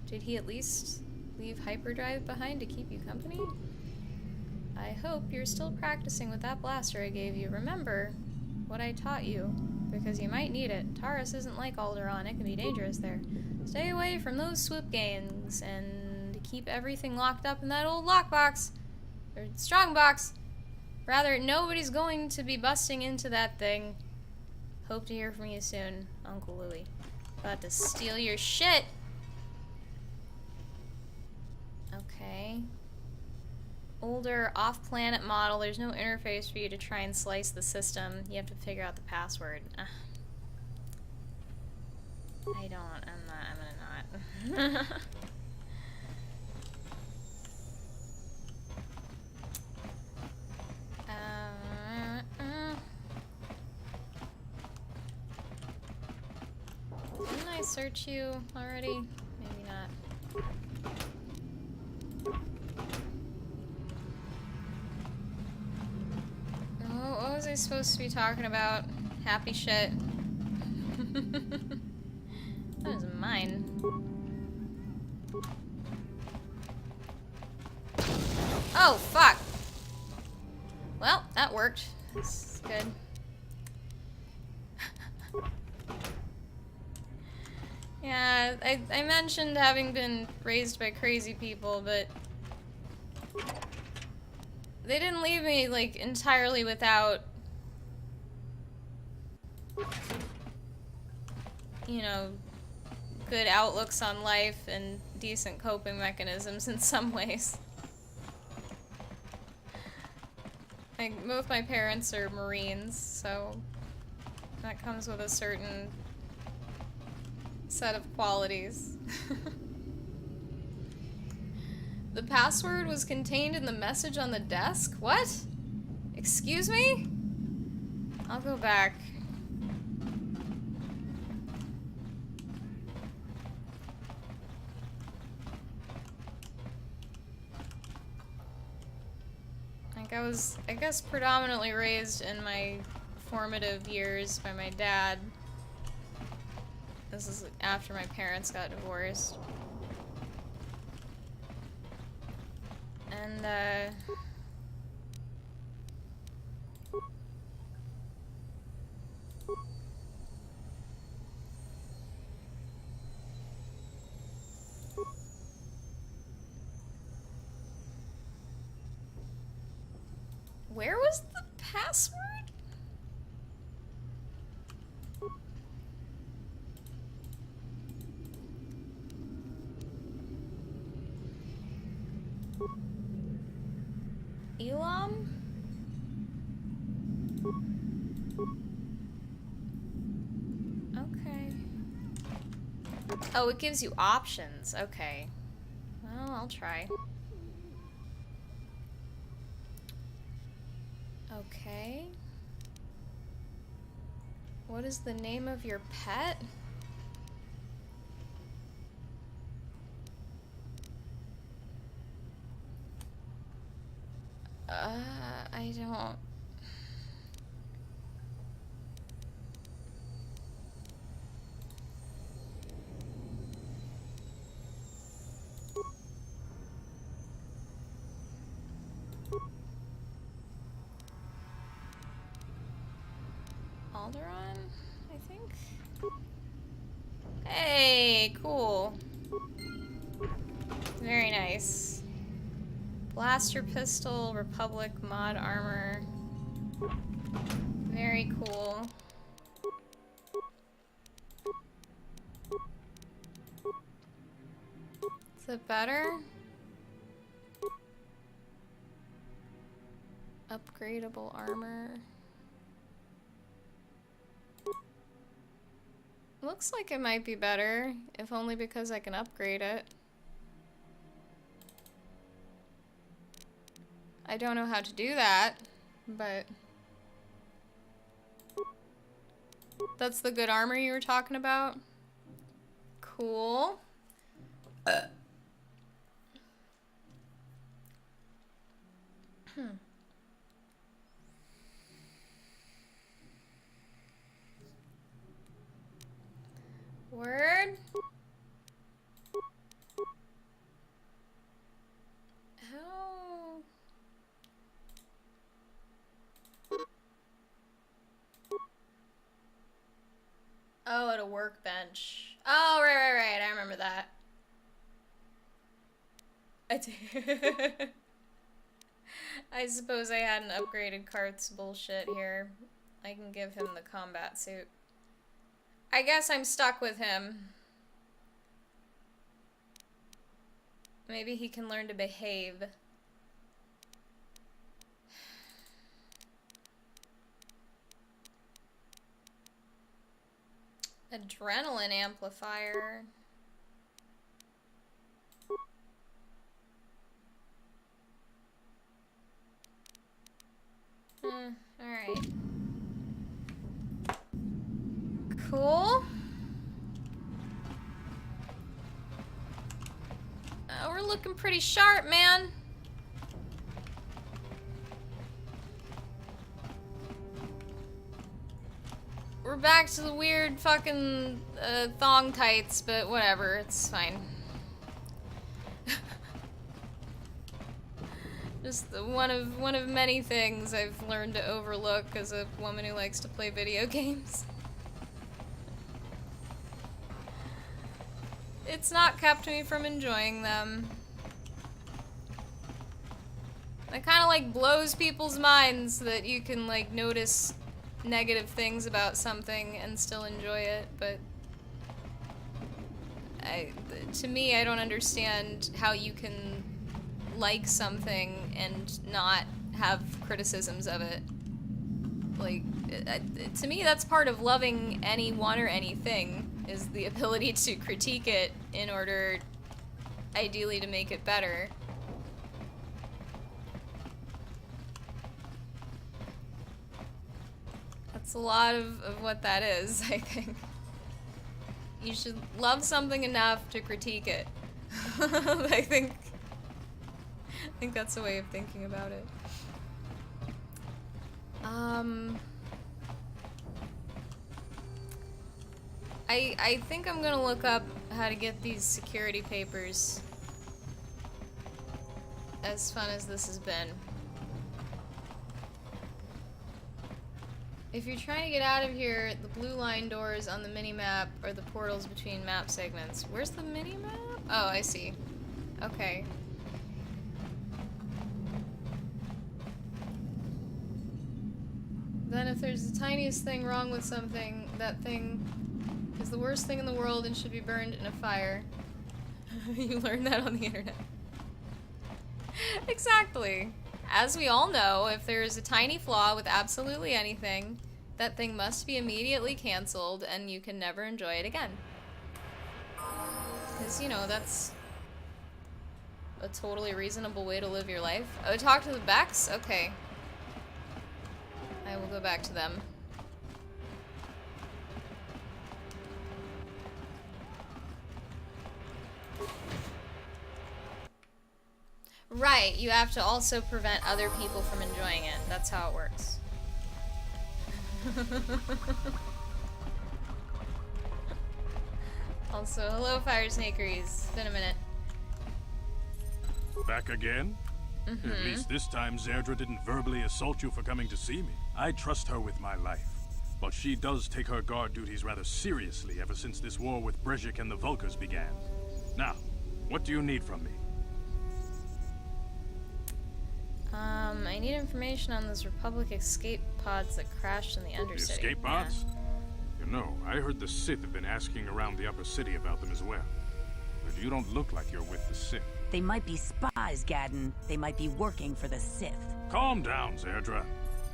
Did he at least leave hyperdrive behind to keep you company? I hope you're still practicing with that blaster I gave you. Remember what I taught you, because you might need it. Taurus isn't like Alderaan. It can be dangerous there. Stay away from those swoop gangs, and keep everything locked up in that old lockbox. Or strong box. Rather, nobody's going to be busting into that thing. Hope to hear from you soon, Uncle Louie. About to steal your shit. Okay. Older, off-planet model. There's no interface for you to try and slice the system. You have to figure out the password. I'm gonna not. Didn't I search you already? Maybe not. What was I supposed to be talking about? Happy shit. That was mine. Oh, fuck! Well, that worked. That's good. Yeah, I mentioned having been raised by crazy people, but they didn't leave me, like, entirely without, you know, good outlooks on life and decent coping mechanisms in some ways. Like, both my parents are Marines, so that comes with a certain set of qualities. The password was contained in the message on the desk? What? Excuse me? I'll go back. Like, I was, I guess, predominantly raised in my formative years by my dad. This is after my parents got divorced. And, where was the password? Elam? Okay. Oh, it gives you options. Okay. Well, I'll try. Okay. What is the name of your pet? I don't... Alderaan, I think? Hey, cool. Very nice. Blaster pistol, Republic mod armor. Very cool. Is it better? Upgradable armor. Looks like it might be better, if only because I can upgrade it. I don't know how to do that, but... That's the good armor you were talking about? Cool. Word? Oh, at a workbench. Oh, right. I remember that. I suppose I hadn't upgraded Karth's bullshit here. I can give him the combat suit. I guess I'm stuck with him. Maybe he can learn to behave. Adrenaline amplifier. Alright. Cool. We're looking pretty sharp, man. We're back to the weird fucking thong tights, but whatever, it's fine. Just one of many things I've learned to overlook as a woman who likes to play video games. It's not kept me from enjoying them. It kind of like blows people's minds that you can like notice negative things about something and still enjoy it, but to me, I don't understand how you can like something and not have criticisms of it. Like, to me, that's part of loving anyone or anything, is the ability to critique it in order, ideally, to make it better. That's a lot of what that is, I think. You should love something enough to critique it. I think that's a way of thinking about it. I think I'm gonna look up how to get these security papers. As fun as this has been. If you're trying to get out of here, the blue line doors on the mini-map are the portals between map segments. Where's the mini-map? Oh, I see. Okay. Then if there's the tiniest thing wrong with something, that thing is the worst thing in the world and should be burned in a fire. You learned that on the internet. Exactly. As we all know, if there is a tiny flaw with absolutely anything, that thing must be immediately canceled and you can never enjoy it again. Because, you know, that's a totally reasonable way to live your life. Oh, talk to the Becks? Okay. I will go back to them. Right, you have to also prevent other people from enjoying it. That's how it works. Also, hello Fire Snakeries. It's been a minute. Back again? Mm-hmm. At least this time Zerdra didn't verbally assault you for coming to see me. I trust her with my life. But she does take her guard duties rather seriously ever since this war with Brezhik and the Vulkars began. Now, what do you need from me? I need information on those Republic escape pods that crashed in the Undercity. The escape pods? Yeah. You know, I heard the Sith have been asking around the upper city about them as well. But you don't look like you're with the Sith. They might be spies, Gadden. They might be working for the Sith. Calm down, Zerdra.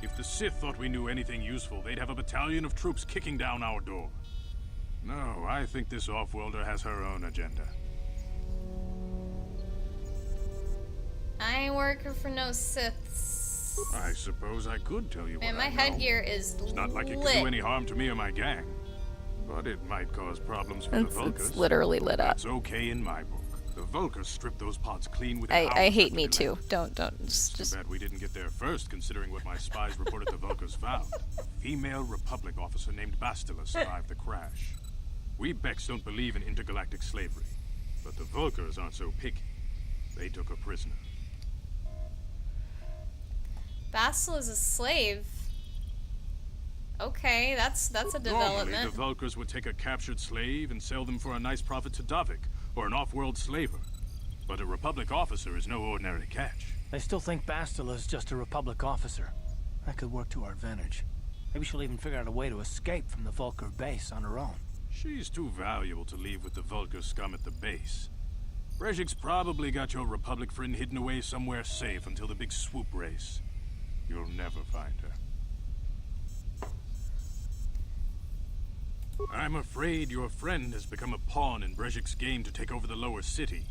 If the Sith thought we knew anything useful, they'd have a battalion of troops kicking down our door. No, I think this off-worlder has her own agenda. I ain't working for no Siths. I suppose I could tell you Man, what I my know. headgear is It's not like it could do any harm to me or my gang. But it might cause problems for the Vulkars. It's literally lit up. That's okay in my book. The Vulkars stripped those pods clean with I hate me too. Don't. Just too bad we didn't get there first, considering what my spies reported the Vulkars found. A female Republic officer named Bastila survived the crash. We Becks don't believe in intergalactic slavery, but the Vulkars aren't so picky. They took her prisoner. Bastil is a slave. Okay, that's a Normally, development. the Vulkars would take a captured slave and sell them for a nice profit to Davik, or an off-world slaver. But a Republic officer is no ordinary catch. I still think Bastila's just a Republic officer. That could work to our advantage. Maybe she'll even figure out a way to escape from the Vulkar base on her own. She's too valuable to leave with the Vulkar scum at the base. Brejik's probably got your Republic friend hidden away somewhere safe until the big swoop race. You'll never find her. I'm afraid your friend has become a pawn in Brejik's game to take over the lower city.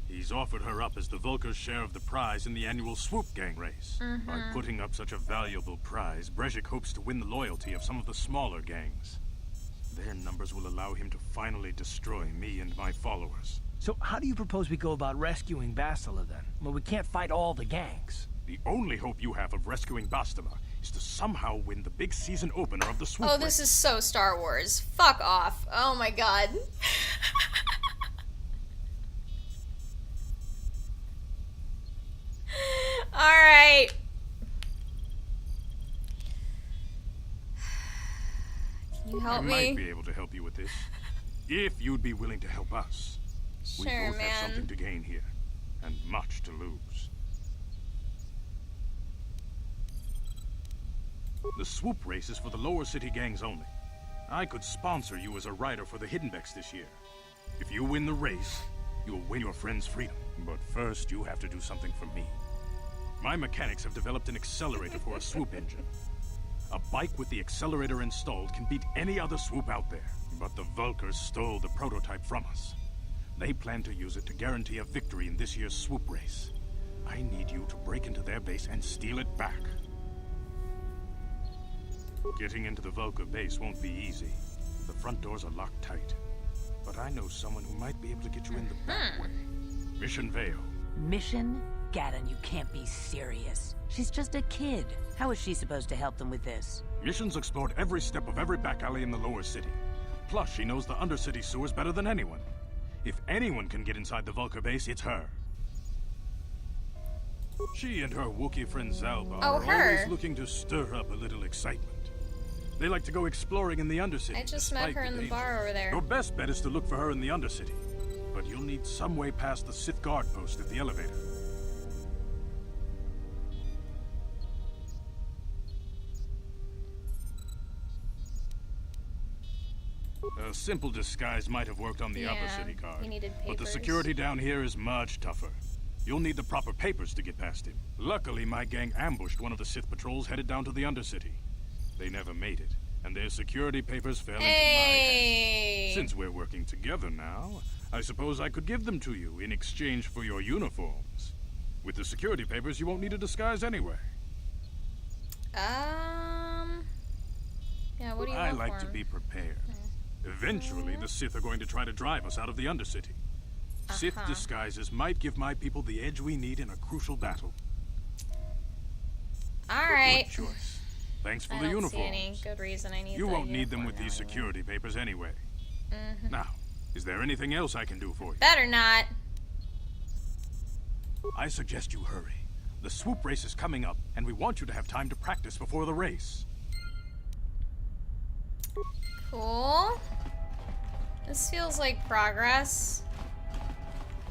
He's offered her up as the Vulkar's share of the prize in the annual swoop gang race. By putting up such a valuable prize, Brejik hopes to win the loyalty of some of the smaller gangs. Their numbers will allow him to finally destroy me and my followers. So how do you propose we go about rescuing Bastila then? Well, we can't fight all the gangs. The only hope you have of rescuing Bastila is to somehow win the big season opener of the swoop Oh, race. this is so Star Wars. Fuck off. Oh my god. Alright. Can you help me? I might be able to help you with this. If you'd be willing to help us. Sure, we both man. have something to gain here, and much to lose. The swoop race is for the lower city gangs only. I could sponsor you as a rider for the Hiddenbecks this year. If you win the race, you'll win your friend's freedom. But first, you have to do something for me. My mechanics have developed an accelerator for a swoop engine. A bike with the accelerator installed can beat any other swoop out there. But the Vulkars stole the prototype from us. They plan to use it to guarantee a victory in this year's swoop race. I need you to break into their base and steal it back. Getting into the Vulkar base won't be easy. The front doors are locked tight. But I know someone who might be able to get you in the back way. Mission Vale. Mission? Gaddon, you can't be serious. She's just a kid. How is she supposed to help them with this? Mission's explored every step of every back alley in the lower city. Plus, she knows the undercity sewers better than anyone. If anyone can get inside the Vulkar base, it's her. She and her Wookiee friend Zalbar are always looking to stir up a little excitement. They like to go exploring in the undercity. I just met despite her in the bar over there. Your best bet is to look for her in the undercity. But you'll need some way past the Sith guard post at the elevator. A simple disguise might have worked on the upper city guard, he needed but the papers. security down here is much tougher. You'll need the proper papers to get past him. Luckily, my gang ambushed one of the Sith patrols headed down to the undercity. They never made it, and their security papers fell into my hands. Since we're working together now, I suppose I could give them to you in exchange for your uniforms. With the security papers, you won't need a disguise anyway. Yeah, what do you I want like for to him? be prepared. Eventually, the Sith are going to try to drive us out of the Undercity. Sith disguises might give my people the edge we need in a crucial battle. Alright. Good choice. Thanks for I the don't uniforms. see any good reason I need You the won't need them uniform with now these anyway. security papers anyway. Now, is there anything else I can do for you? Better not. I suggest you hurry. The swoop race is coming up, and we want you to have time to practice before the race. Cool. This feels like progress.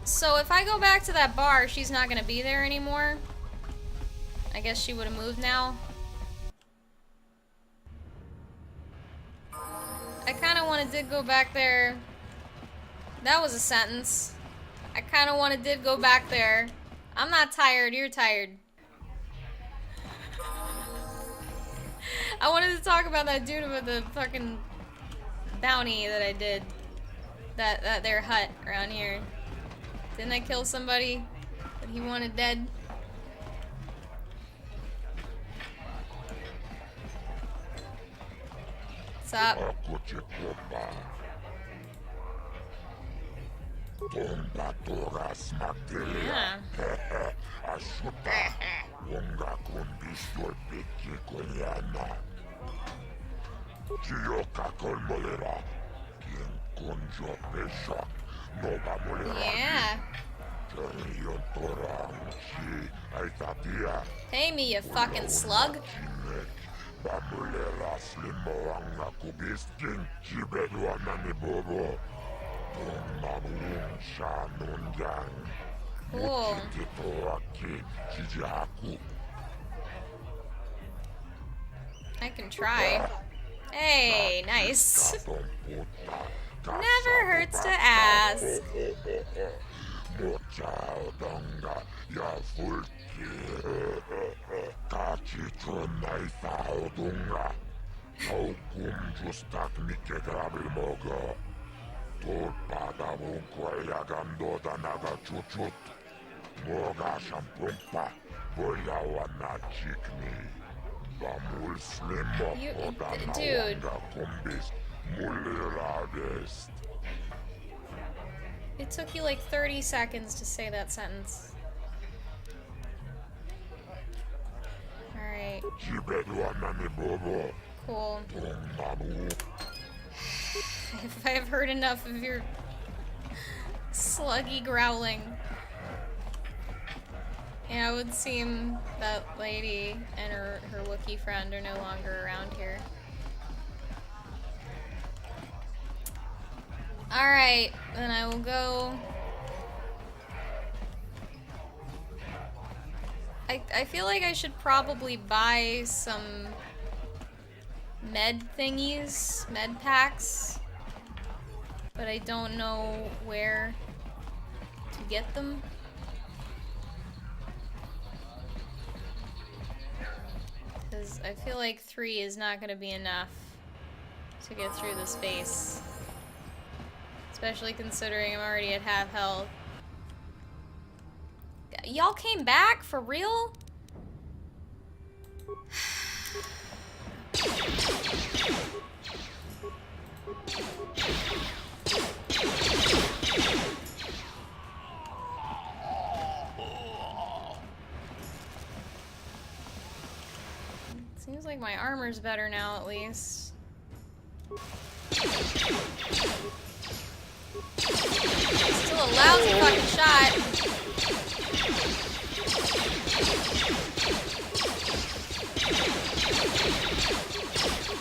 So if I go back to that bar, she's not gonna be there anymore. I guess she would have moved now. I kind of want to go back there. That was a sentence. I kind of want to go back there. I'm not tired, you're tired. I wanted to talk about that dude with the fucking bounty that I did. That their hut around here. Didn't I kill somebody that he wanted dead? What's up? Yeah. Yeah. Pay me, you fucking slug. Cool. I can try. Hey, nice. Never hurts to ask. Dude. It took you like 30 seconds to say that sentence. Alright. Cool. If I've heard enough of your sluggy growling. Yeah, it would seem that lady and her Wookiee friend are no longer around here. Alright, then I will go. I feel like I should probably buy some med thingies, med packs, but I don't know where to get them. Because I feel like 3 is not going to be enough to get through this base. Especially considering I'm already at half health. Y'all came back? For real? Seems like my armor's better now, at least. Still a lousy fucking shot.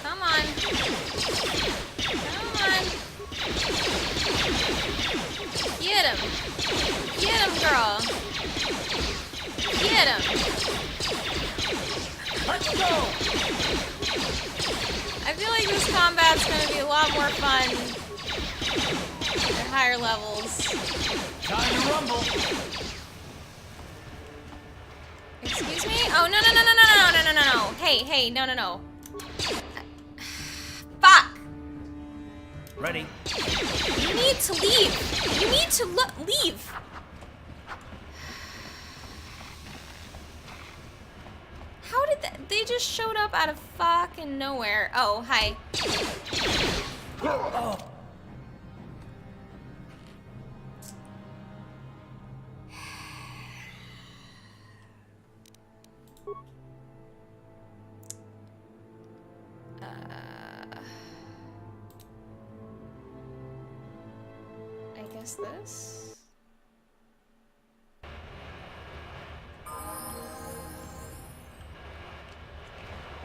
Come on. Come on. Get him. Get him, girl. Get him. Let's go. I feel like this combat's gonna be a lot more fun at higher levels. Time to rumble. Excuse me? Oh, no. Hey, no. Fuck! Ready. You need to leave. You need to leave. How did that? They just showed up out of fucking nowhere. Oh, hi. Oh. I guess this?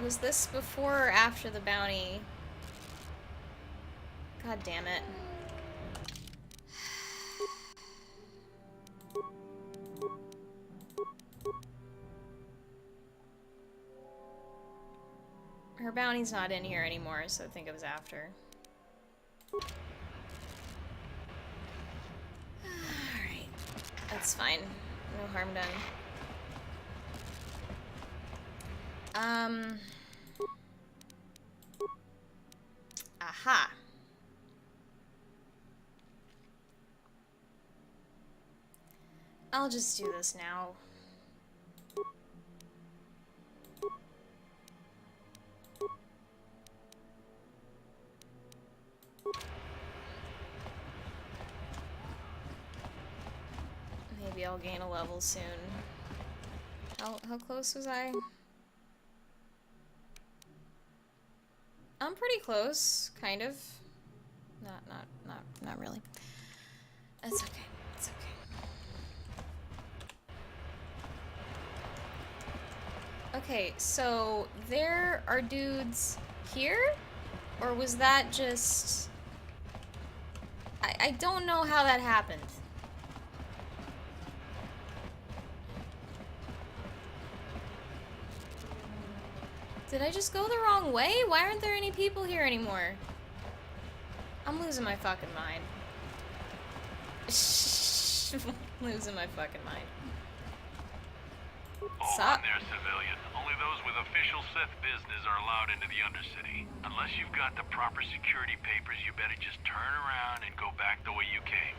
Was this before or after the bounty? God damn it. Her bounty's not in here anymore, so I think it was after. Alright. That's fine. No harm done. Aha. I'll just do this now. Maybe I'll gain a level soon. How close was I? I'm pretty close, kind of. Not really. That's okay. It's okay. Okay, so there are dudes here? Or was that just... I don't know how that happened. Did I just go the wrong way? Why aren't there any people here anymore? I'm losing my fucking mind. Losing my fucking mind. Hold on there, civilian. Only those with official Sith business are allowed into the Undercity. Unless you've got the proper security papers, you better just turn around and go back the way you came.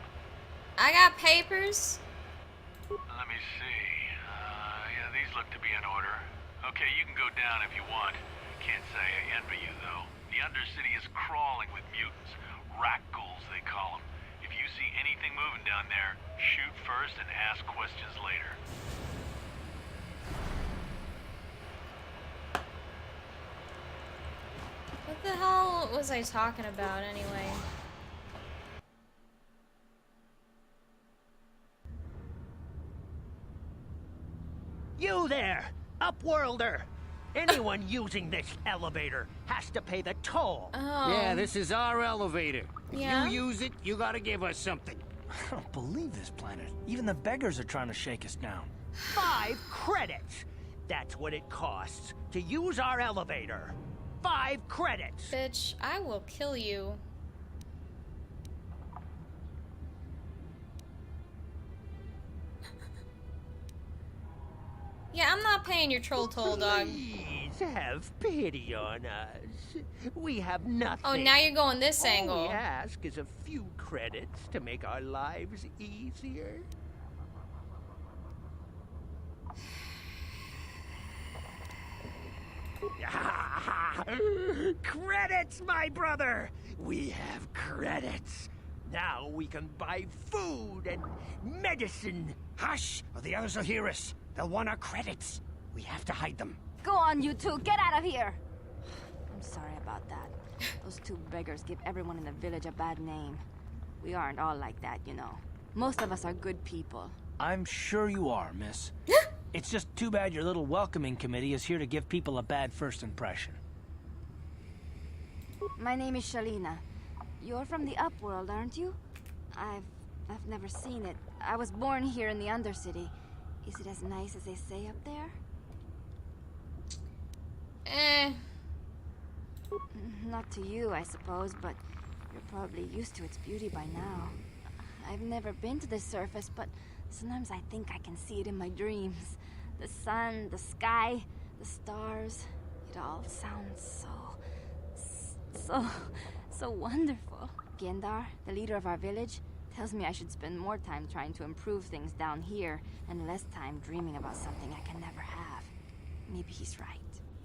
I got papers. Let me see. Yeah, these look to be in order. Okay, you can go down if you want. Can't say I envy you, though. The Undercity is crawling with mutants. Rat ghouls, they call them. If you see anything moving down there, shoot first and ask questions later. What the hell was I talking about anyway? You there, Upworlder! Anyone using this elevator has to pay the toll. Oh. Yeah, this is our elevator. If Yeah? you use it, you gotta give us something. I don't believe this planet. Even the beggars are trying to shake us down. 5 credits! That's what it costs to use our elevator. 5 credits! Bitch, I will kill you. Yeah, I'm not paying your troll toll, dog. Please have pity on us. We have nothing. Oh, now you're going this All angle. we ask is a few credits to make our lives easier. Credits, my brother! We have credits. Now we can buy food and medicine. Hush, or the others will hear us. They'll want our credits. We have to hide them. Go on, you two. Get out of here. I'm sorry about that. Those 2 beggars give everyone in the village a bad name. We aren't all like that, you know. Most of us are good people. I'm sure you are, miss. It's just too bad your little welcoming committee is here to give people a bad first impression. My name is Shalina. You're from the Upworld, aren't you? I've never seen it. I was born here in the Undercity. Is it as nice as they say up there? Not to you, I suppose, but you're probably used to its beauty by now. I've never been to the surface, but sometimes I think I can see it in my dreams. The sun, the sky, the stars. It all sounds so wonderful. Gendar, the leader of our village, tells me I should spend more time trying to improve things down here and less time dreaming about something I can never have. Maybe he's right.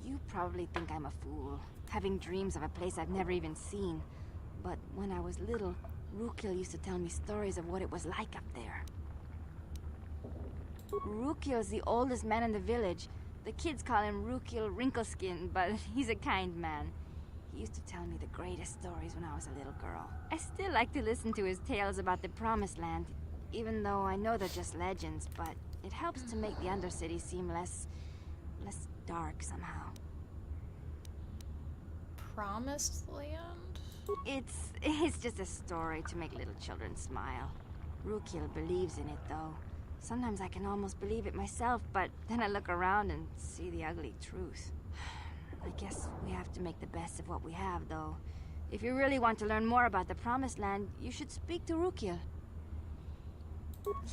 You probably think I'm a fool, having dreams of a place I've never even seen. But when I was little, Rukil used to tell me stories of what it was like up there. Rukil's the oldest man in the village. The kids call him Rukil Wrinkleskin, but he's a kind man. He used to tell me the greatest stories when I was a little girl. I still like to listen to his tales about the Promised Land, even though I know they're just legends, but it helps to make the Undercity seem less dark somehow. Promised Land? It's just a story to make little children smile. Rukil believes in it, though. Sometimes I can almost believe it myself, but then I look around and see the ugly truth. I guess we have to make the best of what we have, though. If you really want to learn more about the Promised Land, you should speak to Rukil.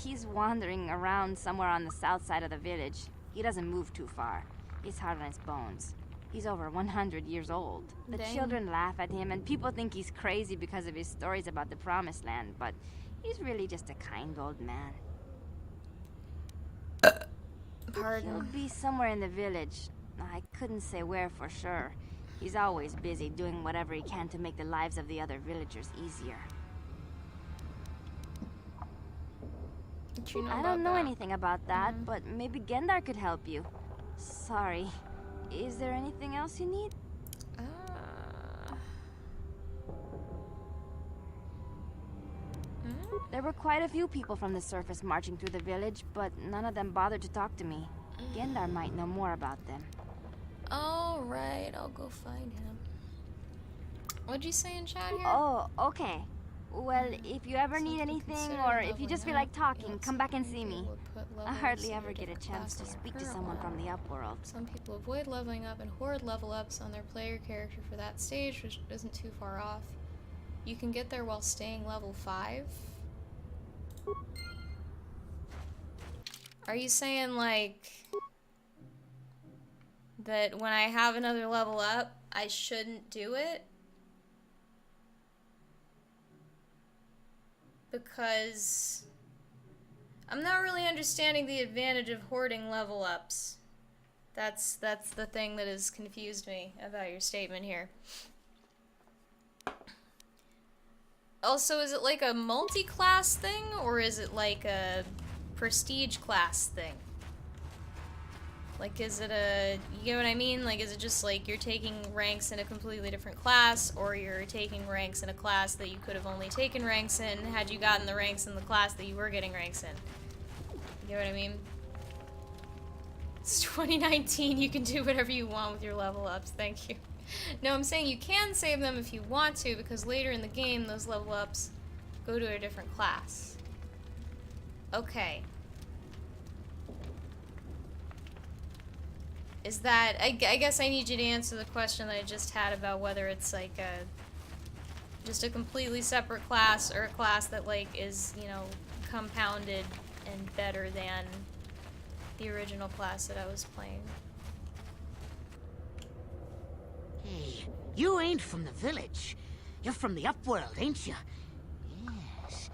He's wandering around somewhere on the south side of the village. He doesn't move too far. He's hard on his bones. He's over 100 years old. The Dang. children laugh at him, and people think he's crazy because of his stories about the Promised Land, but he's really just a kind old man. Pardon. He'll be somewhere in the village. I couldn't say where for sure. He's always busy doing whatever he can to make the lives of the other villagers easier. What you know I about don't know that? anything about that, but maybe Gendar could help you. Sorry. Is there anything else you need? There were quite a few people from the surface marching through the village, but none of them bothered to talk to me. Gendar might know more about them. Alright, I'll go find him. What'd you say in chat here? Oh, okay. Well, if you ever need anything, or if you just feel like talking, come back and see me. I hardly ever get a chance to speak to someone from the upworld. Some people avoid leveling up and hoard level ups on their player character for that stage, which isn't too far off. You can get there while staying level 5. Are you saying, like, that when I have another level up, I shouldn't do it? Because I'm not really understanding the advantage of hoarding level ups. That's the thing that has confused me about your statement here. Also, is it like a multi-class thing, or is it like a prestige class thing? Like, is it a, you know what I mean? Like, is it just like you're taking ranks in a completely different class, or you're taking ranks in a class that you could have only taken ranks in had you gotten the ranks in the class that you were getting ranks in? You know what I mean? It's 2019, you can do whatever you want with your level ups, thank you. No, I'm saying you can save them if you want to, because later in the game, those level ups go to a different class. Okay. Is that, I guess I need you to answer the question that I just had about whether it's like just a completely separate class, or a class that like is, you know, compounded and better than the original class that I was playing. Hey, you ain't from the village. You're from the upworld, ain't you? Yes,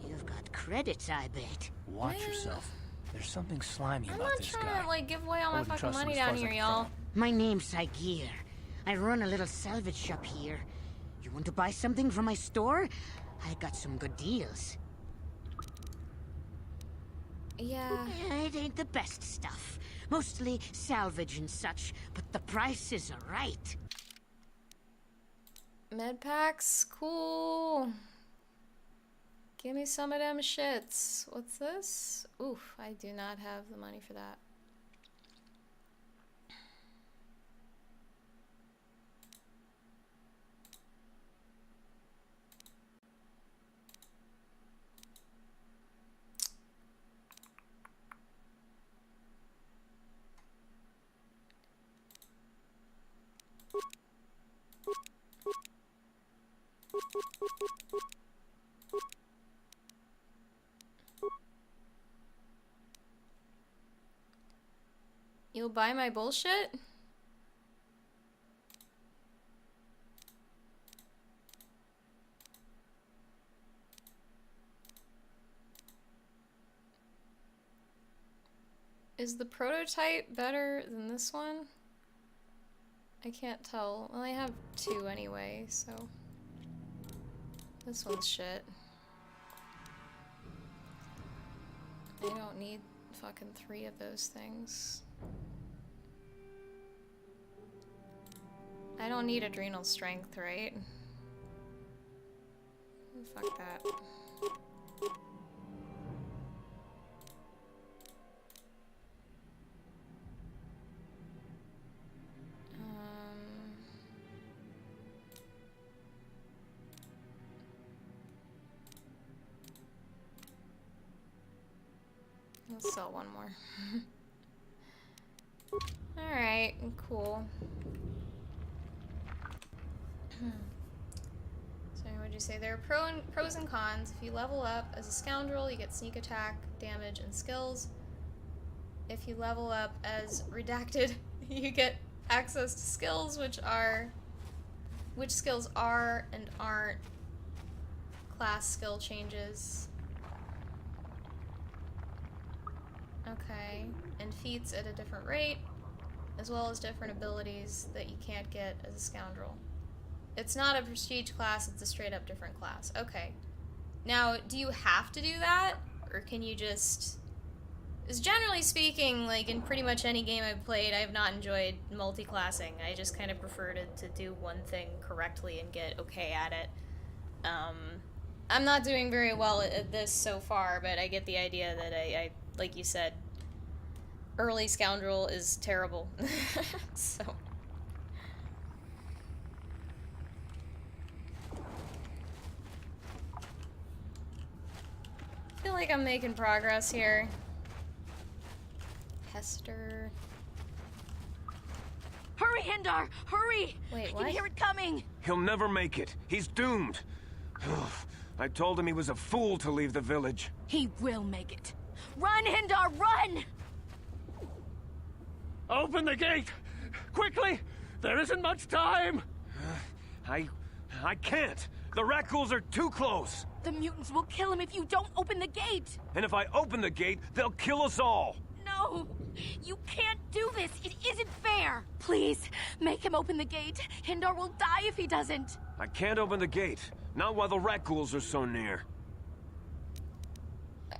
you've got credits, I bet. Watch yourself. There's something slimy about this guy. I'm not trying to like give away all my wouldn't fucking trust him money as far down as I here, can y'all. My name's Saigir. I run a little salvage shop here. You want to buy something from my store? I got some good deals. Yeah. It ain't the best stuff. Mostly salvage and such, but the prices are right. Med packs, cool. Give me some of them shits. What's this? Oof, I do not have the money for that. You'll buy my bullshit? Is the prototype better than this one? I can't tell. Well, I have 2 anyway, so... This one's shit. I don't need fucking 3 of those things. I don't need adrenal strength, right? Fuck that. Let's sell one more. Alright, cool. So what'd you say? There are pros and cons. If you level up as a scoundrel, you get sneak attack, damage, and skills. If you level up as redacted, you get access to skills, which skills are and aren't class skill changes. Okay, and feats at a different rate, as well as different abilities that you can't get as a scoundrel. It's not a prestige class, it's a straight up different class. Okay. Now, do you have to do that? Or can you just... Because generally speaking, like in pretty much any game I've played, I have not enjoyed multi-classing. I just kind of prefer to do one thing correctly and get okay at it. I'm not doing very well at this so far, but I get the idea that I like you said, early scoundrel is terrible. So. I feel like I'm making progress here. Hester. Hurry, Hindar! Hurry! Wait, I what? can hear it coming! He'll never make it. He's doomed. I told him he was a fool to leave the village. He will make it. Run, Hindar, run! Open the gate! Quickly! There isn't much time! I can't. The rat ghouls are too close. The mutants will kill him if you don't open the gate! And if I open the gate, they'll kill us all. No! You can't do this! It isn't fair! Please, make him open the gate. Hindar will die if he doesn't. I can't open the gate. Not while the rat ghouls are so near.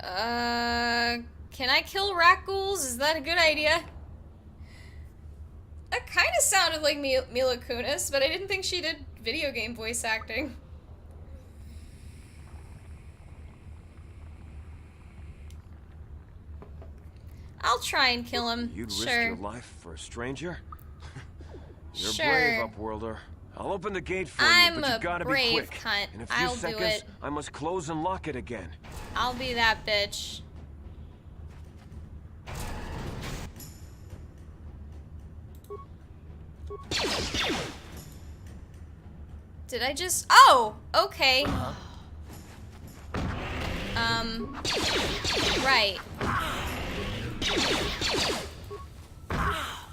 Can I kill rat ghouls? Is that a good idea? That kind of sounded like Mila Kunis, but I didn't think she did video game voice acting. I'll try and kill him. You'd sure. risk your life for a stranger? You're Sure. brave, Upworlder. I'll open the gate for I'm you, but you a gotta brave be quick. cunt. In a few I'll do seconds, it. I must close and lock it again. I'll be that bitch. Did I just... Oh! Okay. Right.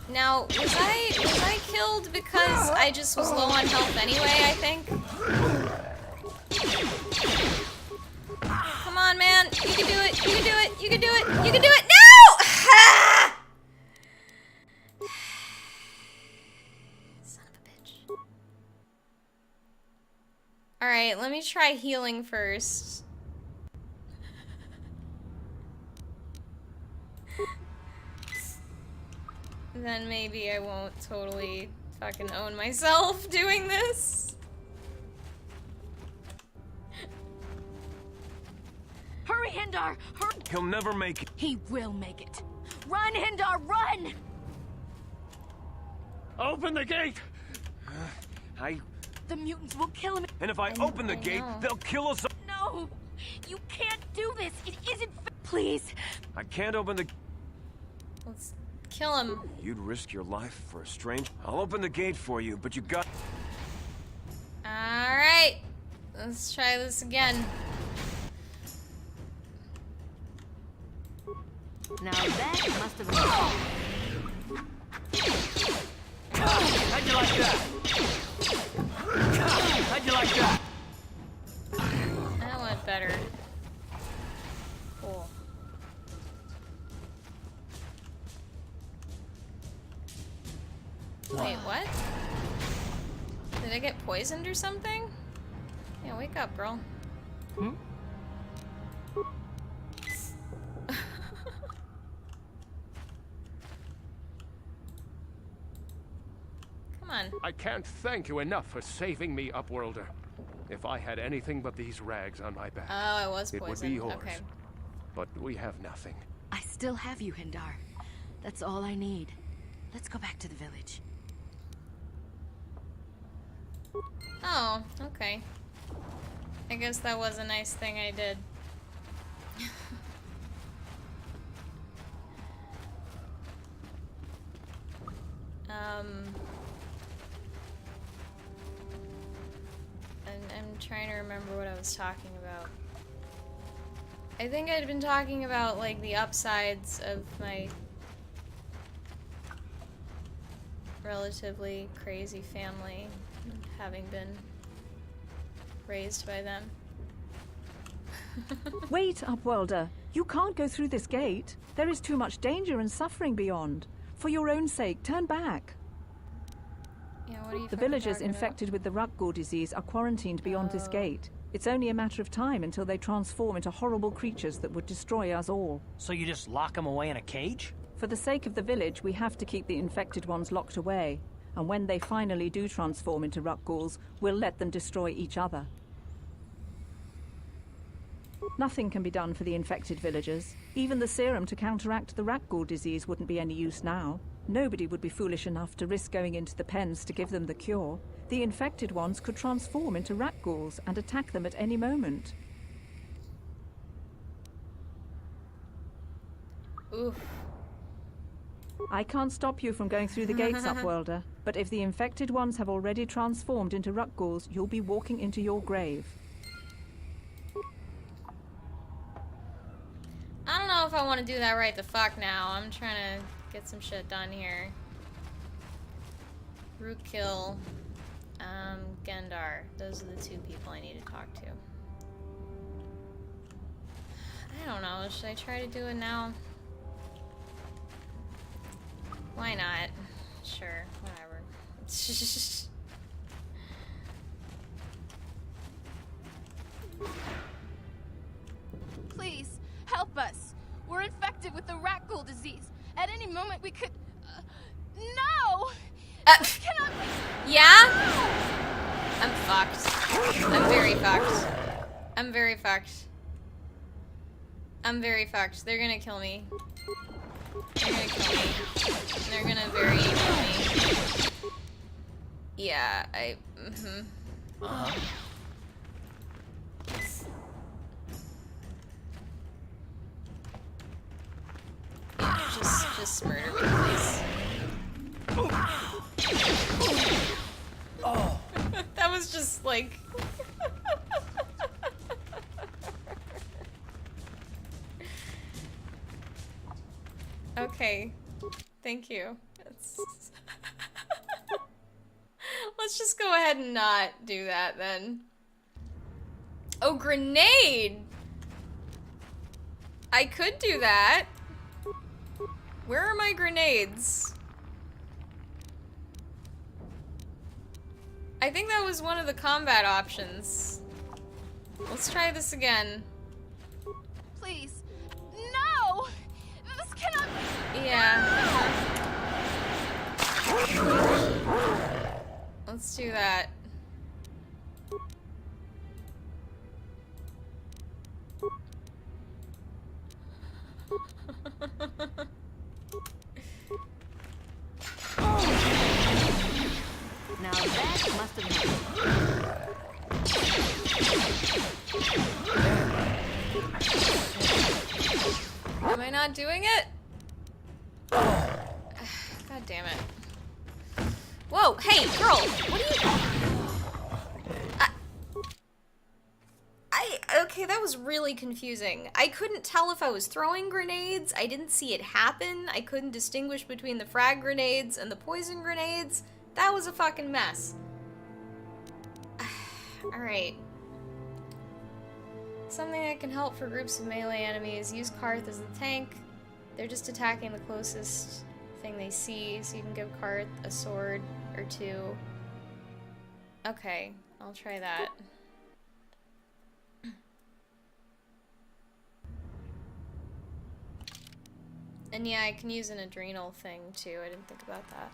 Now, was I killed because I just was low on health anyway, I think? Come on, man. You can do it. You can do it. You can do it. You can do it. No! Son of a bitch. Alright, let me try healing first. Then maybe I won't totally fucking own myself doing this. Hurry, Hindar! Hurry! He'll never make it. He will make it. Run, Hindar, run! Open the gate! The mutants will kill him. And if I open the gate, they'll kill us all. No! You can't do this! It isn't Please! I can't open the... Let's kill him. You'd risk your life for a stranger? I'll open the gate for you, but you got... Alright. Let's try this again. Now that must have been... How'd you like that? How'd you like that? That went better. Cool. Wait, what? Did I get poisoned or something? Yeah, wake up, girl. Hmm? Come on. I can't thank you enough for saving me, Upworlder. If I had anything but these rags on my back, Oh, I was it would poisoned. be yours. Okay. But we have nothing. I still have you, Hindar. That's all I need. Let's go back to the village. Oh, okay. I guess that was a nice thing I did. I'm trying to remember what I was talking about. I think I'd been talking about, like, the upsides of my relatively crazy family, having been raised by them. Wait, Upworlder. You can't go through this gate. There is too much danger and suffering beyond. For your own sake, turn back. Yeah, what are you The fucking villagers talking about? infected with the Rutgor disease are quarantined beyond this gate. It's only a matter of time until they transform into horrible creatures that would destroy us all. So you just lock them away in a cage? For the sake of the village, we have to keep the infected ones locked away. And when they finally do transform into Rutgors, we'll let them destroy each other. Nothing can be done for the infected villagers. Even the serum to counteract the rat ghoul disease wouldn't be any use now. Nobody would be foolish enough to risk going into the pens to give them the cure. The infected ones could transform into rat ghouls and attack them at any moment. Oof. I can't stop you from going through the gates, Upworlder, but if the infected ones have already transformed into rat ghouls, you'll be walking into your grave. I don't know if I want to do that right the fuck now. I'm trying to get some shit done here. Overkill, Gendar. Those are the two people I need to talk to. I don't know. Should I try to do it now? Why not? Sure, whatever. Please, help us. We're infected with the rat ghoul disease. At any moment we could... no! This cannot be... Yeah? I'm fucked. I'm very fucked. I'm very fucked. I'm very fucked. They're gonna kill me. They're gonna kill me. They're gonna very kill me. Yeah, just murder me, please. Oh. That was just like... Okay. Thank you. Let's just go ahead and not do that then. Oh, grenade! I could do that. Where are my grenades? I think that was one of the combat options. Let's try this again. Please. No! This cannot be... Yeah. Let's do that. Now that must have happened. Am I not doing it? God damn it. Whoa, hey, girl, what are you... Okay, that was really confusing. I couldn't tell if I was throwing grenades. I didn't see it happen. I couldn't distinguish between the frag grenades and the poison grenades. That was a fucking mess. Alright. Something that can help for groups of melee enemies. Use Karth as the tank. They're just attacking the closest thing they see, so you can give Karth a sword or two. Okay, I'll try that. And yeah, I can use an adrenal thing too. I didn't think about that.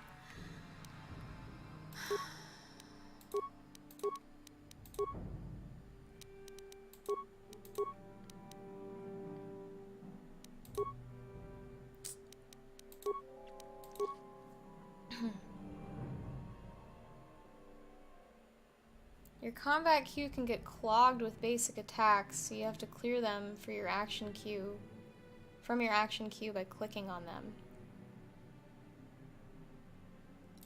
Your combat queue can get clogged with basic attacks, so you have to clear them for your action queue. From your action queue by clicking on them.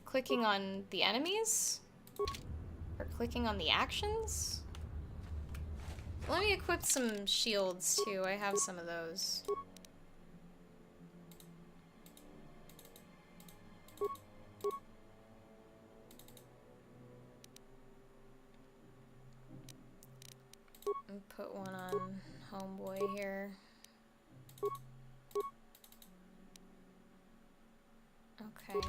Clicking on the enemies? Or clicking on the actions? Let me equip some shields too, I have some of those. And put one on Homeboy here. Okay.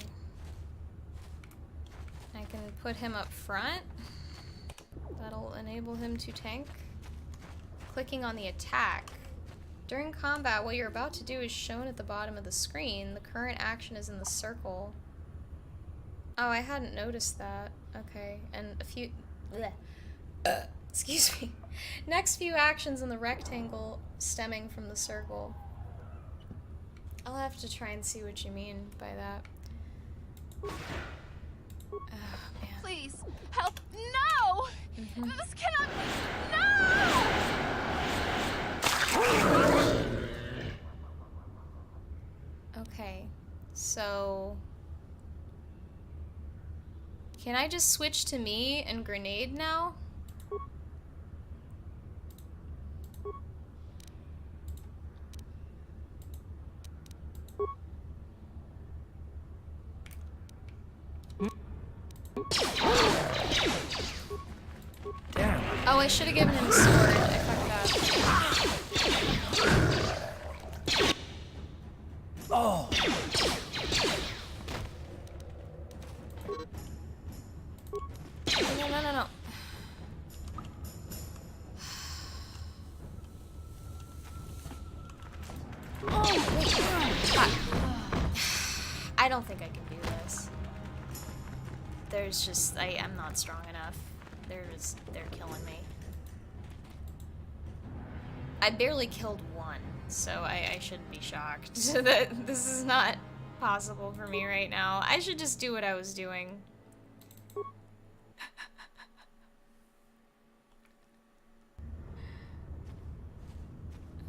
I can put him up front. That'll enable him to tank. Clicking on the attack. During combat, what you're about to do is shown at the bottom of the screen. The current action is in the circle. Oh, I hadn't noticed that. Okay, and a few... Excuse me. Next few actions in the rectangle stemming from the circle. I'll have to try and see what you mean by that. Oh, man. Please, help. No! This cannot be. No! Okay, so... Can I just switch to me and grenade now? Damn. Oh, I should have given him a sword. I fucked up. Oh. No. Oh, wait. Fuck. I don't think I can do this. There's just, I'm not strong enough. They're killing me. I barely killed one, so I shouldn't be shocked that this is not possible for me right now. I should just do what I was doing.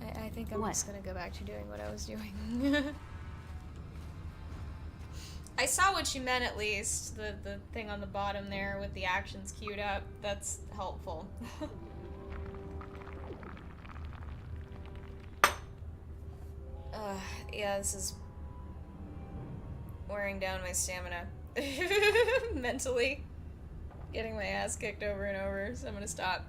I think I'm just gonna go back to doing what I was doing. I saw what you meant at least, the thing on the bottom there with the actions queued up. That's helpful. Yeah, this is wearing down my stamina. Mentally. Getting my ass kicked over and over, so I'm gonna stop.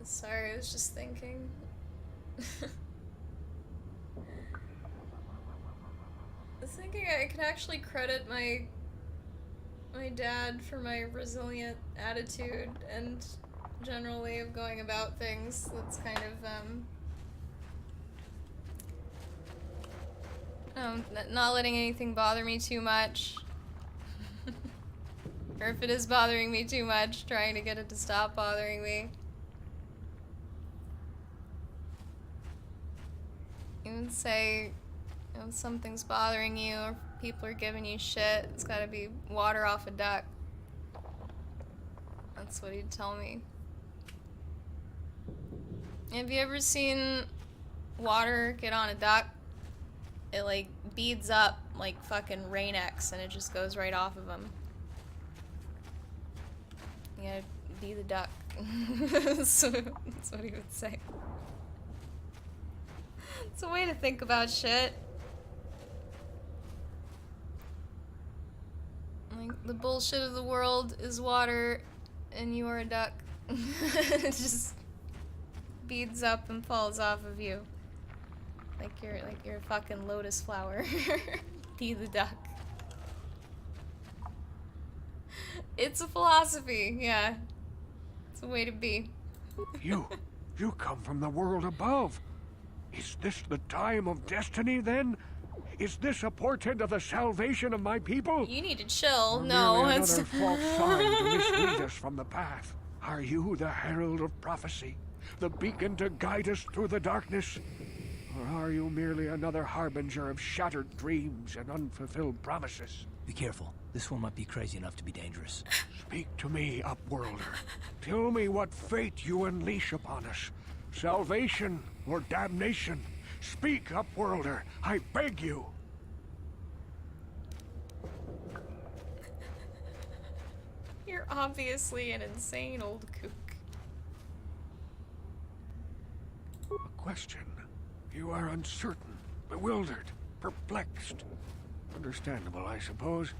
Sorry, I was just thinking. I was thinking I could actually credit my dad for my resilient attitude and general way of going about things. That's kind of not letting anything bother me too much. Or if it is bothering me too much, trying to get it to stop bothering me. You would say, if something's bothering you or people are giving you shit, it's gotta be water off a duck. That's what he'd tell me. Have you ever seen water get on a duck? It like beads up like fucking Rain-X and it just goes right off of them. You gotta be the duck. So, that's what he would say. It's a way to think about shit. Like, the bullshit of the world is water, and you are a duck. It just beads up and falls off of you. Like you're a fucking lotus flower. Be the duck. It's a philosophy, yeah. It's a way to be. You come from the world above. Is this the time of destiny, then? Is this a portent of the salvation of my people? You need to chill. Or No, merely it's... another false sign to mislead us from the path? Are you the herald of prophecy? The beacon to guide us through the darkness? Or are you merely another harbinger of shattered dreams and unfulfilled promises? Be careful. This one might be crazy enough to be dangerous. Speak to me, Upworlder. Tell me what fate you unleash upon us. Salvation or damnation? Speak, Upworlder, I beg you. You're obviously an insane old kook. A question. You are uncertain, bewildered, perplexed. Understandable, I suppose.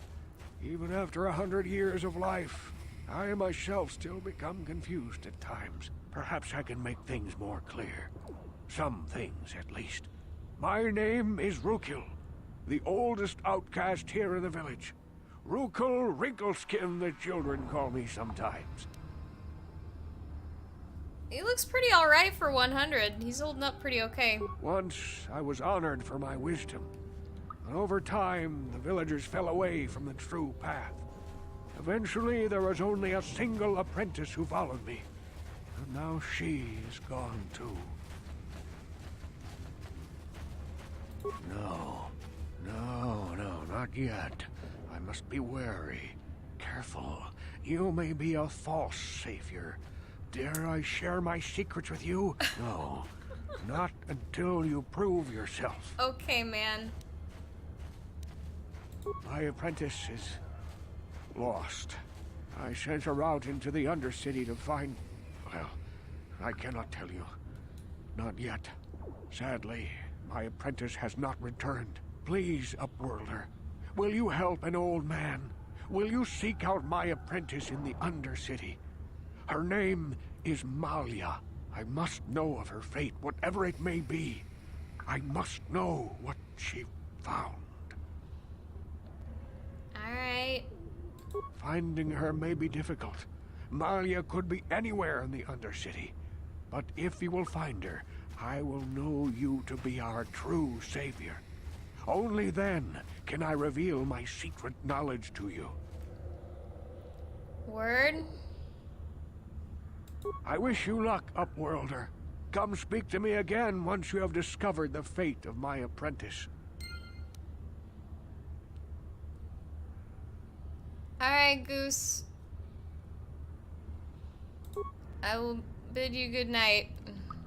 Even after 100 years of life, I myself still become confused at times. Perhaps I can make things more clear. Some things, at least. My name is Overkill, the oldest outcast here in the village. Overkill Wrinkleskin, the children call me sometimes. He looks pretty alright for 100. He's holding up pretty okay. Once I was honored for my wisdom, and over time the villagers fell away from the true path. Eventually there was only a single apprentice who followed me, and now she is gone too. No, not yet. I must be wary. Careful. You may be a false savior. Dare I share my secrets with you? No. Not until you prove yourself. Okay, man. My apprentice is lost. I sent her out into the Undercity to find... Well, I cannot tell you. Not yet. Sadly, my apprentice has not returned. Please, Upworlder, will you help an old man? Will you seek out my apprentice in the Undercity? Her name is Malia. I must know of her fate, whatever it may be. I must know what she found. Alright. Finding her may be difficult. Malia could be anywhere in the Undercity. But if you will find her, I will know you to be our true savior. Only then can I reveal my secret knowledge to you. Word? I wish you luck, Upworlder. Come speak to me again once you have discovered the fate of my apprentice. Alright, Goose. I will bid you good night.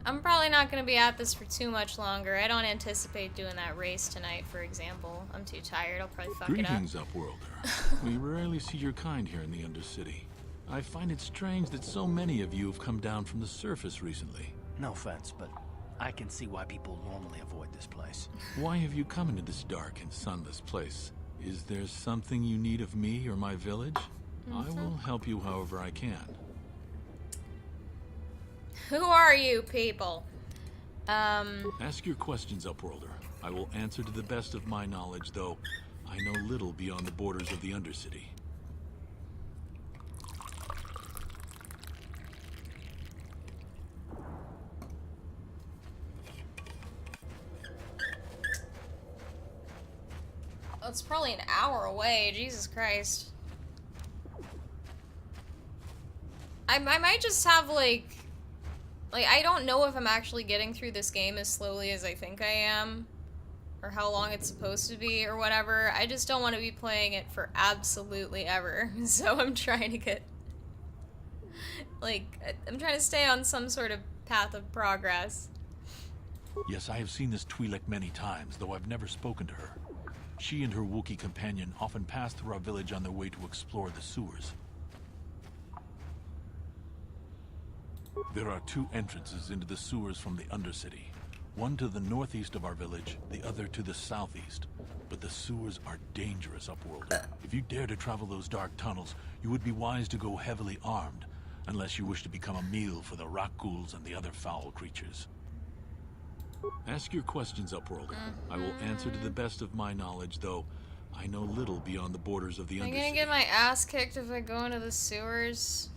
I'm probably not going to be at this for too much longer. I don't anticipate doing that race tonight, for example. I'm too tired. I'll probably fuck Greetings, it up. Upworlder. We rarely see your kind here in the Undercity. I find it strange that so many of you have come down from the surface recently. No offense, but I can see why people normally avoid this place. Why have you come into this dark and sunless place? Is there something you need of me or my village? I will help you however I can. Who are you people? Ask your questions, Upworlder. I will answer to the best of my knowledge, though I know little beyond the borders of the Undercity. It's probably an hour away. Jesus Christ. I might just have like I don't know if I'm actually getting through this game as slowly as I think I am, or how long it's supposed to be, or whatever. I just don't want to be playing it for absolutely ever. So I'm trying to get, I'm trying to stay on some sort of path of progress. Yes, I have seen this Twi'lek many times, though I've never spoken to her. She and her Wookiee companion often pass through our village on their way to explore the sewers. There are two entrances into the sewers from the Undercity. One to the northeast of our village, the other to the southeast. But the sewers are dangerous, Upworlder. If you dare to travel those dark tunnels, you would be wise to go heavily armed, unless you wish to become a meal for the rock ghouls and the other foul creatures. Ask your questions, Upworlder. I will answer to the best of my knowledge, though I know little beyond the borders of the Undercity. I'm gonna get my ass kicked if I go into the sewers.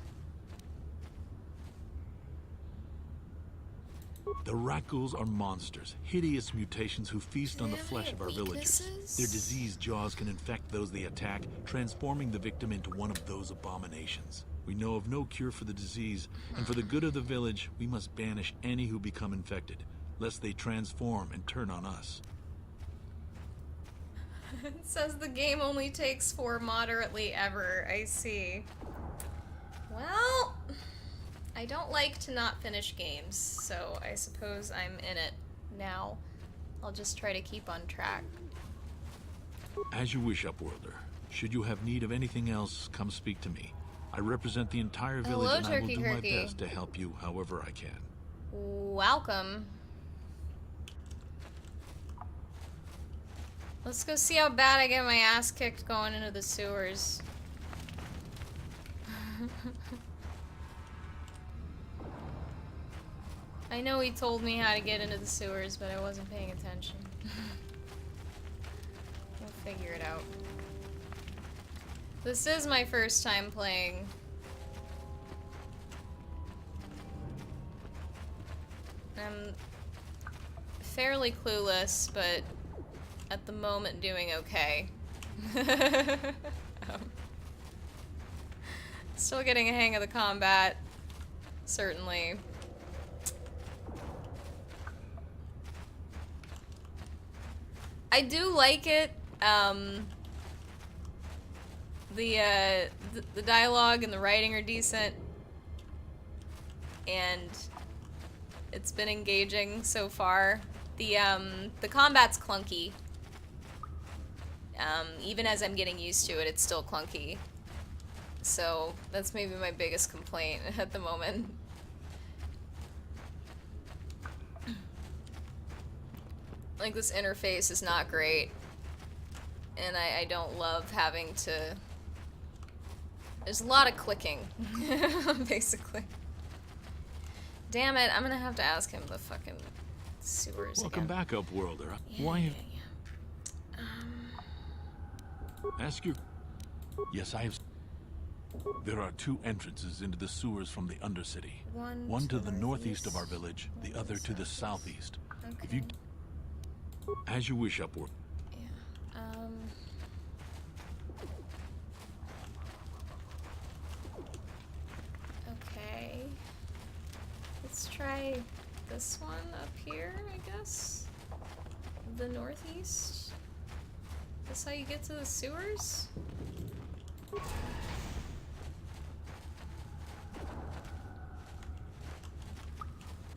The rat ghouls are monsters, hideous mutations who feast on the flesh of our villagers. Their diseased jaws can infect those they attack, transforming the victim into one of those abominations. We know of no cure for the disease, and for the good of the village, we must banish any who become infected, lest they transform and turn on us. It says the game only takes 4 moderately ever. I see. Well, I don't like to not finish games, so I suppose I'm in it now. I'll just try to keep on track. As you wish, Upworlder. Should you have need of anything else, come speak to me. I represent the entire village, and I will do my best to help you however I can. Welcome. Let's go see how bad I get my ass kicked going into the sewers. I know he told me how to get into the sewers, but I wasn't paying attention. We'll figure it out. This is my first time playing. I'm fairly clueless, but at the moment doing okay. Still getting a hang of the combat, certainly. I do like it. The dialogue and the writing are decent, and it's been engaging so far. The combat's clunky. Even as I'm getting used to it, it's still clunky. So that's maybe my biggest complaint at the moment. Like, this interface is not great, and I don't love having to... There's a lot of clicking, basically. Damn it, I'm gonna have to ask him the fucking sewers Welcome again. back, Upworlder. Yeah, Why? yeah. Ask your... Yes, I have... There are 2 entrances into the sewers from the Undercity. One to the northeast of our village, the other to the southeast. Okay. If you... As you wish, Upward. Yeah, okay. Let's try this one up here, I guess. The northeast. Is this how you get to the sewers?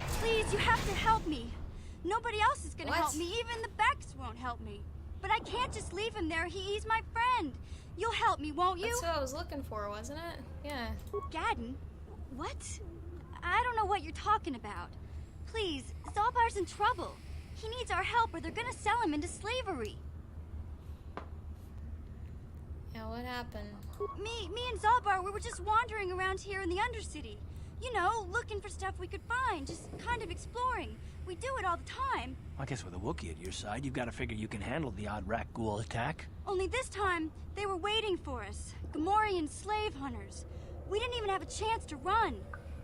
Please, you have to help me. Nobody else is gonna What? help me. Even the Becks won't help me. But I can't just leave him there. He's my friend. You'll help me, won't you? That's what I was looking for, wasn't it? Yeah. Gadden? What? I don't know what you're talking about. Please, Zalbar's in trouble. He needs our help or they're gonna sell him into slavery. Yeah, what happened? Me and Zalbar, we were just wandering around here in the Undercity. You know, looking for stuff we could find, just kind of exploring. We do it all the time. I guess with a Wookiee at your side, you've got to figure you can handle the odd rat ghoul attack. Only this time, they were waiting for us. Gamorrean slave hunters. We didn't even have a chance to run.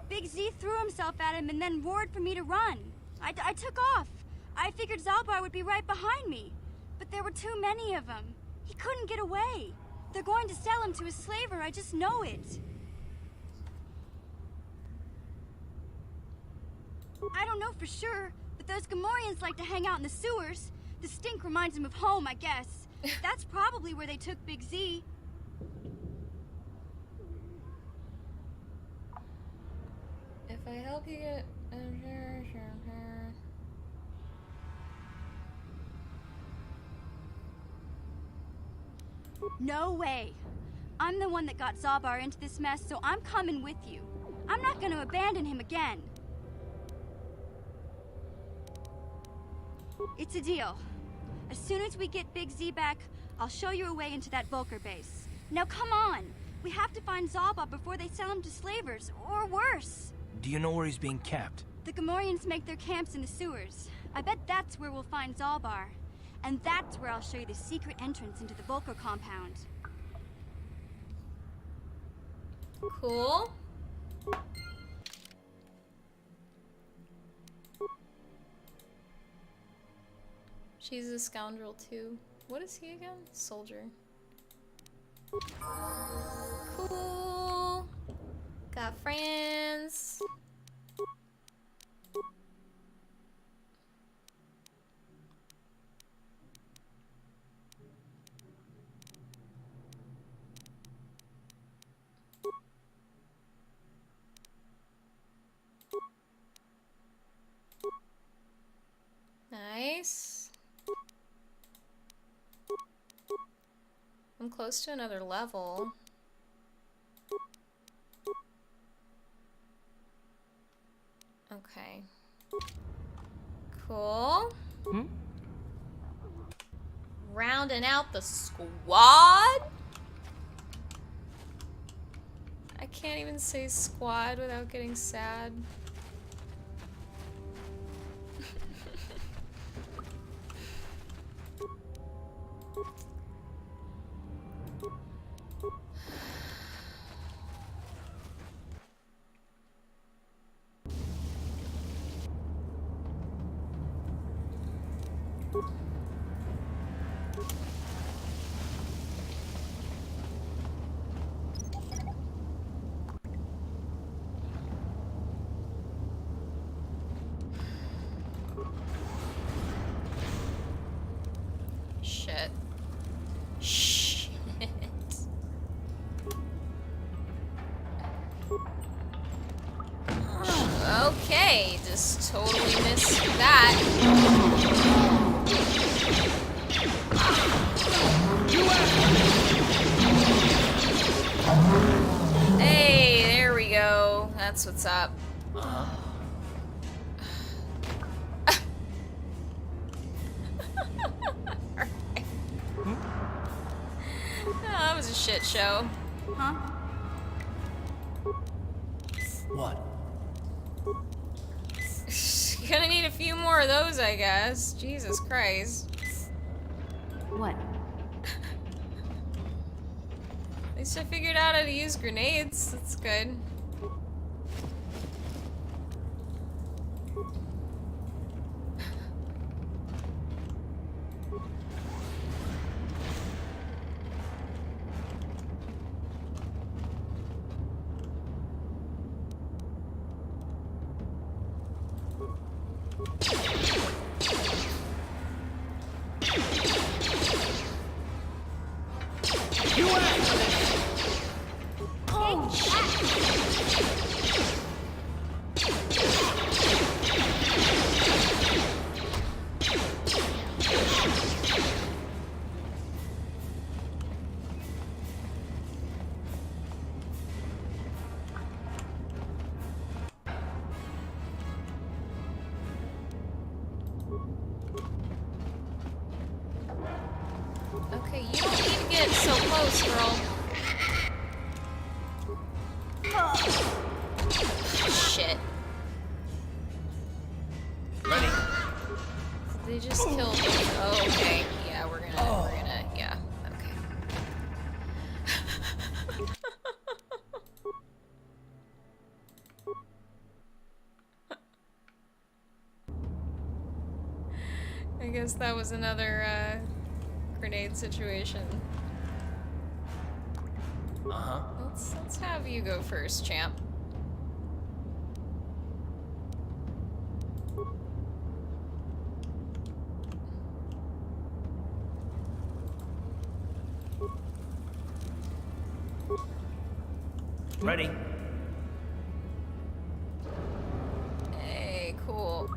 Big Z threw himself at him and then roared for me to run. I took off. I figured Zalbar would be right behind me. But there were too many of them. He couldn't get away. They're going to sell him to a slaver, I just know it. I don't know for sure, but those Gamorreans like to hang out in the sewers. The stink reminds them of home, I guess. That's probably where they took Big Z. If I help you get... No way. I'm the one that got Zalbar into this mess, so I'm coming with you. I'm not gonna abandon him again. It's a deal. As soon as we get Big Z back, I'll show you a way into that Vulcar base. Now come on! We have to find Zalbar before they sell him to slavers, or worse. Do you know where he's being kept? The Gamorreans make their camps in the sewers. I bet that's where we'll find Zalbar. And that's where I'll show you the secret entrance into the Vulcar compound. Cool. She's a scoundrel too. What is he again? Soldier. Cool. Got friends. Nice. I'm close to another level. Okay. Cool. Rounding out the squad? I can't even say squad without getting sad. Okay, just totally missed that. Hey, there we go. That's what's up. That was a shit show. Huh? What? Gonna need a few more of those, I guess. Jesus Christ. What? At least I figured out how to use grenades. That's good. Okay, you don't need to get so close, girl. Shit. Ready? They just killed me. Oh, okay. Yeah, we're gonna, yeah, okay. I guess that was another, grenade situation. Uh-huh. Let's have you go first, champ. Ready? Hey, cool.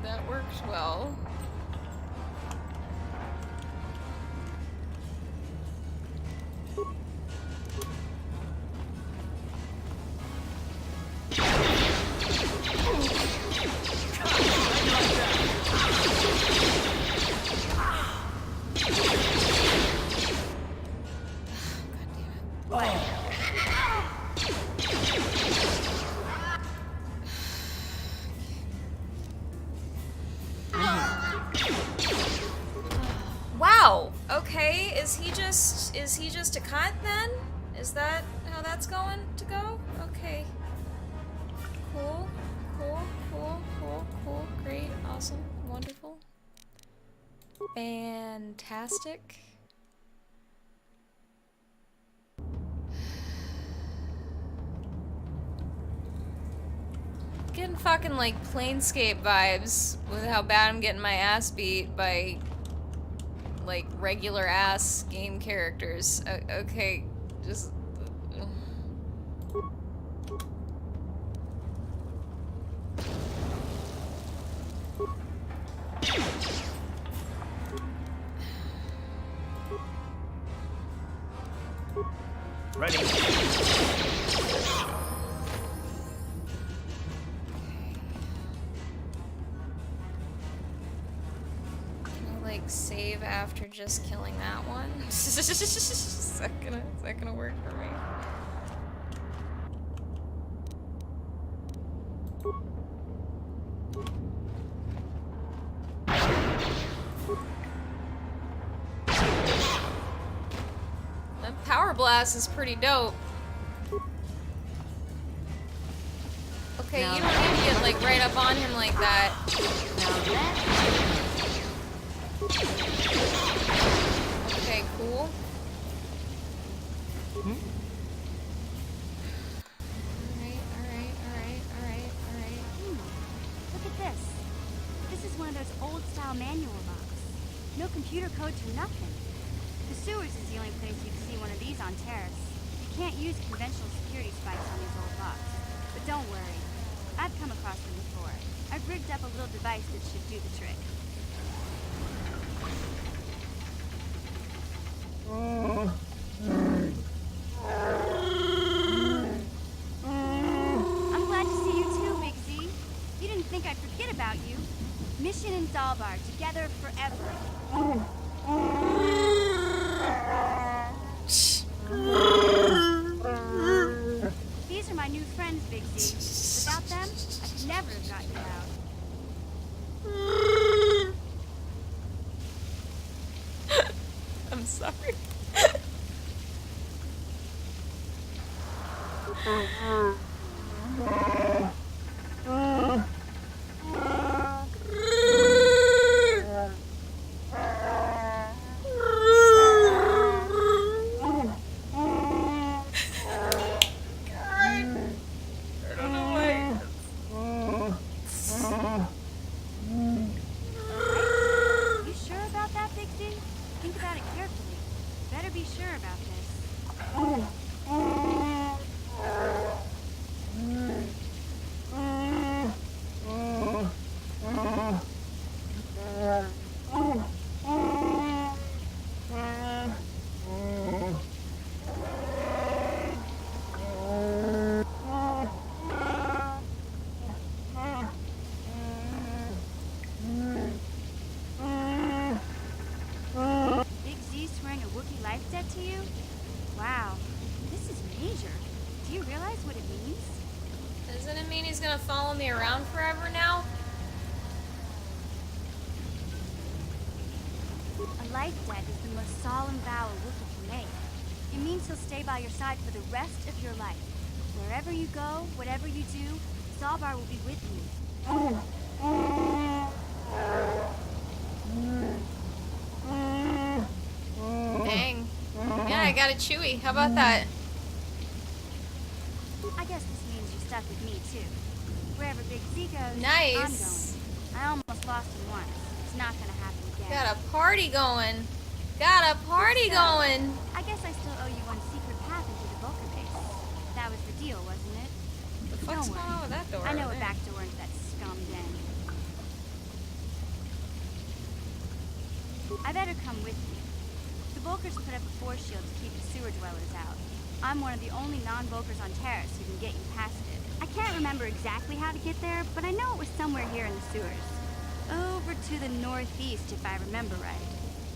That works well. Wow. Okay, is he just a cunt then? Is that how that's going to go? Okay. Cool. Cool. Great. Awesome. Wonderful. Fantastic. Getting fucking like Planescape vibes with how bad I'm getting my ass beat by like regular ass game characters. Okay, just Ready? like save after just killing that one. Is that gonna work for me? That power blast is pretty dope. Okay, you don't need to get like right up on him like that. Okay, cool. Alright. Look at this. This is one of those old-style manual locks. No computer code to nothing. The sewers is the only place you'd see one of these on Terrace. You can't use conventional security spikes on these old locks. But don't worry. I've come across them before. I've rigged up a little device that should do the trick. I'm glad to see you too, Big Z. You didn't think I'd forget about you. Mission and Zalbar, together forever. These are my new friends, Big Z. Without them, I could never have gotten you out. I'm sorry. You sure about that, Big Z? Think about it carefully. Better be sure about this. Big Z swearing a Wookiee life debt to you? Wow, this is major. Do you realize what it means? Doesn't it mean he's gonna follow me around forever now? A life debt is the most solemn vow a Wookiee can make. It means he'll stay by your side for the rest of your life. Wherever you go, whatever you do, Zalbar will be with you. Dang. Yeah, I got a Chewie. How about that? I guess this means you're stuck with me too. Wherever Big Z goes, Nice. I'm going. I almost lost him once. It's not gonna happen again. Got a party going. Got a party going. I guess I still owe you one secret path into the Vulcan base. That was the deal, wasn't it? The fuck's going on with that door? I know over a there? back door into that scum den. I better come with you. The Vulkars put up a force shield to keep the sewer dwellers out. I'm one of the only non-Vulkars on Terrace who can get you past it. I can't remember exactly how to get there, but I know it was somewhere here in the sewers. Over to the northeast, if I remember right.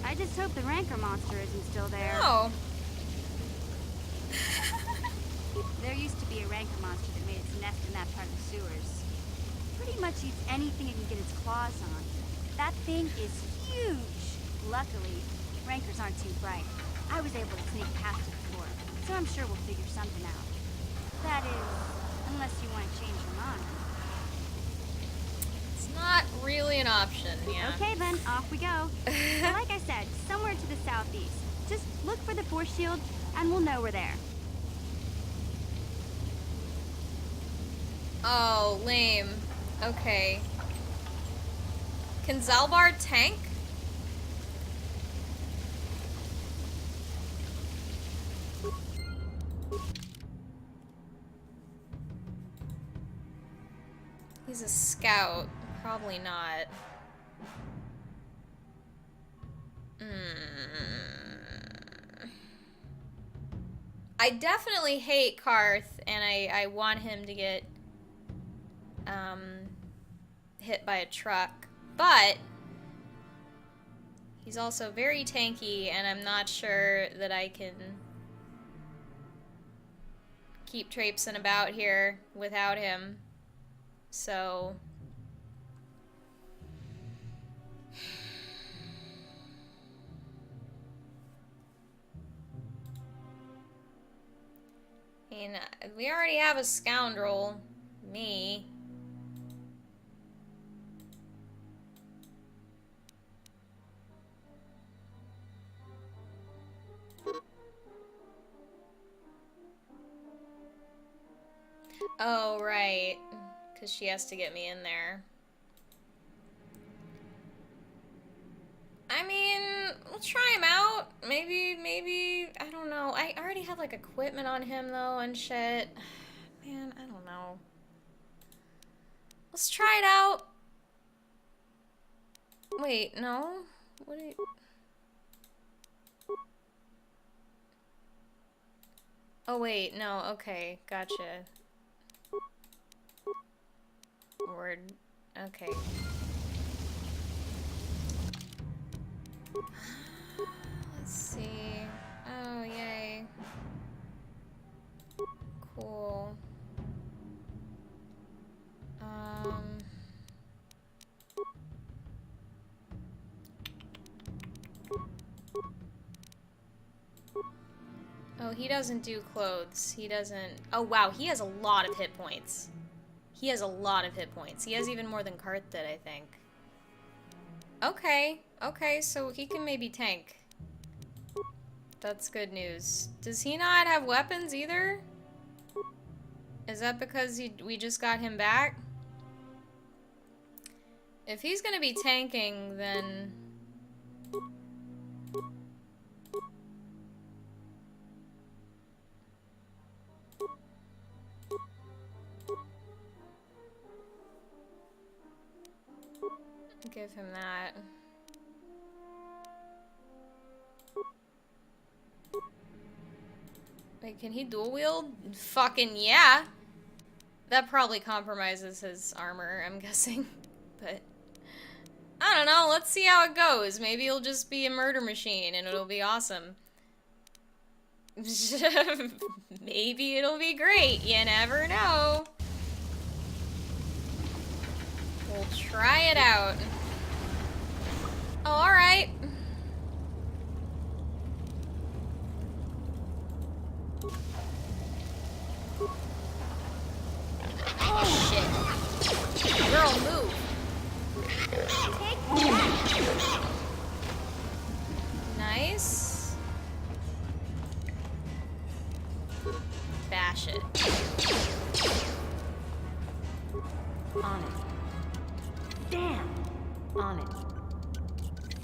I just hope the Rancor monster isn't still there. Oh. There used to be a Rancor monster that made its nest in that part of the sewers. Pretty much eats anything it can get its claws on. That thing is huge. Luckily, Rancors aren't too bright. I was able to sneak past it before, so I'm sure we'll figure something out. That is, unless you want to change your mind. It's not really an option, yeah. Okay then, off we go. Well, like I said, somewhere to the southeast. Just look for the force shield, and we'll know we're there. Oh, lame. Okay. Can Zalbar tank? He's a scout. Probably not. I definitely hate Karth, and I want him to get hit by a truck, but he's also very tanky, and I'm not sure that I can keep traipsing about here without him. So I mean, we already have a scoundrel, me. Oh, right. Because she has to get me in there. I mean, we'll try him out. Maybe, I don't know. I already have, like, equipment on him, though, and shit. Man, I don't know. Let's try it out. Wait, no? What do you... Oh, wait, no, okay, gotcha. Word. Okay. Let's see. Oh, yay. Cool. Oh, he doesn't do clothes. He doesn't... Oh, wow, he has a lot of hit points. He has a lot of hit points. He has even more than Kart did, I think. Okay, okay, so he can maybe tank. That's good news. Does he not have weapons either? Is that because we just got him back? If he's gonna be tanking, then... Give him that. Wait, can he dual wield? Fucking yeah! That probably compromises his armor, I'm guessing. But I don't know, let's see how it goes. Maybe he'll just be a murder machine and it'll be awesome. Maybe it'll be great, you never know. We'll try it out. Oh, alright. Oh, shit. Girl, move. Nice. Bash it. On it. Damn! On it.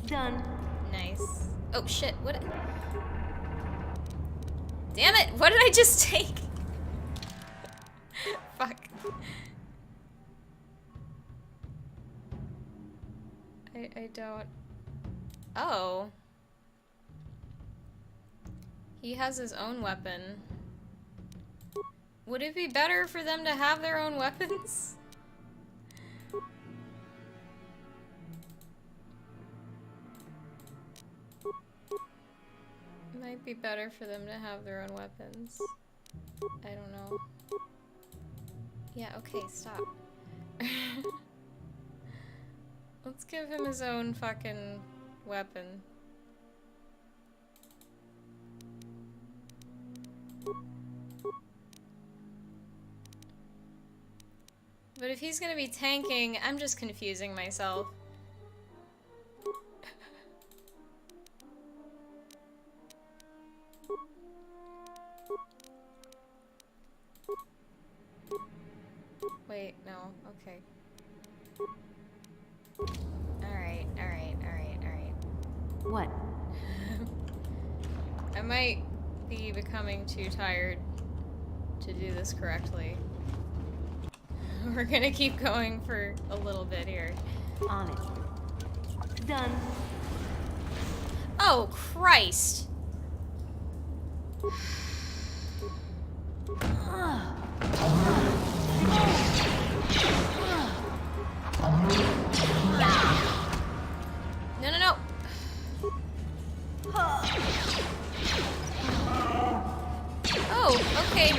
Done. Nice. Oh shit, what? Damn it, what did I just take? Fuck. I don't... Oh. He has his own weapon. Would it be better for them to have their own weapons? Might be better for them to have their own weapons. I don't know. Yeah, okay, stop. Let's give him his own fucking weapon. But if he's gonna be tanking, I'm just confusing myself. Wait, no, okay. Alright. What? I might be becoming too tired to do this correctly. We're gonna keep going for a little bit here. On it. Done. Oh, Christ! No. Oh, okay.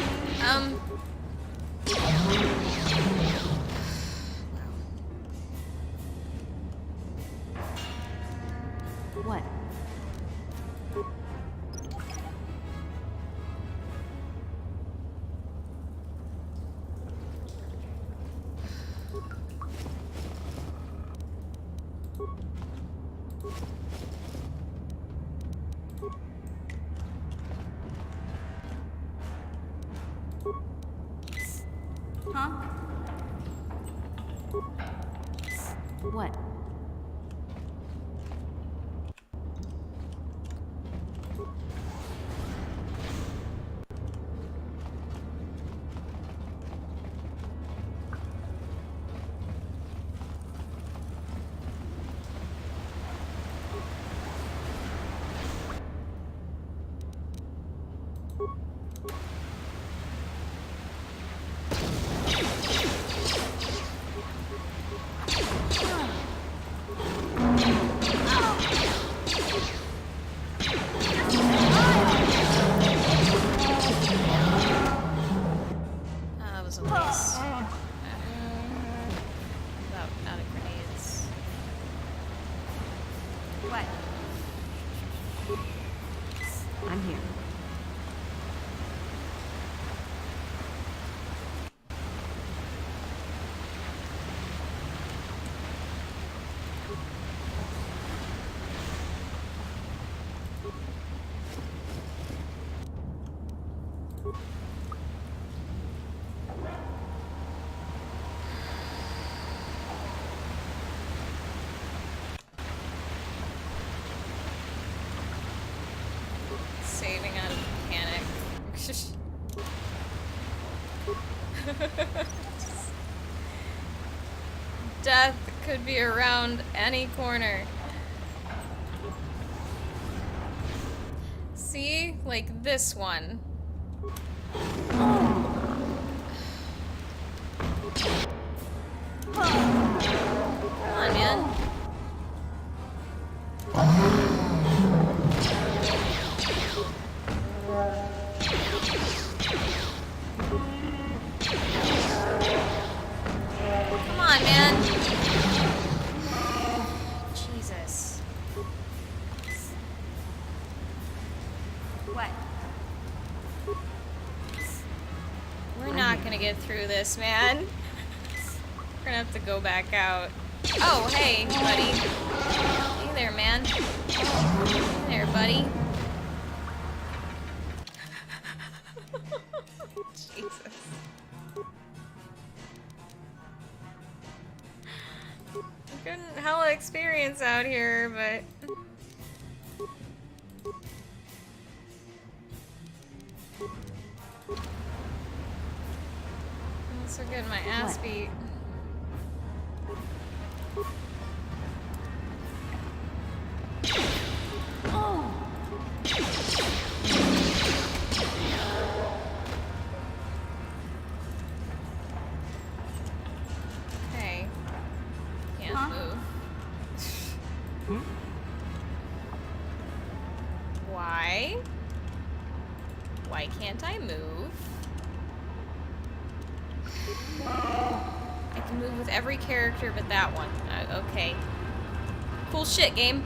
What? Huh? What? those at least. Without out of grenades. What? I'm here. Saving out of panic. Death could be around any corner. See? Like this one. Come on, man. Come on, man. Jesus. What? We're not gonna get through this, man. We're gonna have to go back out. Oh, hey, buddy. Hey there, man. Hey there, buddy. Jesus. Good hella experience out here, but... I'm also getting my ass beat. Okay. Can't move. Why? Why can't I move? I can move with every character but that one. Okay. Cool shit, game.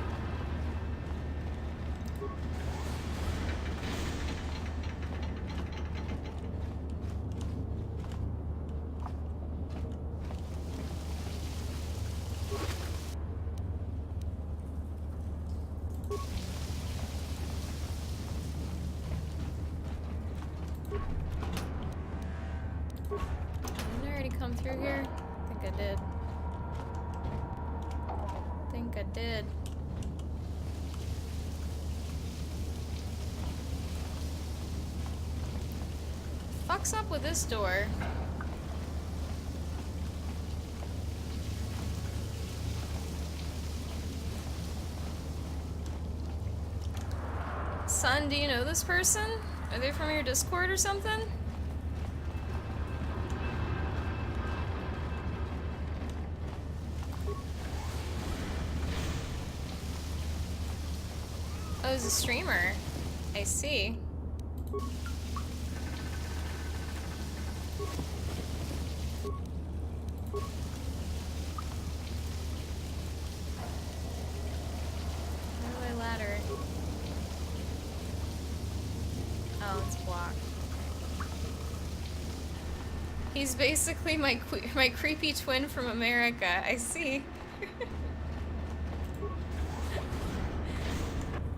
Didn't I already come through here? I think I did. I think I did. Fuck's up with this door? Son, do you know this person? Are they from your Discord or something? Oh, he's a streamer. I see. Where do I ladder? Oh, it's blocked. He's basically my creepy twin from America. I see.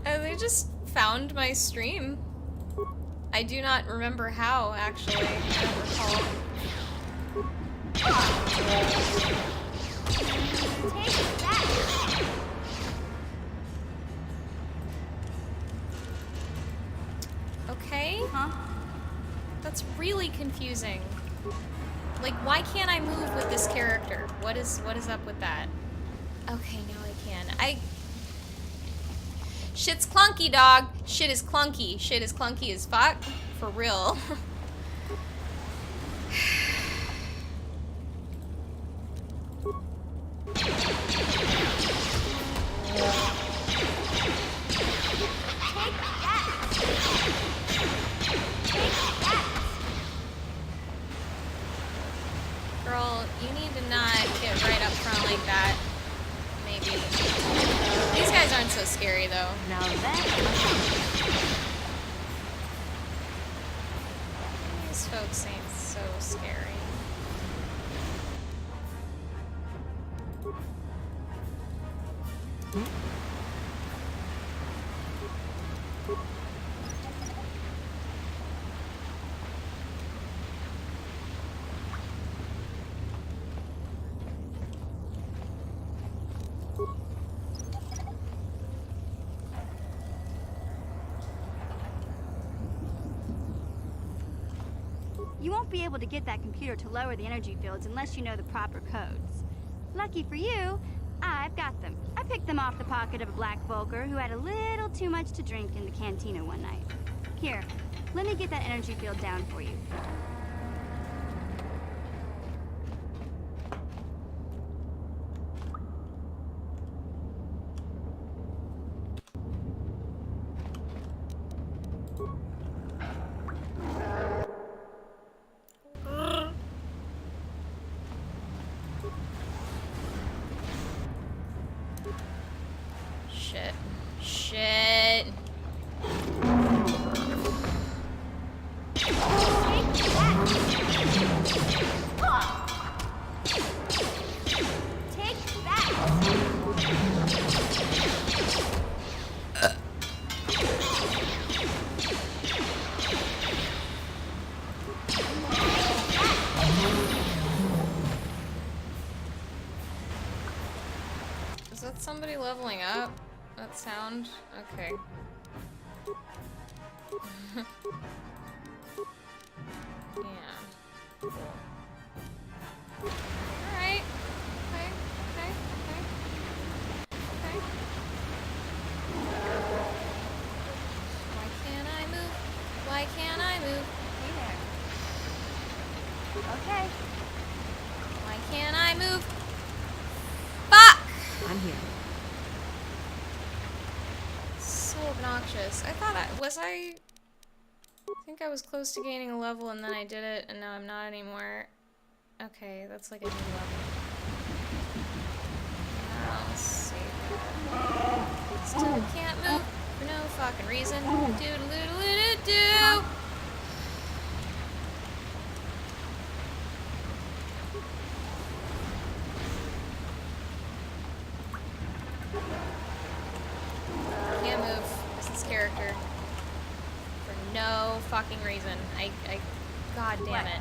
They just found my stream. I do not remember how, actually. I don't recall. Take that! Okay. Huh? That's really confusing. Like, why can't I move with this character? What is up with that? Okay, now I can. Shit's clunky, dog. Shit is clunky. Shit is clunky as fuck. For real. You need to not get right up front like that. Maybe. These guys aren't so scary, though. Now that These folks ain't so scary. You won't be able to get that computer to lower the energy fields unless you know the proper codes. Lucky for you, I've got them. I picked them off the pocket of a black Volker who had a little too much to drink in the cantina one night. Here, let me get that energy field down for you. Shit. Shit. Take that! Is that somebody leveling up? That sound? Okay. Yeah. Cool. Alright. Okay. Okay. Okay. Okay. Why can't I move? Why can't I move? Hey there. Okay. Why can't I move? Fuck! I'm here. So obnoxious. I thought I think I was close to gaining a level and then I did it and now I'm not anymore. Okay, that's like a new level. I'll save that. Still can't move for no fucking reason. Doodle-doodle-doo-doo-doo! Can't move. This is character. For no fucking reason. God damn it.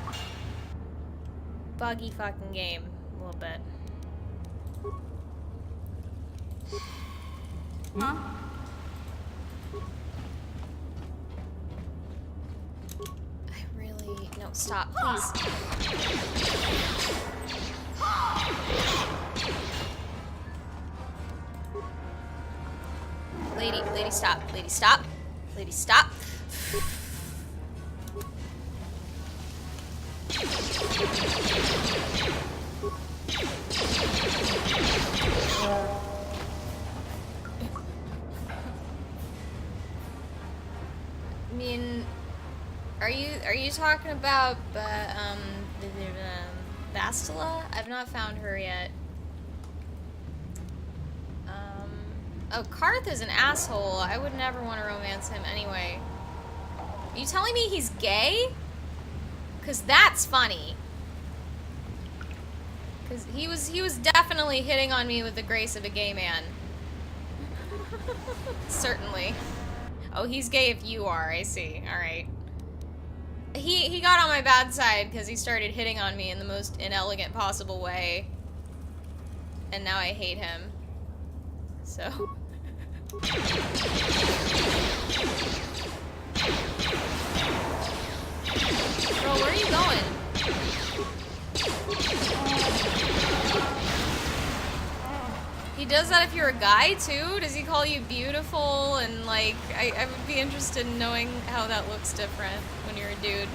Buggy fucking game. A little bit. Huh? I really... No, stop, please. Lady, stop. Lady, stop. Lady, stop. I mean, are you talking about Bastila? I've not found her yet. Oh, Karth is an asshole. I would never want to romance him anyway. Are you telling me he's gay? 'Cause that's funny. 'Cause he was definitely hitting on me with the grace of a gay man. Certainly. Oh, he's gay if you are, I see. Alright. He got on my bad side because he started hitting on me in the most inelegant possible way. And now I hate him. So... Bro, where are you going? He does that if you're a guy, too? Does he call you beautiful? And, like, I would be interested in knowing how that looks different when you're a dude.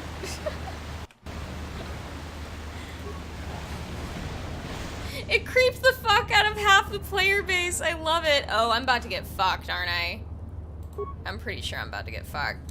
It creeps the fuck out of half the player base. I love it. Oh, I'm about to get fucked, aren't I? I'm pretty sure I'm about to get fucked.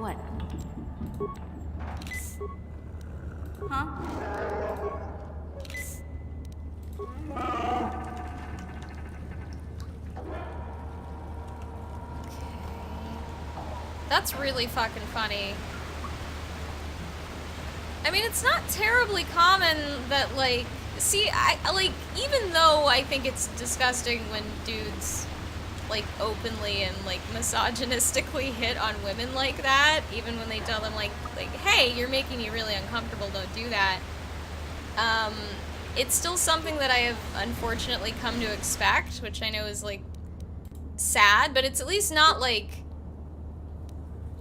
What? Huh? That's really fucking funny. I mean, it's not terribly common that, like, see, like, even though I think it's disgusting when dudes, like, openly and, like, misogynistically hit on women like that, even when they tell them, like, hey, you're making me really uncomfortable, don't do that. It's still something that I have unfortunately come to expect, which I know is, like, sad, but it's at least not, like,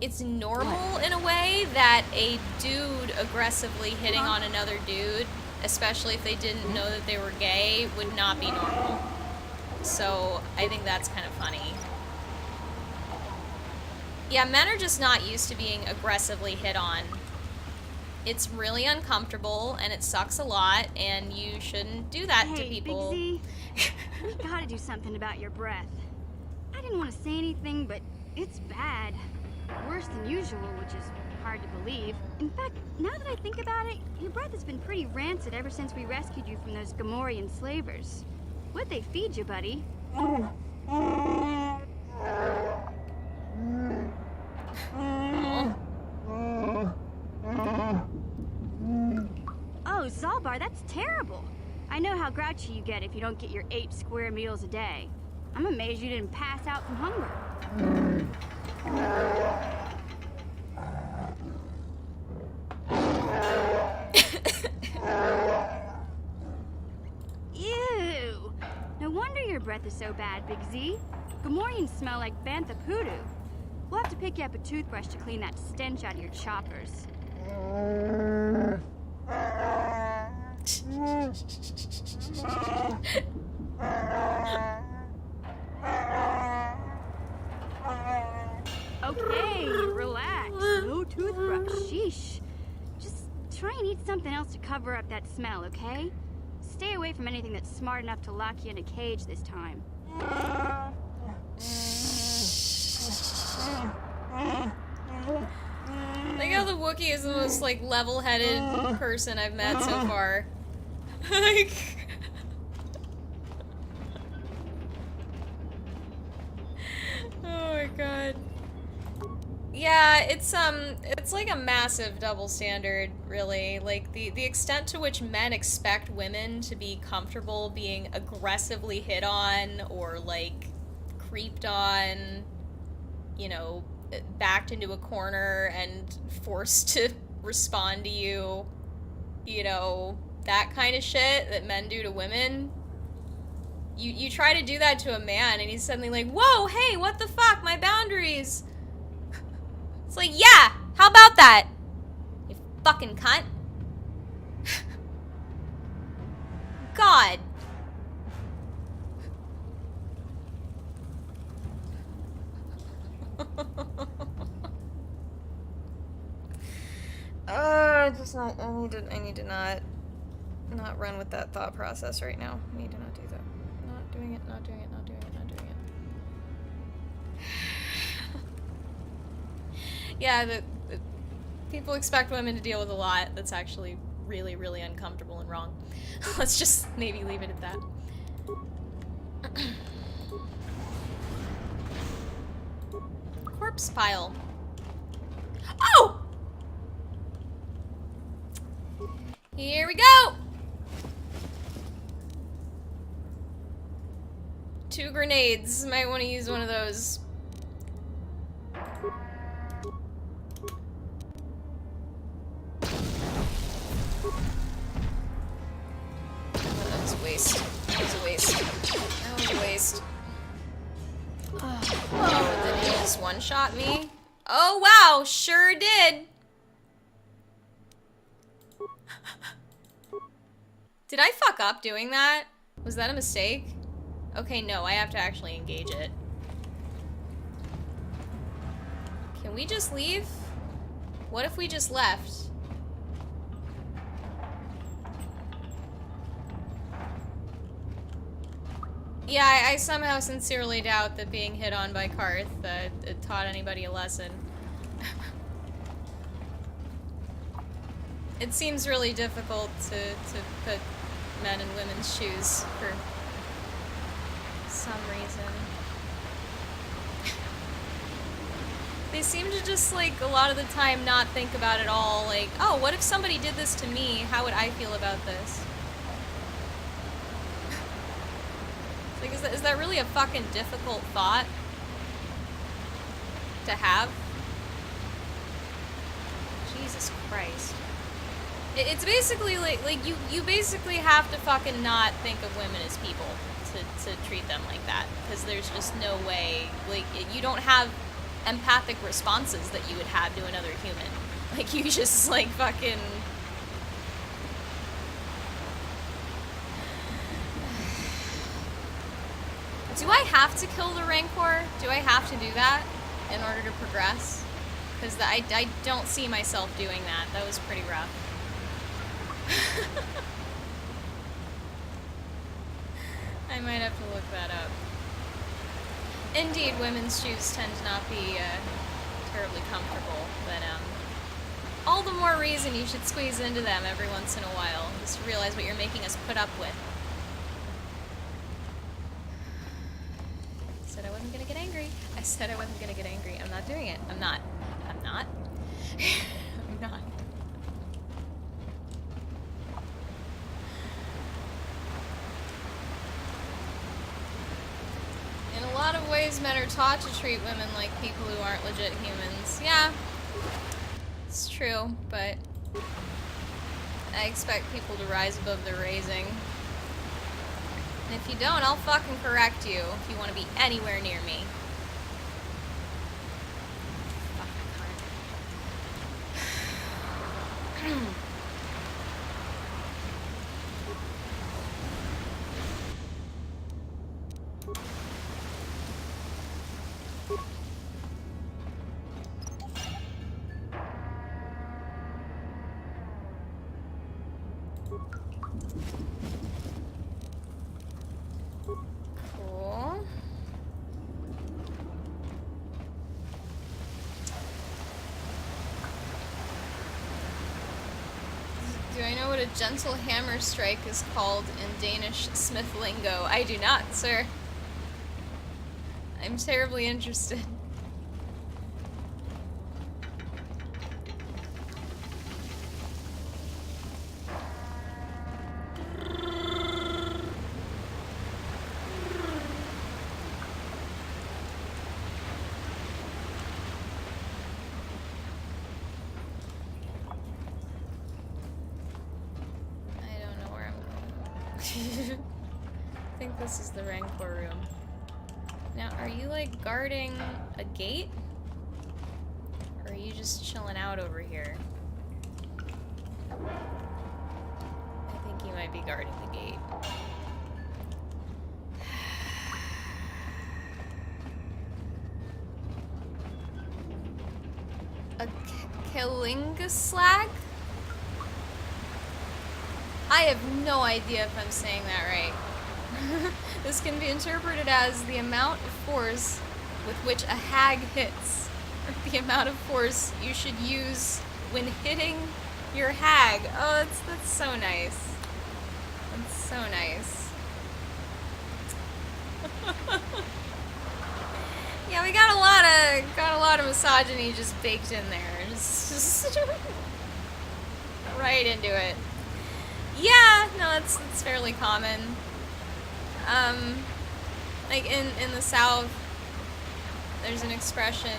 it's normal in a way that a dude aggressively hitting on another dude, especially if they didn't know that they were gay, would not be normal. So I think that's kind of funny. Yeah, men are just not used to being aggressively hit on. It's really uncomfortable and it sucks a lot, and you shouldn't do that to people. Big Z, we gotta do something about your breath. I didn't want to say anything, but it's bad. Worse than usual, which is hard to believe. In fact, now that I think about it, your breath has been pretty rancid ever since we rescued you from those Gamorrean slavers. What'd they feed you, buddy? Oh, Zalbar, that's terrible. I know how grouchy you get if you don't get your 8 square meals a day. I'm amazed you didn't pass out from hunger. Ew! No wonder your breath is so bad, Big Z. Gamorreans smell like bantha poodoo. We'll have to pick you up a toothbrush to clean that stench out of your choppers. Okay, relax. No toothbrush. Sheesh. Just try and eat something else to cover up that smell, okay? Stay away from anything that's smart enough to lock you in a cage this time. I think how the Wookiee is the most, like, level-headed person I've met so far. Like... Oh my god. Yeah, it's like a massive double standard, really. Like, the extent to which men expect women to be comfortable being aggressively hit on or, like, creeped on, you know, backed into a corner and forced to respond to you, you know, that kind of shit that men do to women. You try to do that to a man and he's suddenly like, whoa, hey, what the fuck, my boundaries. It's like, yeah, how about that, you fucking cunt. God. I need to not run with that thought process right now. I need to not do that. Not doing it. Yeah, the people expect women to deal with a lot that's actually really, really uncomfortable and wrong. Let's just maybe leave it at that. Corpse pile. Oh! Here we go! 2 grenades. Might want to use one of those. That was a waste. That was a waste. That was a waste. Oh, did he just one-shot me? Oh, wow, sure did. Did I fuck up doing that? Was that a mistake? Okay, no, I have to actually engage it. Can we just leave? What if we just left? Yeah, I somehow sincerely doubt that being hit on by Karth it taught anybody a lesson. It seems really difficult to put men in women's shoes for some reason. They seem to just, like, a lot of the time not think about it all, like, oh, what if somebody did this to me? How would I feel about this? Like, is that really a fucking difficult thought to have? Jesus Christ. It's basically like you basically have to fucking not think of women as people to treat them like that, because there's just no way, like, you don't have empathic responses that you would have to another human. Like, you just, like, fucking... Do I have to kill the Rancor? Do I have to do that in order to progress? Because I don't see myself doing that. That was pretty rough. I might have to look that up. Indeed, women's shoes tend to not be terribly comfortable, but all the more reason you should squeeze into them every once in a while, just to realize what you're making us put up with. I said I wasn't gonna get angry. I said I wasn't gonna get angry. I'm not doing it. I'm not. I'm not. I'm not. In a lot of ways, men are taught to treat women like people who aren't legit humans. Yeah, it's true, but I expect people to rise above their raising. And if you don't, I'll fucking correct you if you want to be anywhere near me. Fucking cunt. Cool. Do I know what a gentle hammer strike is called in Danish Smith lingo? I do not, sir. I'm terribly interested. I think this is the Rancor room. Now, are you, like, guarding a gate? Or are you just chilling out over here? I think you might be guarding the gate. A Killingaslag? I have no idea if I'm saying that right. This can be interpreted as the amount of force with which a hag hits, or the amount of force you should use when hitting your hag. Oh, that's so nice. That's so nice. Yeah, we got a lot of misogyny just baked in there. Just right into it. Yeah, no, that's fairly common. Like in the South, there's an expression,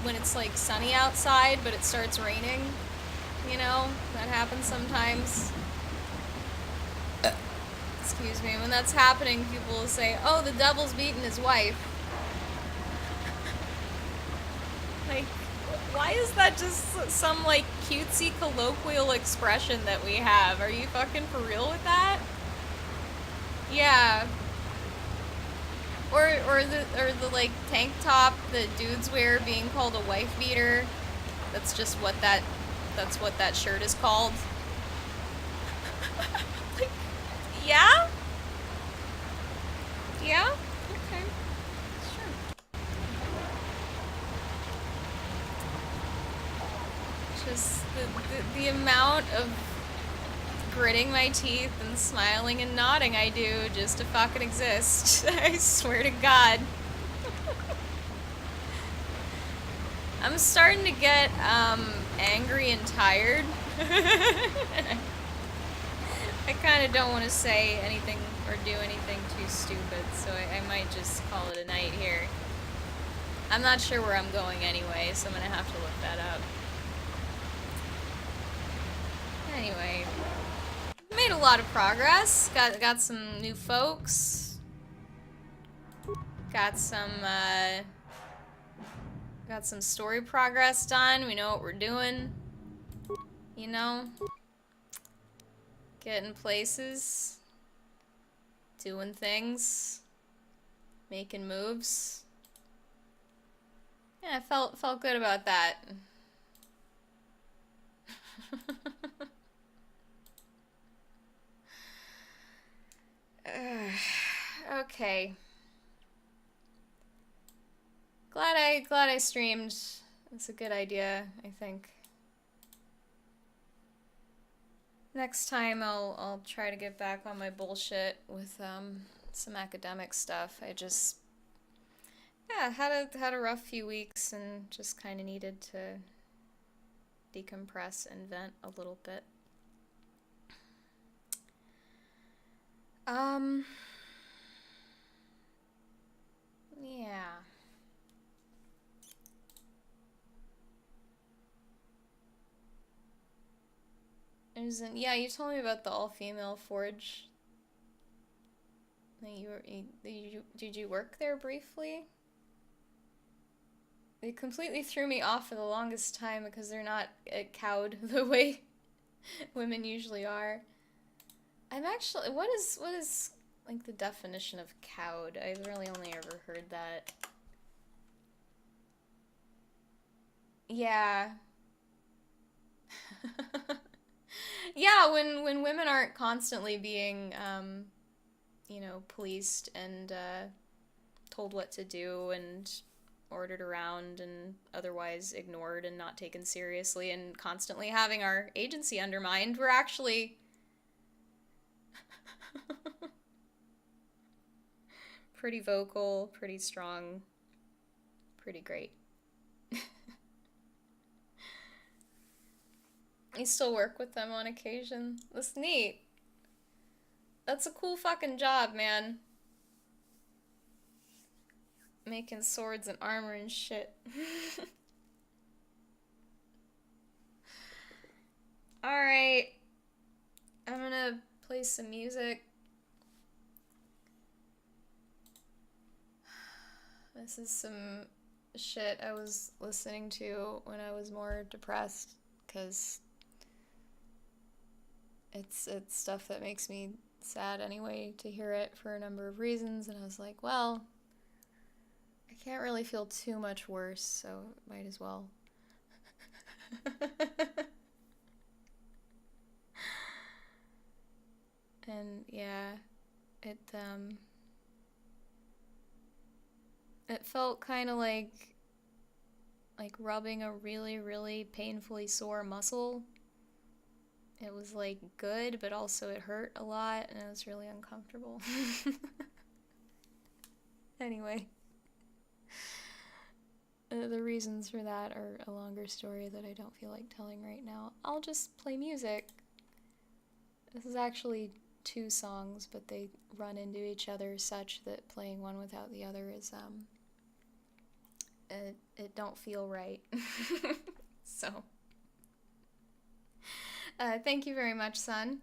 when it's like sunny outside, but it starts raining, you know, that happens sometimes. Excuse me, when that's happening, people will say, oh, the devil's beaten his wife. Like, why is that just some, like, cutesy colloquial expression that we have? Are you fucking for real with that? Yeah. Or the like tank top that dudes wear being called a wife beater. That's just what that shirt is called. Like, yeah? Yeah? Okay. Sure. Just the amount of gritting my teeth and smiling and nodding I do just to fucking exist. I swear to God. I'm starting to get angry and tired. I kind of don't want to say anything or do anything too stupid, so I might just call it a night here. I'm not sure where I'm going anyway, so I'm gonna have to look that up. Anyway, made a lot of progress. Got some new folks. Got some story progress done. We know what we're doing. You know? Getting places. Doing things. Making moves. Yeah, I felt good about that. Okay. Glad I streamed. That's a good idea, I think. Next time I'll try to get back on my bullshit with some academic stuff. I just had a rough few weeks and just kind of needed to decompress and vent a little bit. Yeah. Yeah, you told me about the all-female forge. Did you work there briefly? They completely threw me off for the longest time because they're not cowed the way women usually are. I'm actually, what is like the definition of cowed? I've really only ever heard that. Yeah. Yeah, when women aren't constantly being, you know, policed and told what to do and ordered around and otherwise ignored and not taken seriously and constantly having our agency undermined, we're actually pretty vocal, pretty strong, pretty great. You still work with them on occasion? That's neat. That's a cool fucking job, man. Making swords and armor and shit. Alright. I'm gonna play some music. This is some shit I was listening to when I was more depressed, because it's stuff that makes me sad anyway to hear it for a number of reasons, and I was like, well, I can't really feel too much worse, so might as well. And yeah, it felt kind of like rubbing a really, really painfully sore muscle. It was like good, but also it hurt a lot, and it was really uncomfortable. Anyway. The reasons for that are a longer story that I don't feel like telling right now. I'll just play music. This is actually 2 songs, but they run into each other such that playing one without the other is, it don't feel right. So. Thank you very much, son.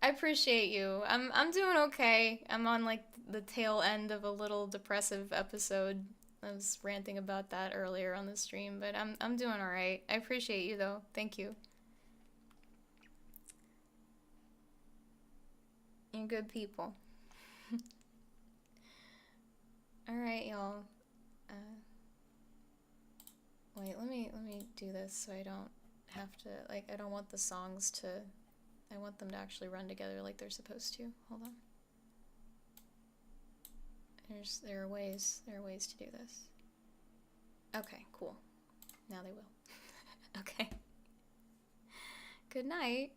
I appreciate you. I'm doing okay. I'm on like the tail end of a little depressive episode. I was ranting about that earlier on the stream, but I'm doing all right. I appreciate you though. Thank you. You're good people. All right, y'all. Wait, let me do this so I don't have to, like, I don't want the songs to, I want them to actually run together like they're supposed to. Hold on. There are ways to do this. Okay, cool. Now they will. Okay. Good night.